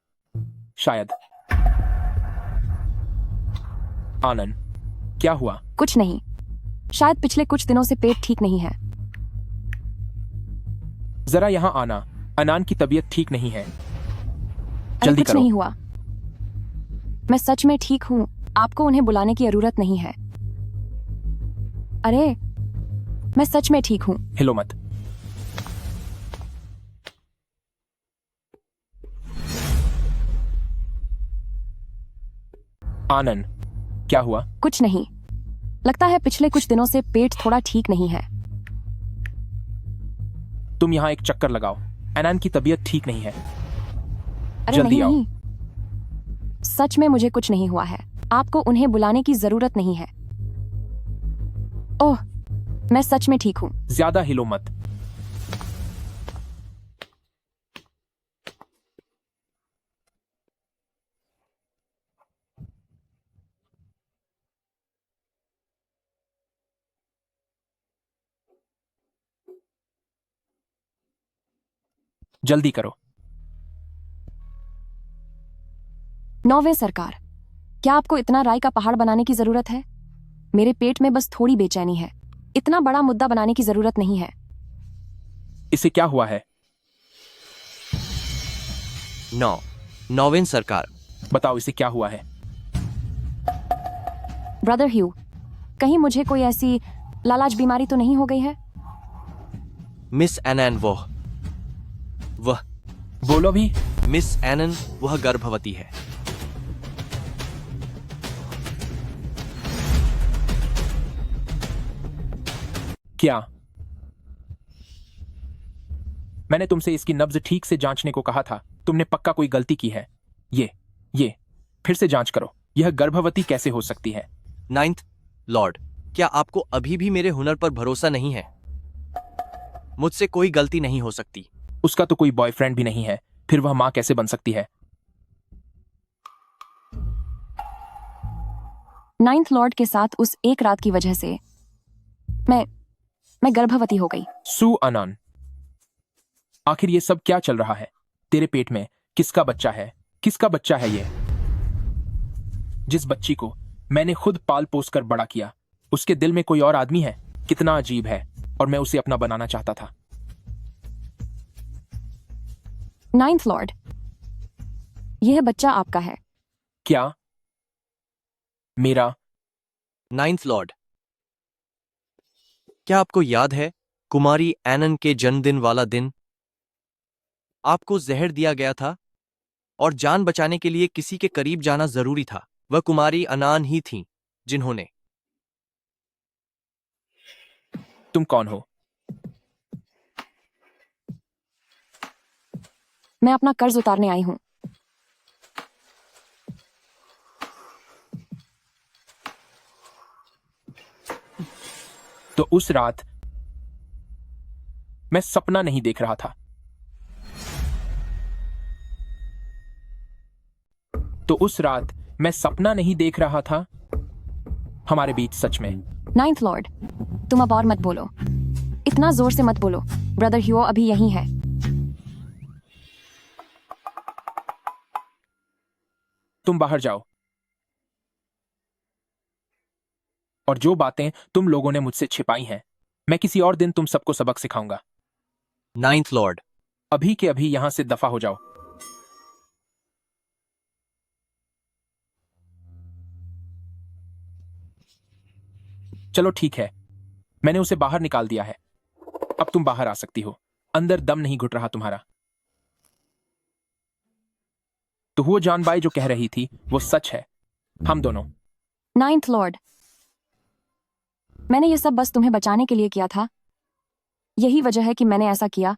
शायद। आनन, क्या हुआ? कुछ नहीं, शायद पिछले कुछ दिनों से पेट ठीक नहीं है। जरा यहाँ आना, अनान की तबीयत ठीक नहीं है। अरे जल्दी कुछ करो। नहीं हुआ, मैं सच में ठीक हूँ, आपको उन्हें बुलाने की जरूरत नहीं है। अरे मैं सच में ठीक हूँ। हिलो मत। आनन, क्या हुआ? कुछ नहीं, लगता है पिछले कुछ दिनों से पेट थोड़ा ठीक नहीं है। तुम यहाँ एक चक्कर लगाओ, अनान की तबीयत ठीक नहीं है। अरे जल्दी नहीं आओ। नहीं, सच में मुझे कुछ नहीं हुआ है, आपको उन्हें बुलाने की जरूरत नहीं है। ओह, मैं सच में ठीक हूँ। ज्यादा हिलो मत। जल्दी करो। नौवे सरकार, क्या आपको इतना राय का पहाड़ बनाने की जरूरत है? मेरे पेट में बस थोड़ी बेचैनी है, इतना बड़ा मुद्दा बनाने की जरूरत नहीं है। इसे क्या हुआ है? नौवें सरकार। बताओ इसे क्या हुआ है? ब्रदर ह्यू, कहीं मुझे कोई ऐसी लालाज बीमारी तो नहीं हो गई है? मिस एनन वह बोलो भी। मिस एनन वह गर्भवती है। क्या? मैंने तुमसे इसकी नब्ज ठीक से जांचने को कहा था, तुमने पक्का कोई गलती की है। ये फिर से जांच करो, यह गर्भवती कैसे हो सकती है? नाइन्थ लॉर्ड, क्या आपको अभी भी मेरे हुनर पर भरोसा नहीं है? मुझसे कोई गलती नहीं हो सकती। उसका तो कोई बॉयफ्रेंड भी नहीं है, फिर वह मां कैसे बन सकती है? नाइन्थ लॉर्ड के साथ उस एक रात की वजह से मैं गर्भवती हो गई। सू अनन, आखिर ये सब क्या चल रहा है? तेरे पेट में किसका बच्चा है? किसका बच्चा है ये? जिस बच्ची को मैंने खुद पाल पोस कर बड़ा किया, उसके दिल में कोई और आदमी है? कितना अजीब है, और मैं उसे अपना बनाना चाहता था। नाइन्थ लॉर्ड, यह बच्चा आपका है। क्या? मेरा? नाइन्थ लॉर्ड, क्या आपको याद है कुमारी एनन के जन्मदिन वाला दिन? आपको जहर दिया गया था और जान बचाने के लिए किसी के करीब जाना जरूरी था। वह कुमारी अनान ही थीं जिन्होंने। तुम कौन हो? मैं अपना कर्ज उतारने आई हूं। तो उस रात मैं सपना नहीं देख रहा था। तो उस रात मैं सपना नहीं देख रहा था। हमारे बीच सच में। नाइन्थ लॉर्ड, तुम अब और मत बोलो, इतना जोर से मत बोलो। ब्रदर ह्यू अभी यहीं है। तुम बाहर जाओ, और जो बातें तुम लोगों ने मुझसे छिपाई हैं, मैं किसी और दिन तुम सबको सबक सिखाऊंगा। नाइन्थ लॉर्ड, अभी के अभी यहां से दफा हो जाओ। चलो ठीक है, मैंने उसे बाहर निकाल दिया है। अब तुम बाहर आ सकती हो। अंदर दम नहीं घुट रहा तुम्हारा। तो वो जानबाई जो कह रही थी वो सच है। हम दोनों। 9th लॉर्ड, मैंने ये सब बस तुम्हें बचाने के लिए किया था। यही वजह है कि मैंने ऐसा किया।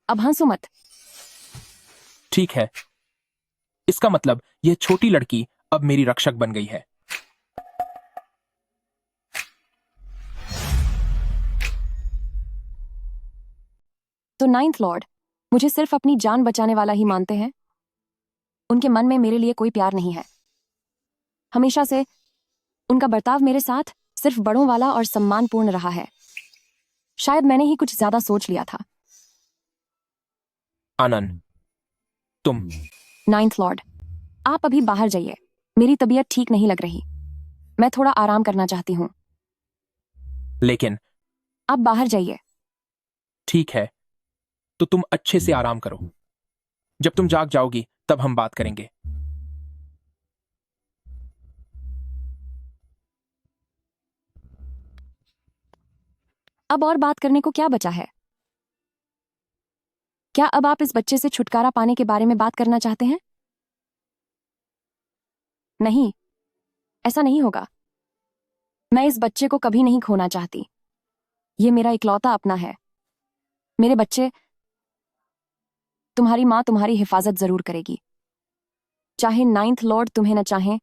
अब हंसो मत। ठीक है, इसका मतलब यह छोटी लड़की अब मेरी रक्षक बन गई है। तो 9th लॉर्ड मुझे सिर्फ अपनी जान बचाने वाला ही मानते हैं। उनके मन में मेरे लिए कोई प्यार नहीं है। हमेशा से उनका बर्ताव मेरे साथ सिर्फ बड़ों वाला और सम्मानपूर्ण रहा है। शायद मैंने ही कुछ ज्यादा सोच लिया था। आनंद, तुम। 9th लॉर्ड, आप अभी बाहर जाइए। मेरी तबीयत ठीक नहीं लग रही। मैं थोड़ा आराम करना चाहती हूँ। लेकिन आप बाहर जाइए। ठीक है, तो तुम अच्छे से आराम करो। जब तुम जाग जाओगी तब हम बात करेंगे। अब और बात करने को क्या बचा है? क्या अब आप इस बच्चे से छुटकारा पाने के बारे में बात करना चाहते हैं? नहीं, ऐसा नहीं होगा। मैं इस बच्चे को कभी नहीं खोना चाहती। ये मेरा इकलौता अपना है। मेरे बच्चे, तुम्हारी मां तुम्हारी हिफाजत जरूर करेगी। चाहे 9th लॉर्ड तुम्हें न चाहें,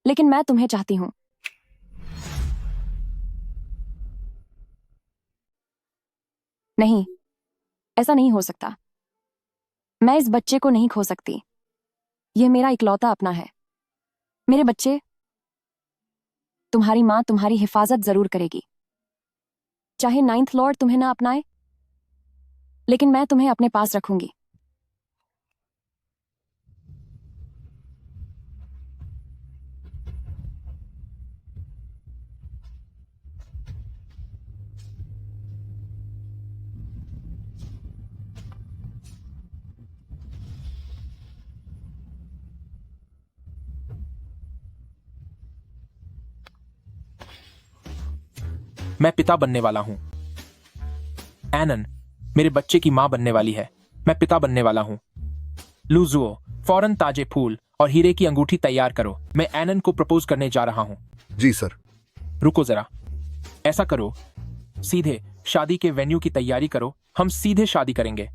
लेकिन मैं तुम्हें चाहती हूं। नहीं, ऐसा नहीं हो सकता। मैं इस बच्चे को नहीं खो सकती। यह मेरा इकलौता अपना है। मेरे बच्चे, तुम्हारी मां तुम्हारी हिफाजत जरूर करेगी। चाहे 9th लॉर्ड तुम्हें ना अपनाए, लेकिन मैं तुम्हें अपने पास रखूंगी। मैं पिता बनने वाला हूं। एनन मेरे बच्चे की मां बनने वाली है। मैं पिता बनने वाला हूं। लूजुओ, फौरन ताजे फूल और हीरे की अंगूठी तैयार करो। मैं एनन को प्रपोज करने जा रहा हूं। जी सर। रुको जरा, ऐसा करो, सीधे शादी के वेन्यू की तैयारी करो। हम सीधे शादी करेंगे।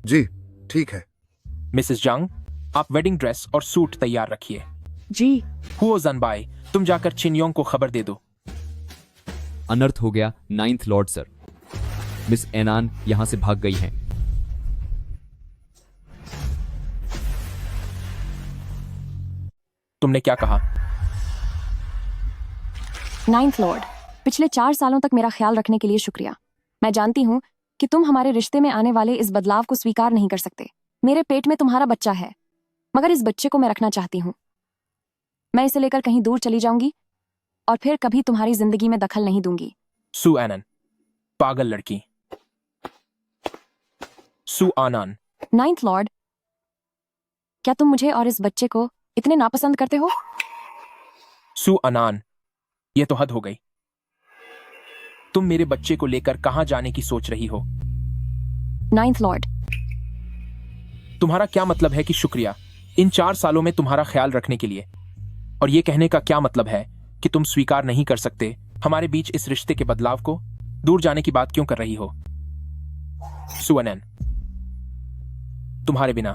जी ठीक है। मिसेस जंग, आप वेडिंग ड्रेस और सूट तैयार रखिए। जी। हुओ जनबाई, तुम जाकर चिनयोंग को खबर दे दो। अनर्थ हो गया 9th लॉर्ड सर। मिस एनान यहां से भाग गई हैं। तुमने क्या कहा? 9th लॉर्ड, पिछले 4 सालों तक मेरा ख्याल रखने के लिए शुक्रिया। मैं जानती हूँ कि तुम हमारे रिश्ते में आने वाले इस बदलाव को स्वीकार नहीं कर सकते। मेरे पेट में तुम्हारा बच्चा है, मगर इस बच्चे को मैं रखना चाहती हूँ। मैं इसे लेकर कहीं दूर चली जाऊंगी और फिर कभी तुम्हारी जिंदगी में दखल नहीं दूंगी। सु एनन, पागल लड़की। सु आनन। 9th लॉर्ड, क्या तुम मुझे और इस बच्चे को इतने नापसंद करते हो? सु अनान, यह तो हद हो गई। तुम मेरे बच्चे को लेकर कहां जाने की सोच रही हो? 9th लॉर्ड, तुम्हारा क्या मतलब है कि शुक्रिया इन 4 सालों में तुम्हारा ख्याल रखने के लिए? और यह कहने का क्या मतलब है कि तुम स्वीकार नहीं कर सकते हमारे बीच इस रिश्ते के बदलाव को? दूर जाने की बात क्यों कर रही हो? सुअनन, तुम्हारे बिना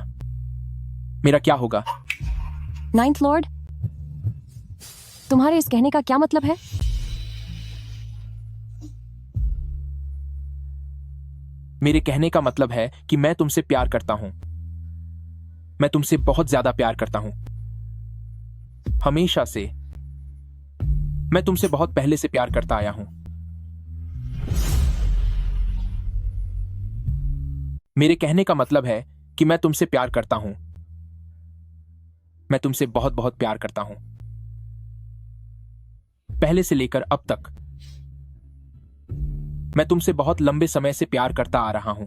मेरा क्या होगा? 9th लॉर्ड, तुम्हारे इस कहने का क्या मतलब है? मेरे कहने का मतलब है कि मैं तुमसे प्यार करता हूं। मैं तुमसे बहुत ज्यादा प्यार करता हूं। हमेशा से। मैं तुमसे बहुत पहले से प्यार करता आया हूं। मेरे कहने का मतलब है कि मैं तुमसे प्यार करता हूं। मैं तुमसे बहुत बहुत प्यार करता हूं। पहले से लेकर अब तक मैं तुमसे बहुत लंबे समय से प्यार करता आ रहा हूं।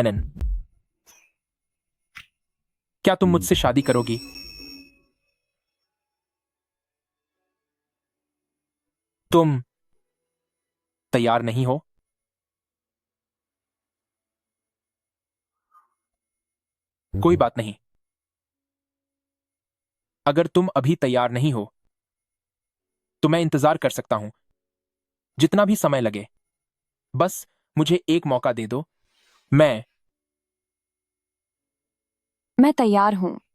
एनन, क्या तुम मुझसे शादी करोगी? तुम तैयार नहीं हो? कोई बात नहीं। अगर तुम अभी तैयार नहीं हो तो मैं इंतजार कर सकता हूं, जितना भी समय लगे। बस मुझे एक मौका दे दो। मैं तैयार हूं।